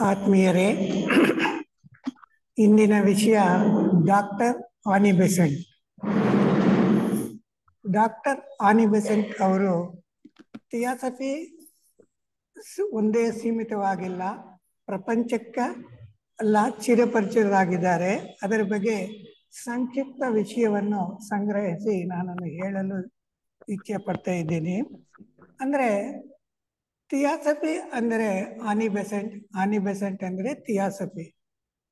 ಆತ್ಮೀಯರೇ, ಇಂದಿನ ವಿಷಯ ಡಾಕ್ಟರ್ ಆನಿ ಬೆಸೆಂಟ್. ಡಾಕ್ಟರ್ ಆನಿ ಬೆಸೆಂಟ್ ಅವರು ಥಿಯಾಸಫಿ ಒಂದೇ ಸೀಮಿತವಾಗಿಲ್ಲ, ಪ್ರಪಂಚಕ್ಕೆ ಎಲ್ಲ ಚಿರಪರಿಚಿತರಾಗಿದ್ದಾರೆ. ಅದರ ಬಗ್ಗೆ ಸಂಕ್ಷಿಪ್ತ ವಿಷಯವನ್ನು ಸಂಗ್ರಹಿಸಿ ನಾನು ಹೇಳಲು ಇಚ್ಛೆ ಪಡ್ತಾ ಇದ್ದೀನಿ. ಅಂದರೆ ಥಿಯಾಸಫಿ ಅಂದರೆ ಆನಿ ಬೆಸೆಂಟ್, ಆನಿ ಬೆಸೆಂಟ್ ಅಂದರೆ ಥಿಯಾಸಫಿ.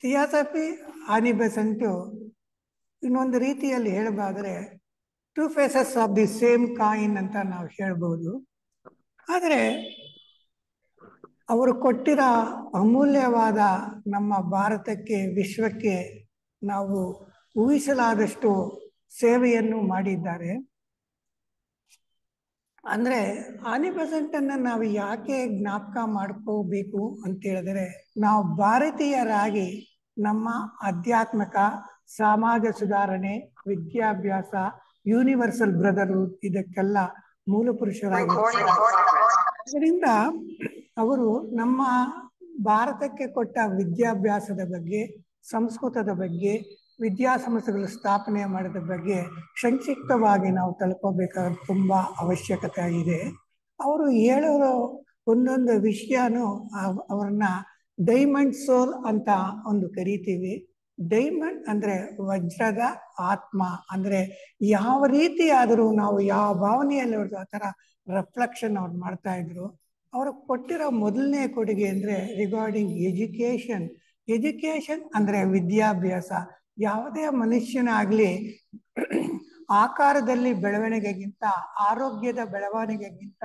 ಥಿಯಾಸಫಿ ಆನಿ ಬೆಸೆಂಟು ಇನ್ನೊಂದು ರೀತಿಯಲ್ಲಿ ಹೇಳಬಾದ್ರೆ two faces of the same coin ಅಂತ ನಾವು ಹೇಳ್ಬೋದು. ಆದರೆ ಅವರು ಕೊಟ್ಟಿರೋ ಅಮೂಲ್ಯವಾದ ನಮ್ಮ ಭಾರತಕ್ಕೆ, ವಿಶ್ವಕ್ಕೆ ನಾವು ಊಹಿಸಲಾದಷ್ಟು ಸೇವೆಯನ್ನು ಮಾಡಿದ್ದಾರೆ. ಅಂದರೆ ಆನಿ ಬೆಸೆಂಟನ್ನು ನಾವು ಯಾಕೆ ಜ್ಞಾಪಕ ಮಾಡ್ಕೋಬೇಕು ಅಂತ ಹೇಳಿದ್ರೆ, ನಾವು ಭಾರತೀಯರಾಗಿ ನಮ್ಮ ಆಧ್ಯಾತ್ಮಿಕ, ಸಮಾಜ ಸುಧಾರಣೆ, ವಿದ್ಯಾಭ್ಯಾಸ, ಯೂನಿವರ್ಸಲ್ ಬ್ರದರ್ಹುಡ್ ಇದಕ್ಕೆಲ್ಲ ಮೂಲ ಪುರುಷರಾಗಿದ್ದಾರೆ. ಅದರಿಂದ ಅವರು ನಮ್ಮ ಭಾರತಕ್ಕೆ ಕೊಟ್ಟ ವಿದ್ಯಾಭ್ಯಾಸದ ಬಗ್ಗೆ, ಸಂಸ್ಕೃತದ ಬಗ್ಗೆ, ವಿದ್ಯಾಸಂಸ್ಥೆಗಳ ಸ್ಥಾಪನೆ ಮಾಡಿದ ಬಗ್ಗೆ ಸಂಕ್ಷಿಪ್ತವಾಗಿ ನಾವು ತಿಳ್ಕೋಬೇಕಾದ ತುಂಬ ಅವಶ್ಯಕತೆ ಇದೆ. ಅವರು ಹೇಳೋ ಒಂದೊಂದು ವಿಷಯನೂ ಅವ್ರನ್ನ ಡೈಮಂಡ್ ಸೋಲ್ ಅಂತ ಒಂದು ಕರಿತೀವಿ. ಡೈಮಂಡ್ ಅಂದರೆ ವಜ್ರದ ಆತ್ಮ. ಅಂದರೆ ಯಾವ ರೀತಿ ಆದರೂ ನಾವು ಯಾವ ಭಾವನೆಯಲ್ಲಿ ಆ ಥರ ರಿಫ್ಲೆಕ್ಷನ್ ಅವ್ರು ಮಾಡ್ತಾ ಇದ್ರು. ಅವರು ಕೊಟ್ಟಿರೋ ಮೊದಲನೇ ಕೊಡುಗೆ ಅಂದರೆ ರಿಗಾರ್ಡಿಂಗ್ ಎಜುಕೇಷನ್. ಎಜುಕೇಷನ್ ಅಂದರೆ ವಿದ್ಯಾಭ್ಯಾಸ. ಯಾವುದೇ ಮನುಷ್ಯನಾಗಲಿ ಆಕಾರದಲ್ಲಿ ಬೆಳವಣಿಗೆಗಿಂತ, ಆರೋಗ್ಯದ ಬೆಳವಣಿಗೆಗಿಂತ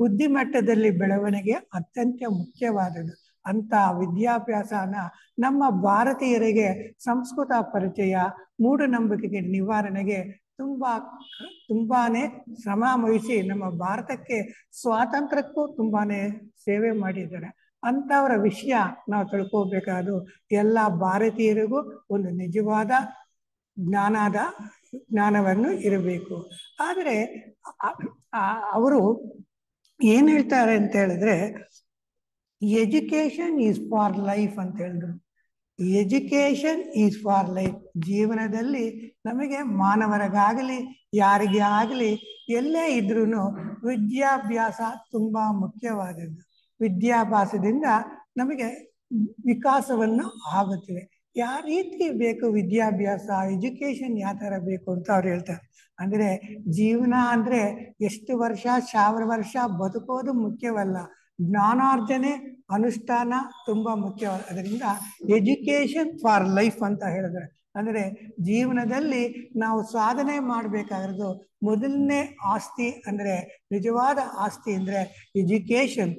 ಬುದ್ಧಿಮಟ್ಟದಲ್ಲಿ ಬೆಳವಣಿಗೆ ಅತ್ಯಂತ ಮುಖ್ಯವಾದದ್ದು. ಅಂತ ವಿದ್ಯಾಭ್ಯಾಸನ ನಮ್ಮ ಭಾರತೀಯರಿಗೆ ಸಂಸ್ಕೃತ ಪರಿಚಯ, ಮೂಢನಂಬಿಕೆಗೆ ನಿವಾರಣೆಗೆ ತುಂಬಾನೇ ಶ್ರಮ ವಹಿಸಿ ನಮ್ಮ ಭಾರತಕ್ಕೆ ಸ್ವಾತಂತ್ರ್ಯಕ್ಕೂ ತುಂಬಾನೇ ಸೇವೆ ಮಾಡಿದ್ದಾರೆ. ಅಂಥವರ ವಿಷಯ ನಾವು ತಿಳ್ಕೋಬೇಕಾದ್ರು ಎಲ್ಲ ಭಾರತೀಯರಿಗೂ ಒಂದು ನಿಜವಾದ ಜ್ಞಾನವನ್ನು ಇರಬೇಕು. ಆದರೆ ಅವರು ಏನು ಹೇಳ್ತಾರೆ ಅಂತ ಹೇಳಿದ್ರೆ, ಎಜುಕೇಶನ್ ಈಸ್ ಫಾರ್ ಲೈಫ್ ಅಂತ ಹೇಳಿದ್ರು. Education is for life. ಜೀವನದಲ್ಲಿ ನಮಗೆ ಮಾನವರಿಗಾಗಲಿ ಯಾರಿಗೇ ಆಗಲಿ ಎಲ್ಲೇ ಇದ್ರೂ ವಿದ್ಯಾಭ್ಯಾಸ ತುಂಬ ಮುಖ್ಯವಾದದ್ದು. ವಿದ್ಯಾಭ್ಯಾಸದಿಂದ ನಮಗೆ ವಿಕಾಸವನ್ನು ಆಗುತ್ತಿದೆ. ಯಾವ ರೀತಿ ಬೇಕು ವಿದ್ಯಾಭ್ಯಾಸ, ಎಜುಕೇಶನ್ ಯಾವ ಥರ ಬೇಕು ಅಂತ ಅವ್ರು ಹೇಳ್ತಾರೆ. ಅಂದರೆ ಜೀವನ ಅಂದರೆ ಎಷ್ಟು ವರ್ಷ, 1000 ವರ್ಷ ಬದುಕೋದು ಮುಖ್ಯವಲ್ಲ, ಜ್ಞಾನಾರ್ಜನೆ, ಅನುಷ್ಠಾನ ತುಂಬ ಮುಖ್ಯವಾದ. ಅದರಿಂದ ಎಜುಕೇಶನ್ ಫಾರ್ ಲೈಫ್ ಅಂತ ಹೇಳಿದ್ರೆ, ಅಂದರೆ ಜೀವನದಲ್ಲಿ ನಾವು ಸಾಧನೆ ಮಾಡಬೇಕಾಗಿರೋದು ಮೊದಲನೇ ಆಸ್ತಿ ಅಂದರೆ, ನಿಜವಾದ ಆಸ್ತಿ ಅಂದರೆ ಎಜುಕೇಶನ್.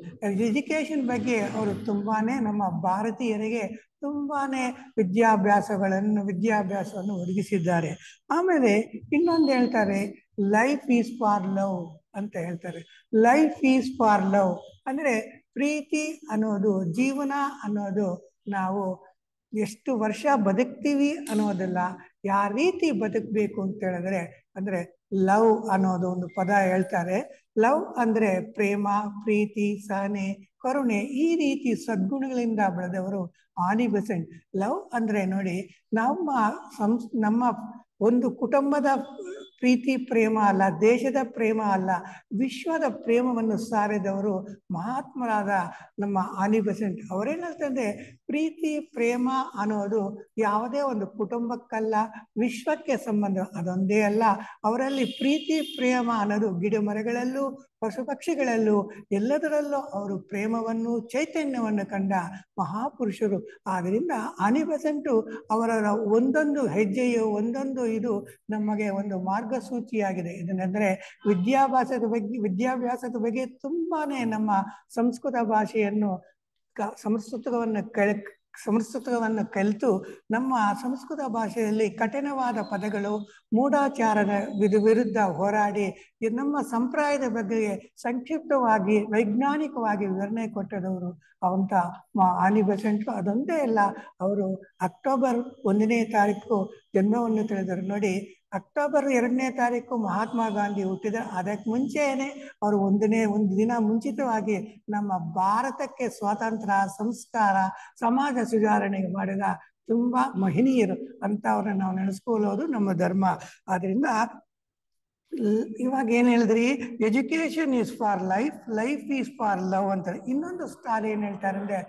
ಎಜುಕೇಶನ್ ಬಗ್ಗೆ ಅವರು ತುಂಬಾನೇ ನಮ್ಮ ಭಾರತೀಯರಿಗೆ ತುಂಬಾನೇ ವಿದ್ಯಾಭ್ಯಾಸವನ್ನು ಒದಗಿಸಿದ್ದಾರೆ. ಆಮೇಲೆ ಇನ್ನೊಂದು ಹೇಳ್ತಾರೆ, ಲೈಫ್ ಈಸ್ ಫಾರ್ ಲವ್ ಅಂತ ಹೇಳ್ತಾರೆ. ಲೈಫ್ ಈಸ್ ಫಾರ್ ಲವ್ ಅಂದರೆ ಪ್ರೀತಿ ಅನ್ನೋದು, ಜೀವನ ಅನ್ನೋದು ನಾವು ಎಷ್ಟು ವರ್ಷ ಬದುಕ್ತೀವಿ ಅನ್ನೋದಲ್ಲ, ಯಾವ ರೀತಿ ಬದುಕಬೇಕು ಅಂತ ಹೇಳಿದ್ರೆ, ಅಂದರೆ ಲವ್ ಅನ್ನೋದು ಒಂದು ಪದ ಹೇಳ್ತಾರೆ. ಲವ್ ಅಂದರೆ ಪ್ರೇಮ, ಪ್ರೀತಿ, ಸಹನೆ, ಕರುಣೆ, ಈ ರೀತಿ ಸದ್ಗುಣಗಳಿಂದ ಬೆಳೆದವರು ಆನಿ ಬೆಸೆಂಟ್. ಲವ್ ಅಂದರೆ ನೋಡಿ, ನಮ್ಮ ಒಂದು ಕುಟುಂಬದ ಪ್ರೀತಿ ಪ್ರೇಮ ಅಲ್ಲ, ದೇಶದ ಪ್ರೇಮ ಅಲ್ಲ, ವಿಶ್ವದ ಪ್ರೇಮವನ್ನು ಸಾರಿದವರು ಮಹಾತ್ಮರಾದ ನಮ್ಮ ಆನಿ ಬೆಸೆಂಟ್. ಅವರೇನಂತಂದ್ರೆ, ಪ್ರೀತಿ ಪ್ರೇಮ ಅನ್ನೋದು ಯಾವುದೇ ಒಂದು ಕುಟುಂಬಕ್ಕಲ್ಲ, ವಿಶ್ವಕ್ಕೆ ಸಂಬಂಧ. ಅದೊಂದೇ ಅಲ್ಲ, ಅವರಲ್ಲಿ ಪ್ರೀತಿ ಪ್ರೇಮ ಅನ್ನೋದು ಗಿಡ ಮರಗಳಲ್ಲೂ, ಪಶು ಪಕ್ಷಿಗಳಲ್ಲೂ, ಎಲ್ಲದರಲ್ಲೂ ಅವರು ಪ್ರೇಮವನ್ನು, ಚೈತನ್ಯವನ್ನು ಕಂಡ ಮಹಾಪುರುಷರು. ಆದ್ದರಿಂದ ಆನಿ ಬೆಸೆಂಟು ಅವರ ಒಂದೊಂದು ಹೆಜ್ಜೆಯು, ಒಂದೊಂದು ಇದು ನಮಗೆ ಒಂದು ಮಾರ್ಗಸೂಚಿಯಾಗಿದೆ. ಇದನ್ನೆಂದರೆ ವಿದ್ಯಾಭ್ಯಾಸದ ಬಗ್ಗೆ ತುಂಬಾನೇ ನಮ್ಮ ಸಂಸ್ಕೃತ ಭಾಷೆಯನ್ನು, ಸಂಸ್ಕೃತವನ್ನು ಕಲಿತು ನಮ್ಮ ಸಂಸ್ಕೃತ ಭಾಷೆಯಲ್ಲಿ ಕಠಿಣವಾದ ಪದಗಳು, ಮೂಢಾಚಾರದ ವಿರುದ್ಧ ಹೋರಾಡಿ ನಮ್ಮ ಸಂಪ್ರದಾಯದ ಬಗ್ಗೆ ಸಂಕ್ಷಿಪ್ತವಾಗಿ ವೈಜ್ಞಾನಿಕವಾಗಿ ವಿವರಣೆ ಕೊಟ್ಟದವರು ಅವಂತ ಆನಿ ಬೆಸೆಂಟ್. ಅದೊಂದೇ ಅಲ್ಲ, ಅವರು ಅಕ್ಟೋಬರ್ 1ನೇ ತಾರೀಕು ಜನ್ಮವನ್ನು ತಿಳಿದರು. ನೋಡಿ, ಅಕ್ಟೋಬರ್ 2ನೇ ತಾರೀಕು ಮಹಾತ್ಮ ಗಾಂಧಿ ಹುಟ್ಟಿದ, ಅದಕ್ಕೆ ಮುಂಚೆನೆ ಅವರು ಒಂದು ದಿನ ಮುಂಚಿತವಾಗಿ ನಮ್ಮ ಭಾರತಕ್ಕೆ ಸ್ವಾತಂತ್ರ್ಯ, ಸಂಸ್ಕಾರ, ಸಮಾಜ ಸುಧಾರಣೆಗೆ ಮಾಡಿದ ತುಂಬಾ ಮಹನೀಯರು ಅಂತ ಅವ್ರನ್ನ ನಾವು ನೆನೆಸ್ಕೊಳ್ಳೋದು ನಮ್ಮ ಧರ್ಮ. ಆದ್ರಿಂದ ಇವಾಗ ಏನ್ ಹೇಳಿದ್ರಿ, education is for life, life is for love ಅಂತಾರೆ. ಇನ್ನೊಂದು ಸ್ಟಾರ್ ಏನ್ ಹೇಳ್ತಾರೆ ಅಂದ್ರೆ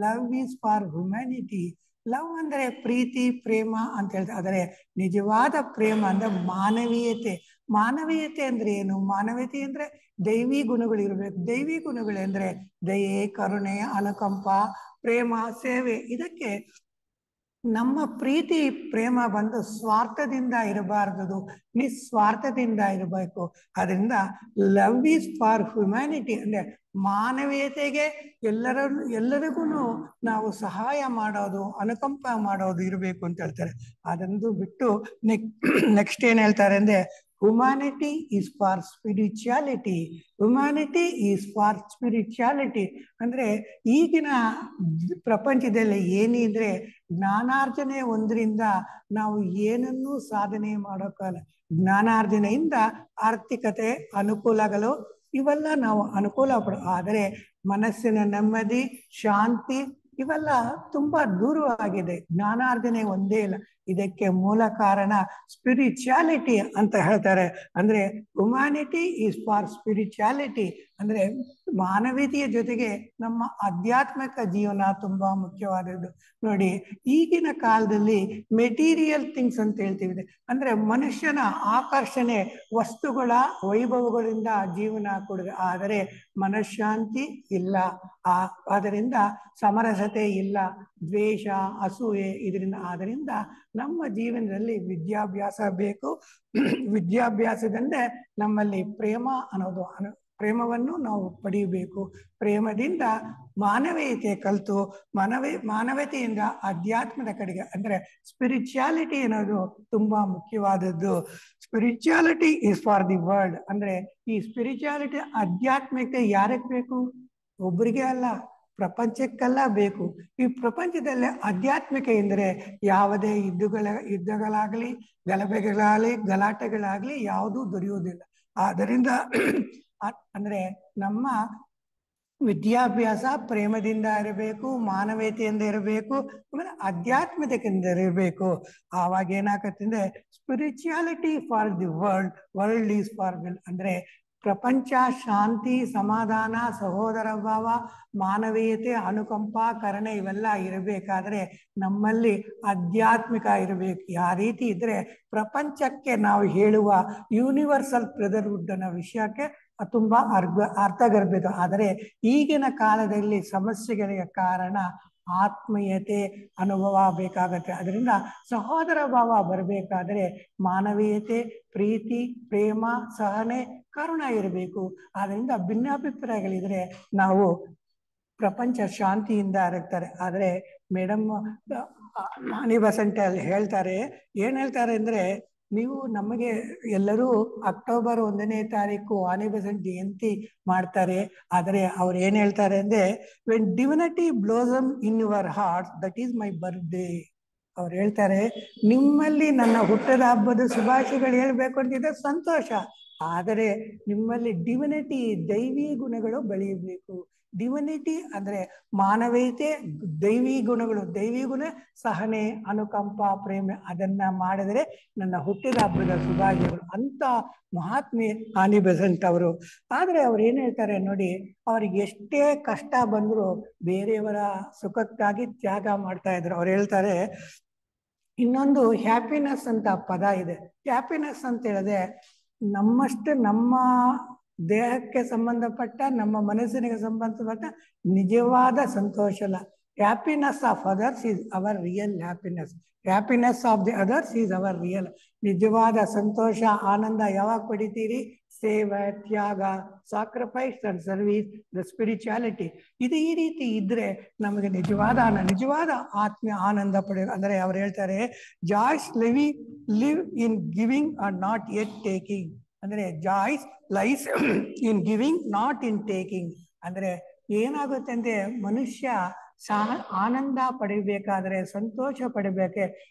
love is for humanity. Love ಅಂದ್ರೆ ಪ್ರೀತಿ, ಪ್ರೇಮ ಅಂತ ಹೇಳ್ತಾರೆ. ಆದರೆ ನಿಜವಾದ ಪ್ರೇಮ ಅಂದ್ರೆ ಮಾನವೀಯತೆ. ಮಾನವೀಯತೆ ಅಂದ್ರೆ ಏನು? ಮಾನವೀಯತೆ ಅಂದ್ರೆ ದೈವಿ ಗುಣಗಳು ಇರಬೇಕು. ದೈವಿ ಗುಣಗಳು ಅಂದ್ರೆ ದಯೆ, ಕರುಣೆ, ಅನುಕಂಪ, ಪ್ರೇಮ, ಸೇವೆ. ಇದಕ್ಕೆ ನಮ್ಮ ಪ್ರೀತಿ ಪ್ರೇಮ ಬಂದು ಸ್ವಾರ್ಥದಿಂದ ಇರಬಾರದು, ನಿಸ್ವಾರ್ಥದಿಂದ ಇರಬೇಕು. ಅದರಿಂದ ಲವ್ ಈಸ್ ಫಾರ್ ಹ್ಯುಮ್ಯಾನಿಟಿ ಅಂದ್ರೆ ಮಾನವೀಯತೆಗೆ ಎಲ್ಲರಿಗೂ ನಾವು ಸಹಾಯ ಮಾಡೋದು, ಅನುಕಂಪ ಮಾಡೋದು ಇರಬೇಕು ಅಂತ ಹೇಳ್ತಾರೆ. ಅದೊಂದು ಬಿಟ್ಟು ನೆಕ್ಸ್ಟ್ ಏನ್ ಹೇಳ್ತಾರೆ ಅಂದ್ರೆ humanity is for spirituality. Humanity is for spirituality ಅಂದ್ರೆ ಈಗಿನ ಪ್ರಪಂಚದಲ್ಲಿ ಏನಿದ್ರೆ ಜ್ಞಾನಾರ್ಜನೆ ಒಂದರಿಂದ ನಾವು ಏನನ್ನೂ ಸಾಧನೆ ಮಾಡೋಕ್ಕಲ್ಲ. ಜ್ಞಾನಾರ್ಜನೆಯಿಂದ ಆರ್ಥಿಕತೆ, ಅನುಕೂಲಗಳು ಇವೆಲ್ಲ ನಾವು ಅನುಕೂಲ ಆದರೆ ಮನಸ್ಸಿನ ನೆಮ್ಮದಿ, ಶಾಂತಿ ಇವೆಲ್ಲ ತುಂಬಾ ದೂರವಾಗಿದೆ. ಜ್ಞಾನಾರ್ಜನೆ ಒಂದೇ ಇಲ್ಲ. ಇದಕ್ಕೆ ಮೂಲ ಕಾರಣ ಸ್ಪಿರಿಚುಯಾಲಿಟಿ ಅಂತ ಹೇಳ್ತಾರೆ. ಅಂದ್ರೆ ಹ್ಯುಮ್ಯಾನಿಟಿ ಈಸ್ ಫಾರ್ ಸ್ಪಿರಿಚುಯಾಲಿಟಿ ಅಂದ್ರೆ ಮಾನವೀಯತೆಯ ಜೊತೆಗೆ ನಮ್ಮ ಆಧ್ಯಾತ್ಮಿಕ ಜೀವನ ತುಂಬಾ ಮುಖ್ಯವಾದದ್ದು. ನೋಡಿ, ಈಗಿನ ಕಾಲದಲ್ಲಿ ಮೆಟೀರಿಯಲ್ ಥಿಂಗ್ಸ್ ಅಂತ ಹೇಳ್ತೀವಿ, ಅಂದ್ರೆ ಮನುಷ್ಯನ ಆಕರ್ಷಣೆ, ವಸ್ತುಗಳ ವೈಭವಗಳಿಂದ ಜೀವನ ಕೊಡುತ್ತೆ. ಆದರೆ ಮನಃಶಾಂತಿ ಇಲ್ಲ. ಆದ್ದರಿಂದ ಸಮರಸತೆ ಇಲ್ಲ, ದ್ವೇಷ, ಅಸೂಯೆ ಇದರಿಂದ. ಆದ್ದರಿಂದ ನಮ್ಮ ಜೀವನದಲ್ಲಿ ವಿದ್ಯಾಭ್ಯಾಸ ಬೇಕು. ವಿದ್ಯಾಭ್ಯಾಸದಿಂದ ನಮ್ಮಲ್ಲಿ ಪ್ರೇಮ ಅನ್ನೋದು ಪ್ರೇಮವನ್ನು ನಾವು ಪಡೆಯಬೇಕು. ಪ್ರೇಮದಿಂದ ಮಾನವೀಯತೆ ಕಲಿತು ಮಾನವತೆಯಿಂದ ಅಧ್ಯಾತ್ಮದ ಕಡೆಗೆ ಅಂದ್ರೆ ಸ್ಪಿರಿಚುಯಾಲಿಟಿ ಅನ್ನೋದು ತುಂಬಾ ಮುಖ್ಯವಾದದ್ದು. Spirituality is for the world ಅಂದ್ರೆ ಈ ಸ್ಪಿರಿಚುಯಾಲಿಟಿ, ಆಧ್ಯಾತ್ಮಿಕತೆ ಯಾರಿಗೆ ಬೇಕು? ಒಬ್ಬರಿಗೆ ಅಲ್ಲ, ಪ್ರಪಂಚಕ್ಕೆಲ್ಲ ಬೇಕು. ಈ ಪ್ರಪಂಚದಲ್ಲಿ ಆಧ್ಯಾತ್ಮಿಕ ಎಂದರೆ ಯಾವುದೇ ಯುದ್ಧಗಳಾಗಲಿ, ಗಲಾಟೆಗಳಾಗಲಿ ಯಾವುದೂ ದೊರೆಯುವುದಿಲ್ಲ. ಆದ್ದರಿಂದ ಅಂದ್ರೆ ನಮ್ಮ ವಿದ್ಯಾಭ್ಯಾಸ ಪ್ರೇಮದಿಂದ ಇರಬೇಕು, ಮಾನವೀಯತೆಯಿಂದ ಇರಬೇಕು, ಆಮೇಲೆ ಆಧ್ಯಾತ್ಮಿಕದಿಂದ ಇರಬೇಕು. ಆವಾಗ ಏನಾಗತ್ತೆ ಅಂದ್ರೆ spirituality for the world, world is for will ಅಂದ್ರೆ ಪ್ರಪಂಚ ಶಾಂತಿ, ಸಮಾಧಾನ, ಸಹೋದರ ಭಾವ, ಮಾನವೀಯತೆ, ಅನುಕಂಪ, ಕರುಣೆ ಇವೆಲ್ಲ ಇರಬೇಕಾದ್ರೆ ನಮ್ಮಲ್ಲಿ ಆಧ್ಯಾತ್ಮಿಕ ಇರಬೇಕು. ಆ ರೀತಿ ಇದ್ರೆ ಪ್ರಪಂಚಕ್ಕೆ ನಾವು ಹೇಳುವ ಯೂನಿವರ್ಸಲ್ ಬ್ರದರ್ಹುಡ್ ಅನ್ನೋ ವಿಷಯಕ್ಕೆ ತುಂಬಾ ಅರ್ಥಗರ್ಭಿತ. ಆದರೆ ಈಗಿನ ಕಾಲದಲ್ಲಿ ಸಮಸ್ಯೆಗಳಿಗೆ ಕಾರಣ ಆತ್ಮೀಯತೆ ಅನುಭವ ಬೇಕಾಗತ್ತೆ. ಅದರಿಂದ ಸಹೋದರ ಭಾವ ಬರಬೇಕಾದ್ರೆ ಮಾನವೀಯತೆ, ಪ್ರೀತಿ, ಪ್ರೇಮ, ಸಹನೆ, ಕರುಣ ಇರಬೇಕು. ಆದ್ದರಿಂದ ಭಿನ್ನಾಭಿಪ್ರಾಯಗಳಿದ್ರೆ ನಾವು ಪ್ರಪಂಚ ಶಾಂತಿಯಿಂದ ಇರ್ತಾರೆ. ಆದರೆ ಮೇಡಮ್ ಆನಿ ಬೆಸೆಂಟ್ ಅಲ್ಲಿ ಹೇಳ್ತಾರೆ, ಏನ್ ಹೇಳ್ತಾರೆ ಅಂದ್ರೆ ನೀವು ನಮಗೆ ಎಲ್ಲರೂ ಅಕ್ಟೋಬರ್ 1ನೇ ತಾರೀಕು ಆನಿ ಬೆಸೆಂಟ್ ಜಯಂತಿ ಮಾಡ್ತಾರೆ. ಆದರೆ ಅವ್ರು ಏನ್ ಹೇಳ್ತಾರೆ ಅಂದ್ರೆ when divinity blossom in your heart, that is my birthday. ಅವ್ರು ಹೇಳ್ತಾರೆ ನಿಮ್ಮಲ್ಲಿ ನನ್ನ ಹುಟ್ಟದ ಹಬ್ಬದ ಶುಭಾಶಯಗಳು ಹೇಳ್ಬೇಕು ಅಂತಿದೆ, ಸಂತೋಷ. ಆದರೆ ನಿಮ್ಮಲ್ಲಿ ಡಿವಿನಿಟಿ, ದೈವಿ ಗುಣಗಳು ಬೆಳೆಯಬೇಕು. ಡಿವಿನಿಟಿ ಅಂದ್ರೆ ಮಾನವೀಯತೆ, ದೈವಿ ಗುಣಗಳು, ದೈವಿ ಗುಣ ಸಹನೆ, ಅನುಕಂಪ, ಪ್ರೇಮ ಅದನ್ನ ಮಾಡಿದರೆ ನನ್ನ ಹುಟ್ಟಿದ ಹಬ್ಬದ ಶುಭಾಶಯಗಳು ಅಂತ ಮಹಾತ್ಮೆ ಆನಿ ಬೆಸೆಂಟ್ ಅವರು. ಆದ್ರೆ ಅವ್ರು ಏನ್ ಹೇಳ್ತಾರೆ ನೋಡಿ, ಅವ್ರಿಗೆ ಎಷ್ಟೇ ಕಷ್ಟ ಬಂದ್ರು ಬೇರೆಯವರ ಸುಖಕ್ಕಾಗಿ ತ್ಯಾಗ ಮಾಡ್ತಾ ಇದ್ರು. ಅವ್ರು ಹೇಳ್ತಾರೆ ಇನ್ನೊಂದು ಹ್ಯಾಪಿನೆಸ್ ಅಂತ ಪದ ಇದೆ. ಹ್ಯಾಪಿನೆಸ್ ಅಂತ ಹೇಳಿದ್ರೆ ನಮ್ಮಷ್ಟು ನಮ್ಮ ದೇಹಕ್ಕೆ ಸಂಬಂಧಪಟ್ಟ, ನಮ್ಮ ಮನಸ್ಸಿನಿಗೆ ಸಂಬಂಧಪಟ್ಟ ನಿಜವಾದ ಸಂತೋಷ ಅಲ್ಲ. Happiness of others is our real happiness. Happiness of the others is our real. ನಿಜವಾದ ಸಂತೋಷ, ಆನಂದ ಯಾವಾಗ ಪಡಿತೀರಿ? ಸೇವೆ, ತ್ಯಾಗ, sacrifice and service, the spirituality. ಇದು ಈ ರೀತಿ ಇದ್ರೆ ನಮಗೆ ನಿಜವಾದ ಆತ್ಮೀಯ ಆನಂದ ಪಡೆಯ. ಅಂದರೆ ಅವ್ರು ಹೇಳ್ತಾರೆ joys live in giving or not yet taking. ಅಂದ್ರೆ joys lies in giving not in taking. ಅಂದ್ರೆ ಏನಾಗುತ್ತೆ ಅಂದ್ರೆ ಮನುಷ್ಯ ಆನಂದ ಪಡಿಬೇಕಾದ್ರೆ, ಸಂತೋಷ ಪಡಿಬೇಕೆ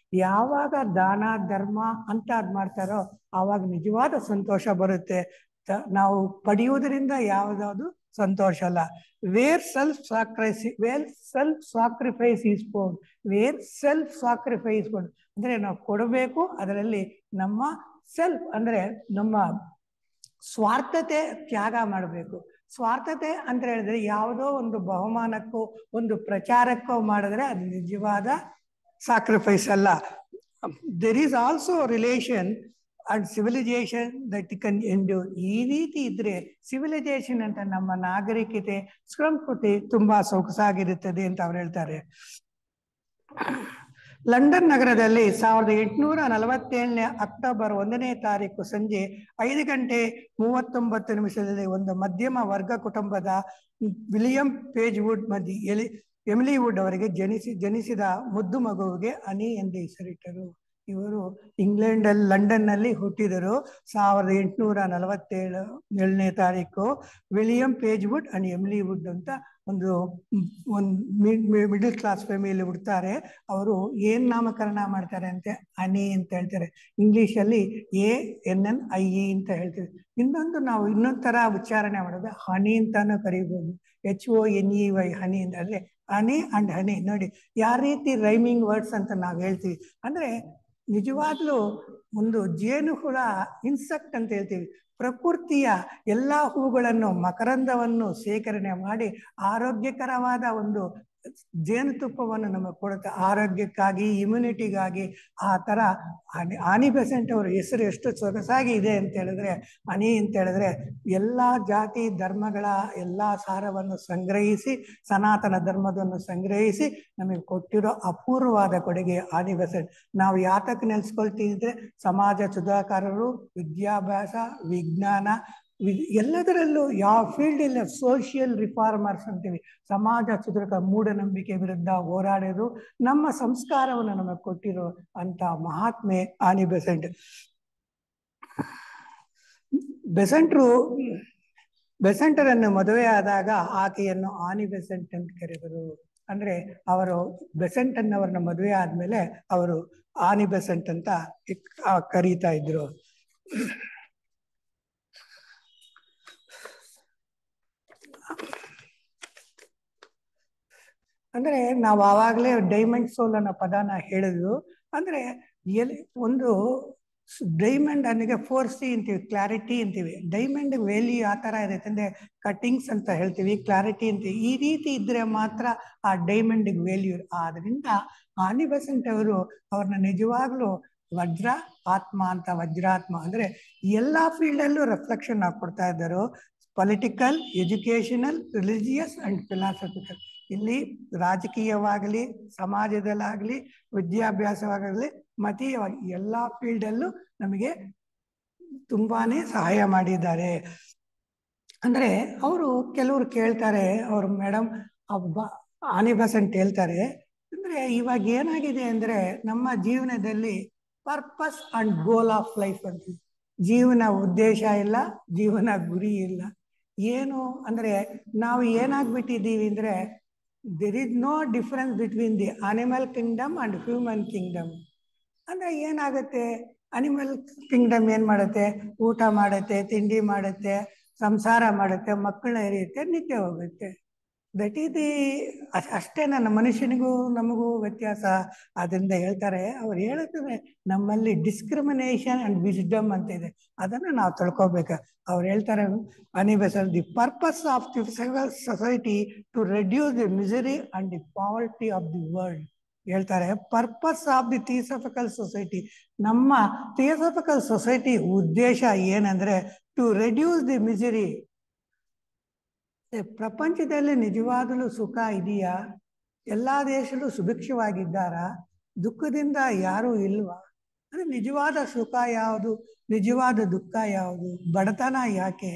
ಯಾವಾಗ ದಾನ ಧರ್ಮ ಅಂತ ಅದ್ ಮಾಡ್ತಾರೋ ಆವಾಗ ನಿಜವಾದ ಸಂತೋಷ ಬರುತ್ತೆ. ನಾವು ಪಡೆಯುವುದರಿಂದ ಯಾವುದಾದ್ರು ಸಂತೋಷ ಅಲ್ಲ. Where self sacrifice is found. Where self sacrifice found ಅಂದ್ರೆ ನಾವು ಕೊಡಬೇಕು, ಅದರಲ್ಲಿ ನಮ್ಮ ಸೆಲ್ಫ್ ಅಂದ್ರೆ ನಮ್ಮ ಸ್ವಾರ್ಥತೆ ತ್ಯಾಗ ಮಾಡಬೇಕು. ಸ್ವಾರ್ಥತೆ ಅಂತ ಹೇಳಿದ್ರೆ ಯಾವುದೋ ಒಂದು ಬಹುಮಾನಕ್ಕೋ ಒಂದು ಪ್ರಚಾರಕ್ಕೋ ಮಾಡಿದ್ರೆ ಅದು ನಿಜವಾದ ಸಾಕ್ರಿಫೈಸ್ ಅಲ್ಲ. There is also relation and civilisation that can endure. ಈ ರೀತಿ ಇದ್ರೆ ಸಿವಿಲೈಸೇಷನ್ ಅಂತ ನಮ್ಮ ನಾಗರಿಕತೆ ಸಂಸ್ಕೃತಿ ತುಂಬಾ ಸೊಗಸಾಗಿರುತ್ತದೆ ಅಂತ ಅವ್ರು ಹೇಳ್ತಾರೆ. ಲಂಡನ್ ನಗರದಲ್ಲಿ 1847 ಅಕ್ಟೋಬರ್ 1ನೇ ತಾರೀಕು ಸಂಜೆ 5:39 ಒಂದು ಮಧ್ಯಮ ವರ್ಗ ಕುಟುಂಬದ ವಿಲಿಯಂ ಪೇಜ್ವುಡ್ ಎಮಿಲಿ ವುಡ್ ಅವರಿಗೆ ಜನಿಸಿದ ಮುದ್ದು ಮಗುವಿಗೆ ಅನಿ ಎಂದು ಹೆಸರಿಟ್ಟರು. ಇವರು ಇಂಗ್ಲೆಂಡಲ್ಲಿ ಲಂಡನ್ ನಲ್ಲಿ ಹುಟ್ಟಿದರು. 1847ನೇ ತಾರೀಕು ವಿಲಿಯಂ ಪೇಜ್ವುಡ್ ಅಂಡ್ ಎಮಿಲಿ ವುಡ್ ಅಂತ ಒಂದು ಮಿಡಲ್ ಕ್ಲಾಸ್ ಫ್ಯಾಮಿಲಿ ಹುಡ್ತಾರೆ. ಅವರು ಏನ್ ನಾಮಕರಣ ಮಾಡ್ತಾರೆ ಅಂತೆ ಅನಿ ಅಂತ ಹೇಳ್ತಾರೆ. ಇಂಗ್ಲಿಷಲ್ಲಿ ANNIE ಅಂತ ಹೇಳ್ತೀವಿ. ಇನ್ನೊಂದ್ ತರ ಉಚ್ಚಾರಣೆ ಮಾಡೋದು ಹನಿ ಅಂತಾನು ಕರೀಬಹುದು. HONEY ಹನಿ ಅಂದ್ರೆ ಹನಿ ಅಂಡ್ ಹನಿ. ನೋಡಿ ಯಾವ ರೀತಿ ರೈಮಿಂಗ್ ವರ್ಡ್ಸ್ ಅಂತ ನಾವು ಹೇಳ್ತೀವಿ. ಅಂದ್ರೆ ನಿಜವಾಗ್ಲೂ ಒಂದು ಜೇನುಹುಳ ಇನ್ಸೆಕ್ಟ್ ಅಂತ ಹೇಳ್ತೀವಿ. ಪ್ರಕೃತಿಯ ಎಲ್ಲಾ ಹೂಗಳನ್ನು ಮಕರಂದವನ್ನು ಸೇಕರಣೆ ಮಾಡಿ ಆರೋಗ್ಯಕರವಾದ ಒಂದು ಜೇನುತುಪ್ಪವನ್ನು ನಮಗೆ ಕೊಡುತ್ತೆ. ಆರೋಗ್ಯಕ್ಕಾಗಿ, ಇಮ್ಯುನಿಟಿಗಾಗಿ. ಆ ತರ ಆನಿ ಬೆಸೆಂಟ್ ಅವ್ರ ಹೆಸರು ಎಷ್ಟು ಸೊಗಸಾಗಿ ಇದೆ ಅಂತ ಹೇಳಿದ್ರೆ, ಹನಿ ಅಂತ ಹೇಳಿದ್ರೆ ಎಲ್ಲಾ ಜಾತಿ ಧರ್ಮಗಳ ಎಲ್ಲಾ ಸಾರವನ್ನು ಸಂಗ್ರಹಿಸಿ, ಸನಾತನ ಧರ್ಮವನ್ನು ಸಂಗ್ರಹಿಸಿ ನಮಗೆ ಕೊಟ್ಟಿರೋ ಅಪೂರ್ವವಾದ ಕೊಡುಗೆ ಆನಿ ಬೆಸೆಂಟ್. ನಾವು ಯಾತಕ್ಕೆ ನೆನೆಸ್ಕೊಳ್ತಿದ್ರೆ ಸಮಾಜ ಸುಧಾಕರರು, ವಿದ್ಯಾಭ್ಯಾಸ, ವಿಜ್ಞಾನ, ಎಲ್ಲದರಲ್ಲೂ ಯಾವ ಫೀಲ್ಡ್ ಇಲ್ಲ ಸೋಷಿಯಲ್ ರಿಫಾರ್ಮರ್ಸ್ ಅಂತೀವಿ. ಸಮಾಜ ಸುಧಾರಕ, ಮೂಢನಂಬಿಕೆ ವಿರುದ್ಧ ಹೋರಾಡಿದ್ರು, ನಮ್ಮ ಸಂಸ್ಕಾರವನ್ನು ನಮಗೆ ಕೊಟ್ಟಿರೋ ಅಂತ ಮಹಾತ್ಮೆ ಆನಿ ಬೆಸೆಂಟ್. ಬೆಸೆಂಟರನ್ನು ಮದುವೆ ಆದಾಗ ಆಕೆಯನ್ನು ಆನಿ ಬೆಸೆಂಟ್ ಅಂತ ಕರೆದರು. ಅಂದ್ರೆ ಅವರು ಬೆಸೆಂಟ್ ಅನ್ನೋರನ್ನ ಮದುವೆ ಆದ್ಮೇಲೆ ಅವರು ಆನಿ ಬೆಸೆಂಟ್ ಅಂತ ಕರೀತಾ ಇದ್ರು. ಅಂದ್ರೆ ನಾವು ಆವಾಗಲೇ ಡೈಮಂಡ್ ಸೋಲ್ ಅನ್ನೋ ಪದನ ಹೇಳಿದ್ರು. ಅಂದ್ರೆ ಒಂದು ಡೈಮಂಡ್ ಅನ್ನಿಗೆ 4C ಅಂತೀವಿ, ಕ್ಲಾರಿಟಿ ಅಂತೀವಿ. ಡೈಮಂಡ್ ವ್ಯಾಲ್ಯೂ ಆ ತರ ಇರುತ್ತೆ. ಅಂದ್ರೆ ಕಟ್ಟಿಂಗ್ಸ್ ಅಂತ ಹೇಳ್ತೀವಿ, ಕ್ಲಾರಿಟಿ ಅಂತೀವಿ. ಈ ರೀತಿ ಇದ್ರೆ ಮಾತ್ರ ಆ ಡೈಮಂಡ್ ವ್ಯಾಲ್ಯೂ. ಆದ್ರಿಂದ ಆನಿ ಬೆಸೆಂಟ್ ಅವರು ಅವ್ರನ್ನ ನಿಜವಾಗ್ಲೂ ವಜ್ರ ಆತ್ಮ ಅಂತ, ವಜ್ರಾತ್ಮ ಅಂದ್ರೆ ಎಲ್ಲಾ ಫೀಲ್ಡ್ ಅಲ್ಲೂ ರಿಫ್ಲೆಕ್ಷನ್ ನಾವು ಕೊಡ್ತಾ ಇದ್ದರು. Political, educational, religious and philosophical. ಇಲ್ಲಿ ರಾಜಕೀಯವಾಗಲಿ, ಸಮಾಜದಲ್ಲಾಗಲಿ, ವಿದ್ಯಾಭ್ಯಾಸವಾಗಲಿ, ಮತೀಯವಾಗಿ ಎಲ್ಲಾ ಫೀಲ್ಡ್ ಅಲ್ಲೂ ನಮಗೆ ತುಂಬಾನೇ ಸಹಾಯ ಮಾಡಿದ್ದಾರೆ. ಅಂದ್ರೆ ಅವರು ಕೆಲವರು ಕೇಳ್ತಾರೆ, ಅವರು ಮೇಡಮ್ ಆನಿ ಬೆಸೆಂಟ್ ಹೇಳ್ತಾರೆ, ಅಂದ್ರೆ ಇವಾಗ ಏನಾಗಿದೆ ಅಂದ್ರೆ ನಮ್ಮ ಜೀವನದಲ್ಲಿ purpose and goal of life ಅಂತ, ಜೀವನ ಉದ್ದೇಶ ಇಲ್ಲ, ಜೀವನ ಗುರಿ ಇಲ್ಲ. ಏನು ಅಂದ್ರೆ ನಾವು ಏನಾಗ್ಬಿಟ್ಟಿದ್ದೀವಿ ಅಂದ್ರೆ there is no difference between the animal kingdom and human kingdom. ಅಂದ್ರೆ ಏನಾಗುತ್ತೆ, ಅನಿಮಲ್ ಕಿಂಗ್ಡಮ್ ಏನ್ ಮಾಡುತ್ತೆ, ಊಟ ಮಾಡುತ್ತೆ, ತಿಂಡಿ ಮಾಡುತ್ತೆ, ಸಂಸಾರ ಮಾಡುತ್ತೆ, ಮಕ್ಕಳನ್ನ ಎರೆಯುತ್ತೆ, ನಿದ್ದೆ ಹೋಗುತ್ತೆ. ದಟ್ ಈಸ್ ದಿ ಅಷ್ಟೇ. ನನ್ನ ಮನುಷ್ಯನಿಗೂ ನಮಗೂ ವ್ಯತ್ಯಾಸ. ಅದರಿಂದ ಹೇಳ್ತಾರೆ, ಅವ್ರು ಹೇಳುತ್ತಾರೆ ನಮ್ಮಲ್ಲಿ ಡಿಸ್ಕ್ರಿಮಿನೇಷನ್ ಅಂಡ್ ವಿಸ್ಡಮ್ ಅಂತ ಇದೆ, ಅದನ್ನ ನಾವು ತಿಳ್ಕೊಬೇಕು. ಅವ್ರು ಹೇಳ್ತಾರೆ Annie Besant, the purpose of the society to reduce the misery and the poverty of the world. ಹೇಳ್ತಾರೆ purpose of the Theosophical Society. ನಮ್ಮ ಥಿಯೋಸಾಫಿಕಲ್ ಸೊಸೈಟಿ ಉದ್ದೇಶ ಏನಂದ್ರೆ ಟು ರೆಡ್ಯೂಸ್ ದಿ ಮಿಸರಿ. ಪ್ರಪಂಚದಲ್ಲಿ ನಿಜವಾಗಲೂ ಸುಖ ಇದೆಯಾ? ಎಲ್ಲಾ ದೇಶದಲ್ಲೂ ಸುಭಿಕ್ಷವಾಗಿದ್ದಾರಾ? ದುಃಖದಿಂದ ಯಾರೂ ಇಲ್ವಾ? ಅಂದ್ರೆ ನಿಜವಾದ ಸುಖ ಯಾವುದು, ನಿಜವಾದ ದುಃಖ ಯಾವುದು, ಬಡತನ ಯಾಕೆ,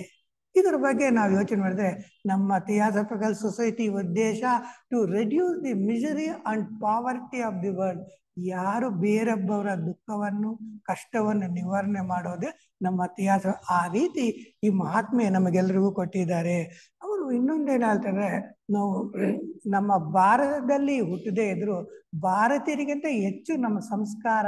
ಇದರ ಬಗ್ಗೆ ನಾವು ಯೋಚನೆ ಮಾಡಿದ್ರೆ ನಮ್ಮ ಥಿಯಾಸಫಿಕಲ್ ಸೊಸೈಟಿ ಉದ್ದೇಶ to reduce the misery and poverty of the world. ಯಾರು ಬೇರೊಬ್ಬವರ ದುಃಖವನ್ನು ಕಷ್ಟವನ್ನು ನಿವಾರಣೆ ಮಾಡೋದೇ ನಮ್ಮ ಇತಿಹಾಸ. ಆ ರೀತಿ ಈ ಮಹಾತ್ಮೆ ನಮಗೆಲ್ಲರಿಗೂ ಕೊಟ್ಟಿದ್ದಾರೆ. ಅವರು ಇನ್ನೊಂದೇನು ಹೇಳ್ತಾರೆ, ನಾವು ನಮ್ಮ ಭಾರತದಲ್ಲಿ ಹುಟ್ಟದೇ ಇದ್ರು ಭಾರತೀಯರಿಗಿಂತ ಹೆಚ್ಚು ನಮ್ಮ ಸಂಸ್ಕಾರ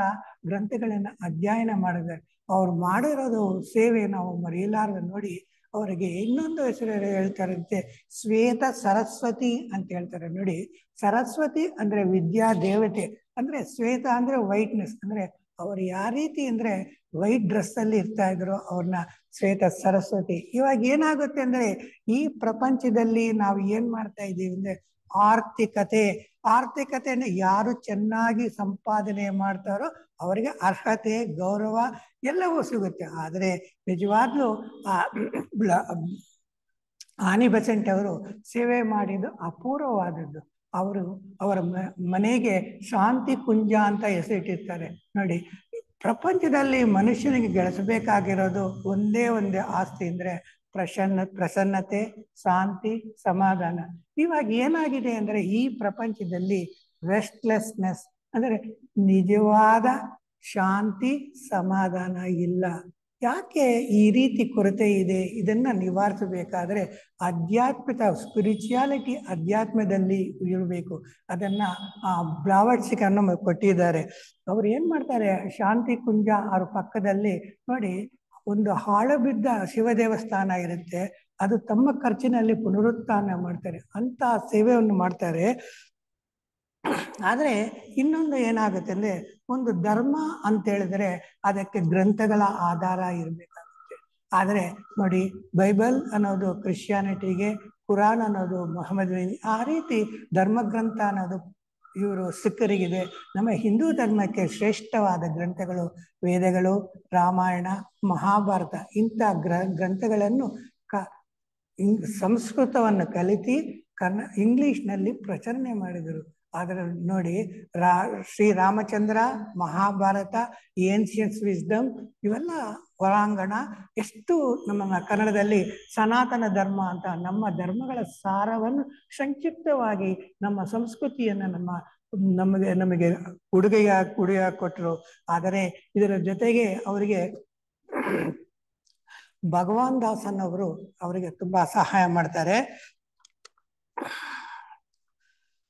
ಗ್ರಂಥಗಳನ್ನ ಅಧ್ಯಯನ ಮಾಡಿದ್ದಾರೆ. ಅವ್ರು ಮಾಡಿರೋದು ಸೇವೆ ನಾವು ಮರೆಯಲಾರದು. ನೋಡಿ, ಅವರಿಗೆ ಇನ್ನೊಂದು ಹೆಸರು ಹೇಳ್ತಾರಂತೆ, ಶ್ವೇತ ಸರಸ್ವತಿ ಅಂತ ಹೇಳ್ತಾರೆ. ನೋಡಿ, ಸರಸ್ವತಿ ಅಂದ್ರೆ ವಿದ್ಯಾ ದೇವತೆ, ಅಂದ್ರೆ ಶ್ವೇತ ಅಂದ್ರೆ ವೈಟ್ನೆಸ್, ಅಂದ್ರೆ ಅವ್ರು ಯಾವ ರೀತಿ ಅಂದ್ರೆ ವೈಟ್ ಡ್ರೆಸ್ ಅಲ್ಲಿ ಇರ್ತಾ ಇದ್ರು, ಅವ್ರನ್ನ ಶ್ವೇತ ಸರಸ್ವತಿ. ಇವಾಗ ಏನಾಗುತ್ತೆ ಅಂದ್ರೆ ಈ ಪ್ರಪಂಚದಲ್ಲಿ ನಾವು ಏನ್ ಮಾಡ್ತಾ ಇದ್ದೀವಿ ಅಂದ್ರೆ ಆರ್ಥಿಕತೆಯನ್ನು ಯಾರು ಚೆನ್ನಾಗಿ ಸಂಪಾದನೆ ಮಾಡ್ತಾರೋ ಅವರಿಗೆ ಅರ್ಹತೆ, ಗೌರವ ಎಲ್ಲವೂ ಸಿಗುತ್ತೆ. ಆದರೆ ನಿಜವಾಗ್ಲೂ ಆನಿ ಬೆಸೆಂಟ್ ಅವರು ಸೇವೆ ಮಾಡಿದ್ದು ಅಪೂರ್ವವಾದದ್ದು. ಅವರ ಮನೆಗೆ ಶಾಂತಿ ಕುಂಜ ಅಂತ ಹೆಸರಿಟ್ಟಿರ್ತಾರೆ. ನೋಡಿ, ಪ್ರಪಂಚದಲ್ಲಿ ಮನುಷ್ಯನಿಗೆ ಗಳಿಸಬೇಕಾಗಿರೋದು ಒಂದೇ ಆಸ್ತಿ ಅಂದ್ರೆ ಪ್ರಸನ್ನತೆ, ಶಾಂತಿ, ಸಮಾಧಾನ. ಇವಾಗ ಏನಾಗಿದೆ ಅಂದ್ರೆ ಈ ಪ್ರಪಂಚದಲ್ಲಿ ರೆಸ್ಟ್ಲೆಸ್ನೆಸ್ ಅಂದ್ರೆ ನಿಜವಾದ ಶಾಂತಿ, ಸಮಾಧಾನ ಇಲ್ಲ. ಯಾಕೆ ಈ ರೀತಿ ಕೊರತೆ ಇದೆ? ಇದನ್ನ ನಿವಾರಿಸಬೇಕಾದ್ರೆ ಸ್ಪಿರಿಚುಯಾಲಿಟಿ ಅಧ್ಯಾತ್ಮದಲ್ಲಿ ಇರಬೇಕು. ಅದನ್ನ ಬ್ಲಾವರ್ಸಿಕನ್ನು ಕೊಟ್ಟಿದ್ದಾರೆ. ಅವ್ರು ಏನ್ ಮಾಡ್ತಾರೆ, ಶಾಂತಿ ಕುಂಜ ಅವ್ರ ಪಕ್ಕದಲ್ಲಿ ನೋಡಿ ಒಂದು ಹಾಳು ಬಿದ್ದ ಶಿವ ದೇವಸ್ಥಾನ ಇರುತ್ತೆ. ಅದು ತಮ್ಮ ಖರ್ಚಿನಲ್ಲಿ ಪುನರುತ್ಥಾನ ಮಾಡ್ತಾರೆ, ಅಂತ ಸೇವೆಯನ್ನು ಮಾಡ್ತಾರೆ. ಆದ್ರೆ ಇನ್ನೊಂದು ಏನಾಗುತ್ತೆ ಅಂದ್ರೆ, ಒಂದು ಧರ್ಮ ಅಂತ ಹೇಳಿದ್ರೆ ಅದಕ್ಕೆ ಗ್ರಂಥಗಳ ಆಧಾರ ಇರಬೇಕಾಗುತ್ತೆ. ಆದ್ರೆ ನೋಡಿ, ಬೈಬಲ್ ಅನ್ನೋದು ಕ್ರಿಶ್ಚಿಯಾನಿಟಿಗೆ, ಕುರಾನ್ ಅನ್ನೋದು ಮೊಹಮ್ಮದ್, ಆ ರೀತಿ ಧರ್ಮಗ್ರಂಥ ಅನ್ನೋದು ಇವರು ಸಿಖ್ಖರಿಗಿದೆ. ನಮ್ಮ ಹಿಂದೂ ಧರ್ಮಕ್ಕೆ ಶ್ರೇಷ್ಠವಾದ ಗ್ರಂಥಗಳು ವೇದಗಳು, ರಾಮಾಯಣ, ಮಹಾಭಾರತ. ಇಂಥ ಗ್ರಂಥಗಳನ್ನು ಸಂಸ್ಕೃತವನ್ನು ಕಲಿತು ಇಂಗ್ಲಿಷ್ನಲ್ಲಿ ಪ್ರಚರಣೆ ಮಾಡಿದರು. ಆದರೆ ನೋಡಿ, ಶ್ರೀರಾಮಚಂದ್ರ, ಮಹಾಭಾರತ, ಏನ್ಷಿಯನ್ಸ್ ವಿಸ್ಡಮ್ ಇವೆಲ್ಲ ಹೊರಾಂಗಣ. ಎಷ್ಟು ನಮ್ಮ ಕನ್ನಡದಲ್ಲಿ ಸನಾತನ ಧರ್ಮ ಅಂತ ನಮ್ಮ ಧರ್ಮಗಳ ಸಾರವನ್ನು ಸಂಕ್ಷಿಪ್ತವಾಗಿ ನಮ್ಮ ಸಂಸ್ಕೃತಿಯನ್ನು ನಮಗೆ ಉಡುಗೆಯ ಕೊಟ್ಟರು. ಆದರೆ ಇದರ ಜೊತೆಗೆ ಅವರಿಗೆ ಭಗವಾನ್ ದಾಸನ್ ಅವರು ಅವರಿಗೆ ತುಂಬಾ ಸಹಾಯ ಮಾಡ್ತಾರೆ.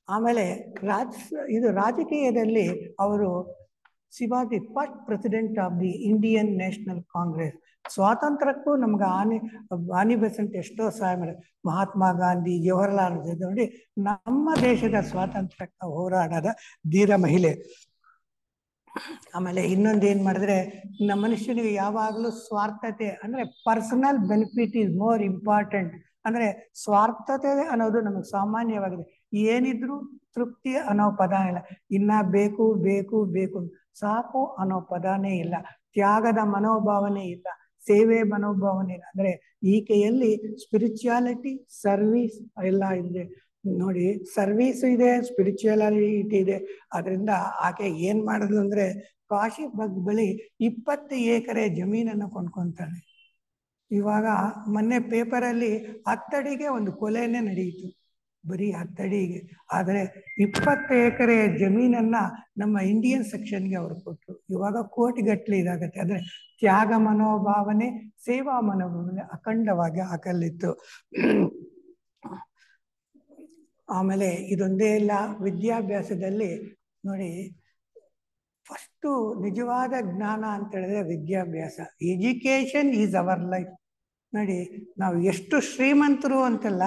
ಆಮೇಲೆ ರಾಜಕೀಯದಲ್ಲಿ ಅವರು the first president of the Indian National Congress. ಸ್ವಾತಂತ್ರ್ಯಕ್ಕೂ ನಮ್ಗೆ ಆನಿ ಬೆಸೆಂಟ್ ಎಷ್ಟೋ ಸಹಾಯ ಮಾಡಿ. ಮಹಾತ್ಮ ಗಾಂಧಿ, ಜವಾಹರ್ಲಾಲ್ ನೆಹರು ನೋಡಿ, ನಮ್ಮ ದೇಶದ ಸ್ವಾತಂತ್ರ್ಯಕ್ಕೆ ಹೋರಾಡದ ಧೀರ ಮಹಿಳೆ. ಆಮೇಲೆ ಇನ್ನೊಂದು ಏನ್ ಮಾಡಿದ್ರೆ, ನಮ್ಮ ಮನುಷ್ಯನಿಗೆ ಯಾವಾಗಲೂ ಸ್ವಾರ್ಥತೆ ಅಂದ್ರೆ personal benefit is more important. ಅಂದ್ರೆ ಸ್ವಾರ್ಥತೆ ಅನ್ನೋದು ನಮಗೆ ಸಾಮಾನ್ಯವಾಗಿದೆ. ಏನಿದ್ರು ತೃಪ್ತಿ ಅನ್ನೋ ಪದ ಇಲ್ಲ, ಇನ್ನ ಬೇಕು ಬೇಕು ಬೇಕು, ಸಾಕು ಅನ್ನೋ ಪದನೇ ಇಲ್ಲ, ತ್ಯಾಗದ ಮನೋಭಾವನೆ ಇಲ್ಲ, ಸೇವೆ ಮನೋಭಾವನೆ ಇಲ್ಲ. ಅಂದ್ರೆ ಈಕೆಯಲ್ಲಿ ಸ್ಪಿರಿಚುಯಾಲಿಟಿ, ಸರ್ವಿಸ್ ಎಲ್ಲ ಇದೆ. ನೋಡಿ, ಸರ್ವಿಸ್ ಇದೆ, ಸ್ಪಿರಿಚುಯಾಲಿಟಿ ಇದೆ. ಅದರಿಂದ ಆಕೆ ಏನ್ ಮಾಡಿದ್ಲು ಅಂದ್ರೆ ಕಾಶಿ ಬಳಿ 20 ಎಕರೆ ಜಮೀನನ್ನು ಕೊಂಡ್ಕೊಂತಾಳೆ. ಇವಾಗ ಮೊನ್ನೆ ಪೇಪರಲ್ಲಿ 10 ಅಡಿಗೆ ಒಂದು ಕೊಲೆನೇ ನಡೆಯಿತು, ಬರೀ 10 ಅಡಿಗೆ. ಆದರೆ 20 ಎಕರೆ ಜಮೀನನ್ನ ನಮ್ಮ ಇಂಡಿಯನ್ ಸೆಕ್ಷನ್ಗೆ ಅವರು ಕೊಟ್ಟರು. ಇವಾಗ ಕೋಟಿಗಟ್ಟಲೆ ಇದಾಗತ್ತೆ. ಅಂದ್ರೆ ತ್ಯಾಗ ಮನೋಭಾವನೆ, ಸೇವಾ ಮನೋಭಾವನೆ ಅಖಂಡವಾಗಿ ಆಕಲ್ಲಿತ್ತು. ಆಮೇಲೆ ಇದೊಂದೇ ಇಲ್ಲ, ವಿದ್ಯಾಭ್ಯಾಸದಲ್ಲಿ ನೋಡಿ, ಫಸ್ಟು ನಿಜವಾದ ಜ್ಞಾನ ಅಂತ ಹೇಳಿದ್ರೆ ವಿದ್ಯಾಭ್ಯಾಸ. Education is our life. ನೋಡಿ, ನಾವು ಎಷ್ಟು ಶ್ರೀಮಂತರು ಅಂತಲ್ಲ,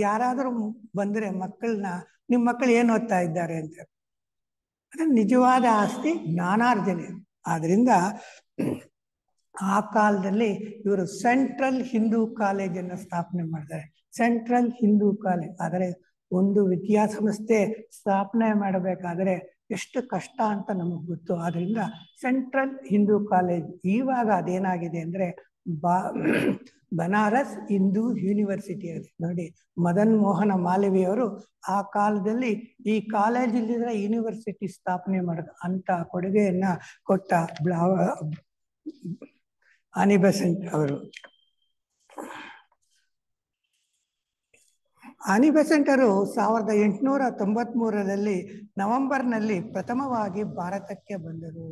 ಯಾರಾದರೂ ಬಂದರೆ ನಿಮ್ಮ ಮಕ್ಕಳು ಏನು ಓದ್ತಾ ಇದ್ದಾರೆ ಅಂತ, ಅಂದ್ರೆ ನಿಜವಾದ ಆಸ್ತಿ ಜ್ಞಾನಾರ್ಜನೆ. ಆದ್ರಿಂದ ಆ ಕಾಲದಲ್ಲಿ ಇವರು ಸೆಂಟ್ರಲ್ ಹಿಂದೂ ಕಾಲೇಜನ್ನು ಸ್ಥಾಪನೆ ಮಾಡ್ತಾರೆ. Central Hindu college. ಆದರೆ ಒಂದು ವಿದ್ಯಾಸಂಸ್ಥೆ ಸ್ಥಾಪನೆ ಮಾಡಬೇಕಾದ್ರೆ ಎಷ್ಟು ಕಷ್ಟ ಅಂತ ನಮಗೆ ಗೊತ್ತು. ಆದ್ರಿಂದ ಸೆಂಟ್ರಲ್ ಹಿಂದೂ ಕಾಲೇಜ್. ಇವಾಗ ಅದೇನಾಗಿದೆ ಅಂದ್ರೆ ಬನಾರಸ್ ಹಿಂದೂ ಯೂನಿವರ್ಸಿಟಿ ಇದೆ. ನೋಡಿ, ಮದನ್ ಮೋಹನ ಮಾಲವೀಯವರು ಆ ಕಾಲದಲ್ಲಿ ಈ ಕಾಲೇಜ್ ಇಲ್ಲಿದ್ರೆ ಯೂನಿವರ್ಸಿಟಿ ಸ್ಥಾಪನೆ ಮಾಡೋದು ಅಂತ ಕೊಡುಗೆಯನ್ನ ಕೊಟ್ಟ ಆನಿ ಬೆಸೆಂಟ್ ಅವರು. ಆನಿ ಬೆಸೆಂಟರು 1893ರಲ್ಲಿ ನವೆಂಬರ್ನಲ್ಲಿ ಪ್ರಥಮವಾಗಿ ಭಾರತಕ್ಕೆ ಬಂದರು.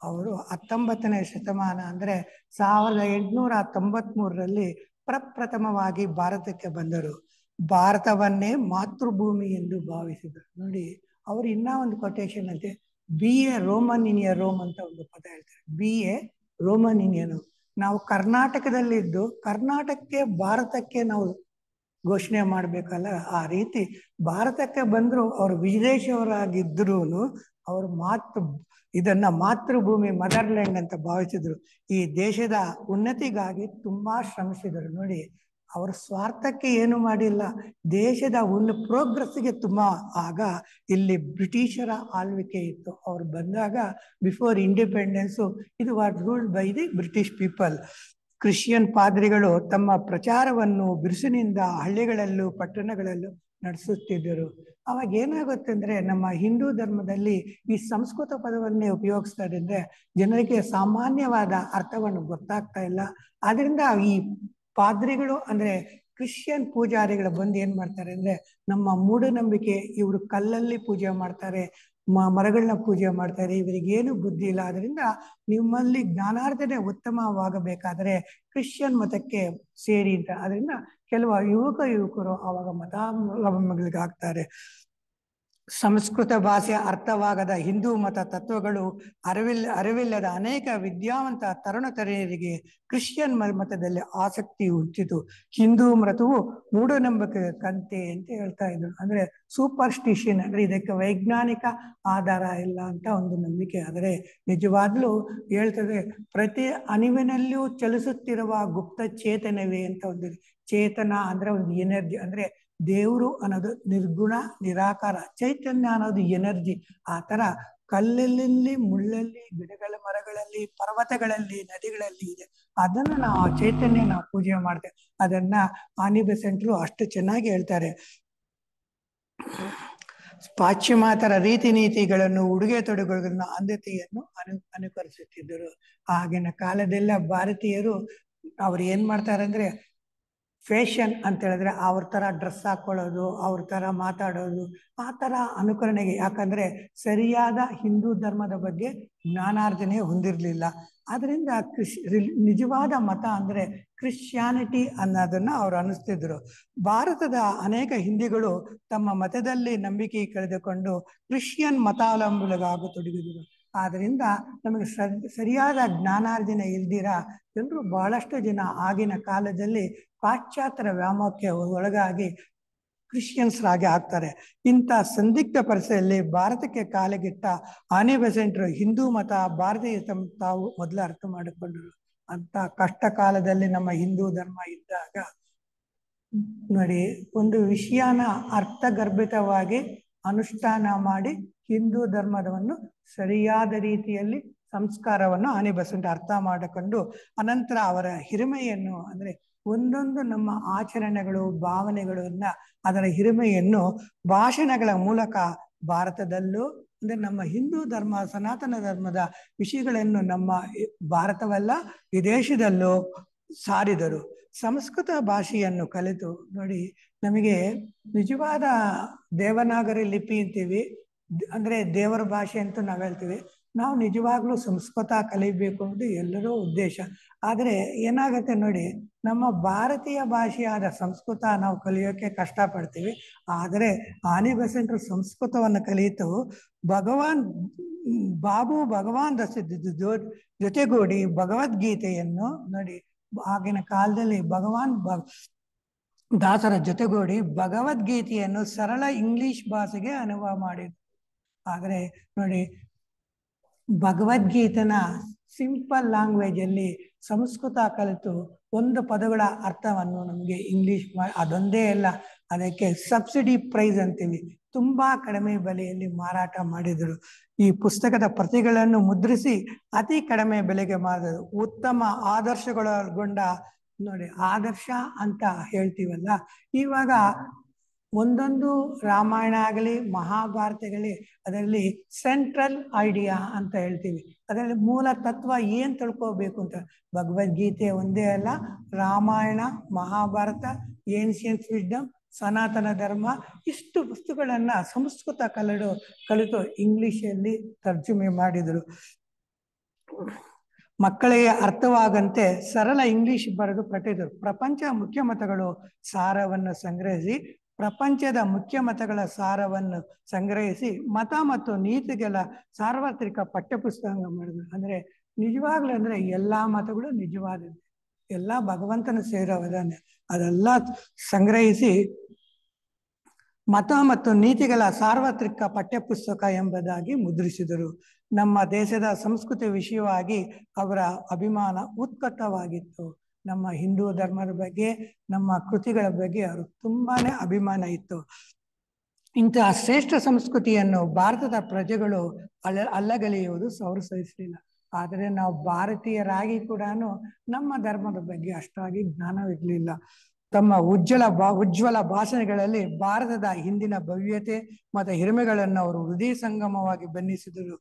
ಅವರು 19ನೇ ಶತಮಾನ ಅಂದರೆ 1893ರಲ್ಲಿ ಪ್ರಪ್ರಥಮವಾಗಿ ಭಾರತಕ್ಕೆ ಬಂದರು. ಭಾರತವನ್ನೇ ಮಾತೃಭೂಮಿ ಎಂದು ಭಾವಿಸಿದರು. ನೋಡಿ, ಅವರು ಇನ್ನ ಒಂದು ಕೊಟೇಶನ್ ಅಂತೆ, be a Roman in a Rome ಅಂತ ಒಂದು ಪದ ಹೇಳ್ತಾರೆ. Be a Roman in a Rome. ನಾವು ಕರ್ನಾಟಕದಲ್ಲಿದ್ದು ಕರ್ನಾಟಕಕ್ಕೆ ಭಾರತಕ್ಕೆ ನಾವು ಘೋಷಣೆ ಮಾಡ್ಬೇಕಲ್ಲ, ಆ ರೀತಿ ಭಾರತಕ್ಕೆ ಬಂದ್ರು. ಅವರು ವಿದೇಶಿಯವರಾಗಿದ್ರು ಅವರು ಇದನ್ನ ಮಾತೃಭೂಮಿ ಮದರ್ಲ್ಯಾಂಡ್ ಅಂತ ಭಾವಿಸಿದ್ರು. ಈ ದೇಶದ ಉನ್ನತಿಗಾಗಿ ತುಂಬಾ ಶ್ರಮಿಸಿದರು. ನೋಡಿ, ಅವರ ಸ್ವಾರ್ಥಕ್ಕೆ ಏನು ಮಾಡಿಲ್ಲ, ದೇಶದ ಪ್ರೋಗ್ರೆಸ್ಗೆ ತುಂಬಾ. ಆಗ ಇಲ್ಲಿ ಬ್ರಿಟಿಷರ ಆಳ್ವಿಕೆ ಇತ್ತು. ಅವ್ರು ಬಂದಾಗ ಬಿಫೋರ್ ಇಂಡಿಪೆಂಡೆನ್ಸು ಇದು was ruled by the British people. Christian ಪಾದ್ರಿಗಳು ತಮ್ಮ ಪ್ರಚಾರವನ್ನು ಬಿರುಸಿನಿಂದ ಹಳ್ಳಿಗಳಲ್ಲೂ ಪಟ್ಟಣಗಳಲ್ಲೂ ನಡೆಸುತ್ತಿದ್ದರು. ಅವಾಗ ಏನಾಗುತ್ತೆ ಅಂದ್ರೆ, ನಮ್ಮ ಹಿಂದೂ ಧರ್ಮದಲ್ಲಿ ಈ ಸಂಸ್ಕೃತ ಪದವನ್ನೇ ಉಪಯೋಗಿಸ್ತಾರೆ ಅಂದ್ರೆ ಜನರಿಗೆ ಸಾಮಾನ್ಯವಾದ ಅರ್ಥವನ್ನು ಗೊತ್ತಾಗ್ತಾ ಇಲ್ಲ. ಆದ್ರಿಂದ ಈ ಪಾದ್ರಿಗಳು ಅಂದ್ರೆ ಕ್ರಿಶ್ಚಿಯನ್ ಪೂಜಾರಿಗಳು ಬಂದು ಏನ್ ಮಾಡ್ತಾರೆ ಅಂದ್ರೆ, ನಮ್ಮ ಮೂಢನಂಬಿಕೆ, ಇವರು ಕಲ್ಲಲ್ಲಿ ಪೂಜೆ ಮಾಡ್ತಾರೆ, ಮರಗಳನ್ನ ಪೂಜೆ ಮಾಡ್ತಾರೆ, ಇವರಿಗೇನು ಬುದ್ಧಿ ಇಲ್ಲ. ಆದ್ರಿಂದ ನಿಮ್ಮಲ್ಲಿ ಜ್ಞಾನಾರ್ಜನೆ ಉತ್ತಮವಾಗಬೇಕಾದ್ರೆ ಕ್ರಿಶ್ಚಿಯನ್ ಮತಕ್ಕೆ ಸೇರಿ ಅಂತ. ಅದರಿಂದ ಕೆಲವು ಯುವಕರು ಅವಾಗ ಮತಾವಲಂಬಿಗಳಿಗಾಗ್ತಾರೆ. ಸಂಸ್ಕೃತ ಭಾಷೆ ಅರ್ಥವಾಗದ ಹಿಂದೂ ಮತ ತತ್ವಗಳು ಅರಿವಿಲ್ಲದ ಅನೇಕ ವಿದ್ಯಾವಂತ ತರುಣರಿಗೆ ಕ್ರಿಶ್ಚಿಯನ್ ಮತದಲ್ಲಿ ಆಸಕ್ತಿ ಹುಟ್ಟಿತು. ಹಿಂದೂ ಮತವು ಮೂಢನಂಬಿಕೆ ಕಂತೆ ಅಂತ ಹೇಳ್ತಾ ಇದ್ರು. ಅಂದ್ರೆ ಸೂಪರ್ಸ್ಟಿಷನ್ ಅಂದ್ರೆ ಇದಕ್ಕೆ ವೈಜ್ಞಾನಿಕ ಆಧಾರ ಇಲ್ಲ ಅಂತ ಒಂದು ನಂಬಿಕೆ. ಆದರೆ ನಿಜವಾಗ್ಲೂ ಹೇಳ್ತದೆ, ಪ್ರತಿ ಅಣಿವಿನಲ್ಲಿಯೂ ಚಲಿಸುತ್ತಿರುವ ಗುಪ್ತ ಚೇತನವೇ ಅಂತ ಒಂದು. ಚೇತನ ಅಂದ್ರೆ ಒಂದು ಎನರ್ಜಿ, ಅಂದ್ರೆ ದೇವರು ಅನ್ನೋದು ನಿರ್ಗುಣ ನಿರಾಕಾರ, ಚೈತನ್ಯ ಅನ್ನೋದು ಎನರ್ಜಿ. ಆ ತರ ಕಲ್ಲಲ್ಲಿ, ಮುಳ್ಳಲ್ಲಿ, ಗಿಡಗಳ ಮರಗಳಲ್ಲಿ, ಪರ್ವತಗಳಲ್ಲಿ, ನದಿಗಳಲ್ಲಿ ಇದೆ. ಅದನ್ನ ನಾವು ಚೈತನ್ಯ ನಾವು ಪೂಜೆ ಮಾಡ್ತೇವೆ. ಅದನ್ನ ಆನಿ ಬೆಸೆಂಟ್ರು ಅಷ್ಟು ಚೆನ್ನಾಗಿ ಹೇಳ್ತಾರೆ. ಪಾಶ್ಚಿಮಾತ್ಯರ ರೀತಿ ನೀತಿಗಳನ್ನು, ಉಡುಗೆ ತೊಡುಗೆಗಳನ್ನು, ಅಂಧತೆಯನ್ನು ಅನುಕರಿಸುತ್ತಿದ್ದರು. ಆಗಿನ ಕಾಲದೆಲ್ಲ ಭಾರತೀಯರು ಅವ್ರು ಏನ್ ಮಾಡ್ತಾರೆ ಅಂದ್ರೆ, ಫ್ಯಾಷನ್ ಅಂತ ಹೇಳಿದ್ರೆ ಅವ್ರ ತರ ಡ್ರೆಸ್ ಹಾಕೊಳ್ಳೋದು, ಅವ್ರ ತರ ಮಾತಾಡೋದು, ಆ ತರ ಅನುಕರಣೆಗೆ. ಯಾಕಂದ್ರೆ ಸರಿಯಾದ ಹಿಂದೂ ಧರ್ಮದ ಬಗ್ಗೆ ಜ್ಞಾನಾರ್ಜನೆ ಹೊಂದಿರ್ಲಿಲ್ಲ. ಆದ್ರಿಂದ ನಿಜವಾದ ಮತ ಅಂದ್ರೆ ಕ್ರಿಶ್ಚಿಯಾನಿಟಿ ಅನ್ನೋದನ್ನ ಅವ್ರು ಅನಿಸ್ತಿದ್ರು. ಭಾರತದ ಅನೇಕ ಹಿಂದೂಗಳು ತಮ್ಮ ಮತದಲ್ಲಿ ನಂಬಿಕೆ ಕಳೆದುಕೊಂಡು ಕ್ರಿಶ್ಚಿಯನ್ ಮತಾವಲಂಬಿಗಳಾಗತೊಡಗಿದರು. ಆದ್ರಿಂದ ನಮಗೆ ಸರಿಯಾದ ಜ್ಞಾನಾರ್ಜನೆ ಇಲ್ದಿರ ಜನರು ಬಹಳಷ್ಟು ಜನ ಆಗಿನ ಕಾಲದಲ್ಲಿ ಪಾಶ್ಚಾತ್ಯರ ವ್ಯಾಮೋಹಕ್ಕೆ ಒಳಗಾಗಿ ಕ್ರಿಶ್ಚಿಯನ್ಸ್ರಾಗಿ ಆಗ್ತಾರೆ. ಇಂಥ ಸಂದಿಗ್ಧ ಪರಿಸ್ಥಿತಿಯಲ್ಲಿ ಭಾರತಕ್ಕೆ ಕಾಲಿಗಿಟ್ಟ ಆನಿ ಬೆಸೆಂಟ್ರು ಹಿಂದೂ ಮತ ಭಾರತೀಯ ತಾವು ಮೊದಲು ಅರ್ಥ ಮಾಡಿಕೊಂಡರು. ಅಂತ ಕಷ್ಟ ಕಾಲದಲ್ಲಿ ನಮ್ಮ ಹಿಂದೂ ಧರ್ಮ ಇದ್ದಾಗ ನೋಡಿ, ಒಂದು ವಿಷಯನ ಅರ್ಥಗರ್ಭಿತವಾಗಿ ಅನುಷ್ಠಾನ ಮಾಡಿ ಹಿಂದೂ ಧರ್ಮದವನ್ನು ಸರಿಯಾದ ರೀತಿಯಲ್ಲಿ ಸಂಸ್ಕಾರವನ್ನು ಆನಿ ಬೆಸೆಂಟ್ ಅರ್ಥ ಮಾಡಿಕೊಂಡು, ಅನಂತರ ಅವರ ಹಿರಿಮೆಯನ್ನು ಅಂದ್ರೆ ಒಂದೊಂದು ನಮ್ಮ ಆಚರಣೆಗಳು, ಭಾವನೆಗಳನ್ನ, ಅದರ ಹಿರಿಮೆಯನ್ನು ಭಾಷಣಗಳ ಮೂಲಕ ಭಾರತದಲ್ಲೂ ಅಂದ್ರೆ ನಮ್ಮ ಹಿಂದೂ ಧರ್ಮ, ಸನಾತನ ಧರ್ಮದ ವಿಷಯಗಳನ್ನು ನಮ್ಮ ಭಾರತವಲ್ಲ ವಿದೇಶದಲ್ಲೂ ಸಾರಿದರು. ಸಂಸ್ಕೃತ ಭಾಷೆಯನ್ನು ಕಲಿತು ನೋಡಿ, ನಮಗೆ ನಿಜವಾದ ದೇವನಾಗರಿ ಲಿಪಿ ಅಂತೀವಿ, ಅಂದ್ರೆ ದೇವರ ಭಾಷೆ ಅಂತೂ ನಾವು ಹೇಳ್ತೀವಿ. ನಾವು ನಿಜವಾಗ್ಲೂ ಸಂಸ್ಕೃತ ಕಲಿಬೇಕು ಅನ್ನೋದು ಎಲ್ಲರೂ ಉದ್ದೇಶ. ಆದರೆ ಏನಾಗುತ್ತೆ ನೋಡಿ, ನಮ್ಮ ಭಾರತೀಯ ಭಾಷೆಯಾದ ಸಂಸ್ಕೃತ ನಾವು ಕಲಿಯೋಕೆ ಕಷ್ಟಪಡ್ತೀವಿ. ಆದರೆ ಆನಿ ಬೆಸೆಂಟ್ರು ಸಂಸ್ಕೃತವನ್ನು ಕಲಿತು ಭಗವಾನ್ ಜೊತೆಗೂಡಿ ಭಗವದ್ಗೀತೆಯನ್ನು ನೋಡಿ, ಆಗಿನ ಕಾಲದಲ್ಲಿ ದಾಸರ ಜೊತೆಗೂಡಿ ಭಗವದ್ಗೀತೆಯನ್ನು ಸರಳ ಇಂಗ್ಲಿಷ್ ಭಾಷೆಗೆ ಅನುವಾದ ಮಾಡಿದ್ರು. ಆದರೆ ನೋಡಿ, ಭಗವದ್ಗೀತೆನ ಸಿಂಪಲ್ ಲ್ಯಾಂಗ್ವೇಜ್ ಅಲ್ಲಿ ಸಂಸ್ಕೃತ ಕಲಿತು ಒಂದು ಪದಗಳ ಅರ್ಥವನ್ನು ನಮಗೆ ಇಂಗ್ಲಿಷ್ ಅದೊಂದೇ ಅಲ್ಲ, ಅದಕ್ಕೆ ಸಬ್ಸಿಡಿ ಪ್ರೈಸ್ ಅಂತೀವಿ, ತುಂಬಾ ಕಡಿಮೆ ಬೆಲೆಯಲ್ಲಿ ಮಾರಾಟ ಮಾಡಿದರು. ಈ ಪುಸ್ತಕದ ಪ್ರತಿಗಳನ್ನು ಮುದ್ರಿಸಿ ಅತಿ ಕಡಿಮೆ ಬೆಲೆಗೆ ಮಾರಿದರು. ಉತ್ತಮ ಆದರ್ಶಗಳೊಳಗೊಂಡ ನೋಡಿ, ಆದರ್ಶ ಅಂತ ಹೇಳ್ತೀವಲ್ಲ, ಇವಾಗ ಒಂದೊಂದು ರಾಮಾಯಣ ಆಗಲಿ ಮಹಾಭಾರತಗಲಿ ಅದರಲ್ಲಿ ಸೆಂಟ್ರಲ್ ಐಡಿಯಾ ಅಂತ ಹೇಳ್ತೀವಿ, ಅದರಲ್ಲಿ ಮೂಲ ತತ್ವ ಏನ್ ತಿಳ್ಕೋಬೇಕು ಅಂತ. ಭಗವದ್ಗೀತೆ ಒಂದೇ ಅಲ್ಲ, ರಾಮಾಯಣ, ಮಹಾಭಾರತ, ಏನ್ಷಿಯಂಟ್ ವಿಸ್ಡಮ್, ಸನಾತನ ಧರ್ಮ, ಇಷ್ಟು ಪುಸ್ತಕಗಳನ್ನ ಸಂಸ್ಕೃತ ಕಲಿತು ಇಂಗ್ಲಿಷಲ್ಲಿ ತರ್ಜುಮೆ ಮಾಡಿದರು. ಮಕ್ಕಳಿಗೆ ಅರ್ಥವಾಗಂತೆ ಸರಳ ಇಂಗ್ಲಿಷ್ ಬರೆದು ಕಟ್ಟಿದರು. ಪ್ರಪಂಚ ಮುಖ್ಯ ಮತಗಳು ಸಾರವನ್ನು ಸಂಗ್ರಹಿಸಿ ಪ್ರಪಂಚದ ಮುಖ್ಯ ಮತಗಳ ಸಾರವನ್ನು ಸಂಗ್ರಹಿಸಿ ಮತ ಮತ್ತು ನೀತಿಗಳ ಸಾರ್ವತ್ರಿಕ ಪಠ್ಯಪುಸ್ತಕ ಮಾಡಿದ್ರು. ಅಂದ್ರೆ ನಿಜವಾಗ್ಲೂ ಅಂದ್ರೆ ಎಲ್ಲಾ ಮತಗಳು ನಿಜವಾದ, ಎಲ್ಲಾ ಭಗವಂತನ ಸೇರೋದಾನೆ, ಅದೆಲ್ಲ ಸಂಗ್ರಹಿಸಿ ಮತ ಮತ್ತು ನೀತಿಗಳ ಸಾರ್ವತ್ರಿಕ ಪಠ್ಯಪುಸ್ತಕ ಎಂಬುದಾಗಿ ಮುದ್ರಿಸಿದರು. ನಮ್ಮ ದೇಶದ ಸಂಸ್ಕೃತಿ ವಿಷಯವಾಗಿ ಅವರ ಅಭಿಮಾನ ಉತ್ಕಟವಾಗಿತ್ತು. ನಮ್ಮ ಹಿಂದೂ ಧರ್ಮದ ಬಗ್ಗೆ, ನಮ್ಮ ಕೃತಿಗಳ ಬಗ್ಗೆ ಅವರು ತುಂಬಾನೇ ಅಭಿಮಾನ ಇತ್ತು. ಇಂತಹ ಶ್ರೇಷ್ಠ ಸಂಸ್ಕೃತಿಯನ್ನು ಭಾರತದ ಪ್ರಜೆಗಳು ಅಲ್ಲಗಳೆಯುವುದು ಅವರು ಸಹಿಸಲಿಲ್ಲ. ಆದರೆ ನಾವು ಭಾರತೀಯರಾಗಿ ಕೂಡ ನಮ್ಮ ಧರ್ಮದ ಬಗ್ಗೆ ಅಷ್ಟಾಗಿ ಜ್ಞಾನವಿರಲಿಲ್ಲ. ತಮ್ಮ ಉಜ್ವಲ ಭಾಷಣಗಳಲ್ಲಿ ಭಾರತದ ಹಿಂದಿನ ಭವ್ಯತೆ ಮತ್ತು ಹಿರಿಮೆಗಳನ್ನು ಅವರು ಹೃದಯ ಸಂಗಮವಾಗಿ ಬಣ್ಣಿಸಿದರು.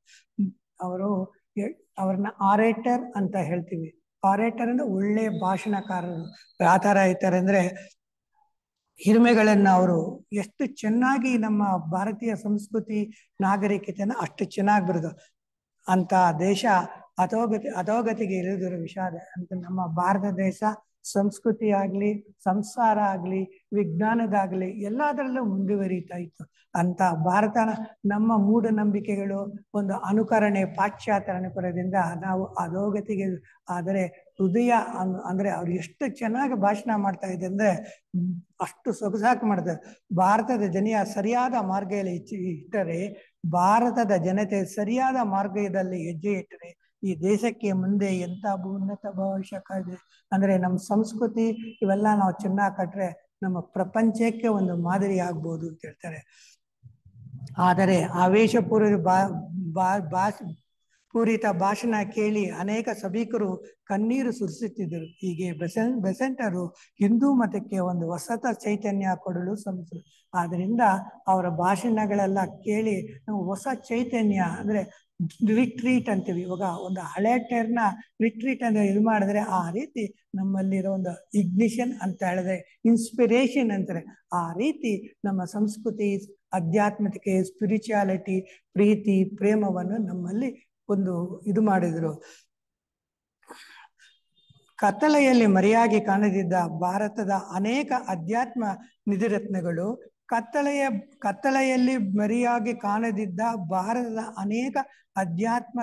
ಅವ್ರನ್ನ ಆರೇಟರ್ ಅಂತ ಹೇಳ್ತೀವಿ. ಆರೇಟರ್ ಅಂದ್ರೆ ಒಳ್ಳೆ ಭಾಷಣಕಾರರು. ಯಾವ ಥರ ಇರ್ತಾರೆ ಅಂದ್ರೆ ಹಿರಿಮೆಗಳನ್ನು ಅವರು ಎಷ್ಟು ಚೆನ್ನಾಗಿ ನಮ್ಮ ಭಾರತೀಯ ಸಂಸ್ಕೃತಿ ನಾಗರಿಕತೆಯನ್ನು ಅಷ್ಟು ಚೆನ್ನಾಗಿ ಬರೆದು ಅಂತ ದೇಶ ಅಧೋಗತಿಗೆ ಇಳಿದಿರೋ ವಿಷಾದ ಅಂತ. ನಮ್ಮ ಭಾರತ ದೇಶ ಸಂಸ್ಕೃತಿ ಆಗ್ಲಿ, ಸಂಸ್ಕಾರ ಆಗ್ಲಿ, ವಿಜ್ಞಾನದಾಗ್ಲಿ ಎಲ್ಲದರಲ್ಲೂ ಮುಂದುವರಿತಾ ಇತ್ತು. ಅಂತ ಭಾರತ ನಮ್ಮ ಮೂಢನಂಬಿಕೆಗಳು ಒಂದು ಅನುಕರಣೆ, ಪಾಶ್ಚಾತ್ಯ ಅನುಕರಣದಿಂದ ನಾವು ಅಧೋಗತಿಗೆ. ಆದರೆ ಹೃದಯ ಅಂದ್ರೆ ಅವ್ರು ಎಷ್ಟು ಚೆನ್ನಾಗಿ ಭಾಷಣ ಮಾಡ್ತಾ ಇದೆ ಅಂದ್ರೆ ಅಷ್ಟು ಸೊಗಸಾಗಿ ಮಾಡ್ತಾರೆ. ಭಾರತದ ಜನತೆಯ ಸರಿಯಾದ ಮಾರ್ಗದಲ್ಲಿ ಇಟ್ಟರೆ, ಭಾರತದ ಜನತೆ ಸರಿಯಾದ ಮಾರ್ಗದಲ್ಲಿ ಹೆಜ್ಜೆ ಇಟ್ಟರೆ ಈ ದೇಶಕ್ಕೆ ಮುಂದೆ ಎಂತ ಉನ್ನತ ಭವಿಷ್ಯ ಇದೆ. ಅಂದ್ರೆ ನಮ್ಮ ಸಂಸ್ಕೃತಿ ಇವೆಲ್ಲ ನಾವು ಚೆನ್ನಾಗಿ ಕಟ್ರೆ ನಮ್ಮ ಪ್ರಪಂಚಕ್ಕೆ ಒಂದು ಮಾದರಿ ಆಗ್ಬೋದು ಅಂತ ಹೇಳ್ತಾರೆ. ಆದರೆ ಪೂರಿತ ಭಾಷಣ ಕೇಳಿ ಅನೇಕ ಸಭಿಕರು ಕಣ್ಣೀರು ಸುರಿಸುತ್ತಿದ್ದರು. ಹೀಗೆ ಬೆಸೆಂಟರು ಹಿಂದೂ ಮತಕ್ಕೆ ಒಂದು ಹೊಸತ ಚೈತನ್ಯ ಕೊಡಲು ಶ್ರಮಿಸಿದರು. ಆದ್ರಿಂದ ಅವರ ಭಾಷಣಗಳೆಲ್ಲ ಕೇಳಿ ನಾವು ಹೊಸ ಚೈತನ್ಯ ಅಂದ್ರೆ ರಿಟ್ರೀಟ್ ಅಂತೀವಿ. ಇವಾಗ ಒಂದು ಹಳೆ ಟೈರ್ನ ರಿಟ್ರೀಟ್ ಅಂದ್ರೆ ಇದು ಮಾಡಿದ್ರೆ ಆ ರೀತಿ ನಮ್ಮಲ್ಲಿರೋ ಒಂದು ಇಗ್ನಿಷನ್ ಅಂತ ಹೇಳಿದ್ರೆ ಇನ್ಸ್ಪಿರೇಷನ್ ಅಂತಾರೆ. ಆ ರೀತಿ ನಮ್ಮ ಸಂಸ್ಕೃತಿ, ಆಧ್ಯಾತ್ಮಿಕತೆ, ಸ್ಪಿರಿಚುಯಾಲಿಟಿ, ಪ್ರೀತಿ, ಪ್ರೇಮವನ್ನು ನಮ್ಮಲ್ಲಿ ಒಂದು ಇದು ಮಾಡಿದ್ರು. ಕತ್ತಲೆಯಲ್ಲಿ ಮರೆಯಾಗಿ ಕಾಣದಿದ್ದ ಭಾರತದ ಅನೇಕ ಅಧ್ಯಾತ್ಮ ನಿಧಿರತ್ನಗಳು, ಕತ್ತಲೆಯಲ್ಲಿ ಮರೆಯಾಗಿ ಕಾಣದಿದ್ದ ಭಾರತದ ಅನೇಕ ಅಧ್ಯಾತ್ಮ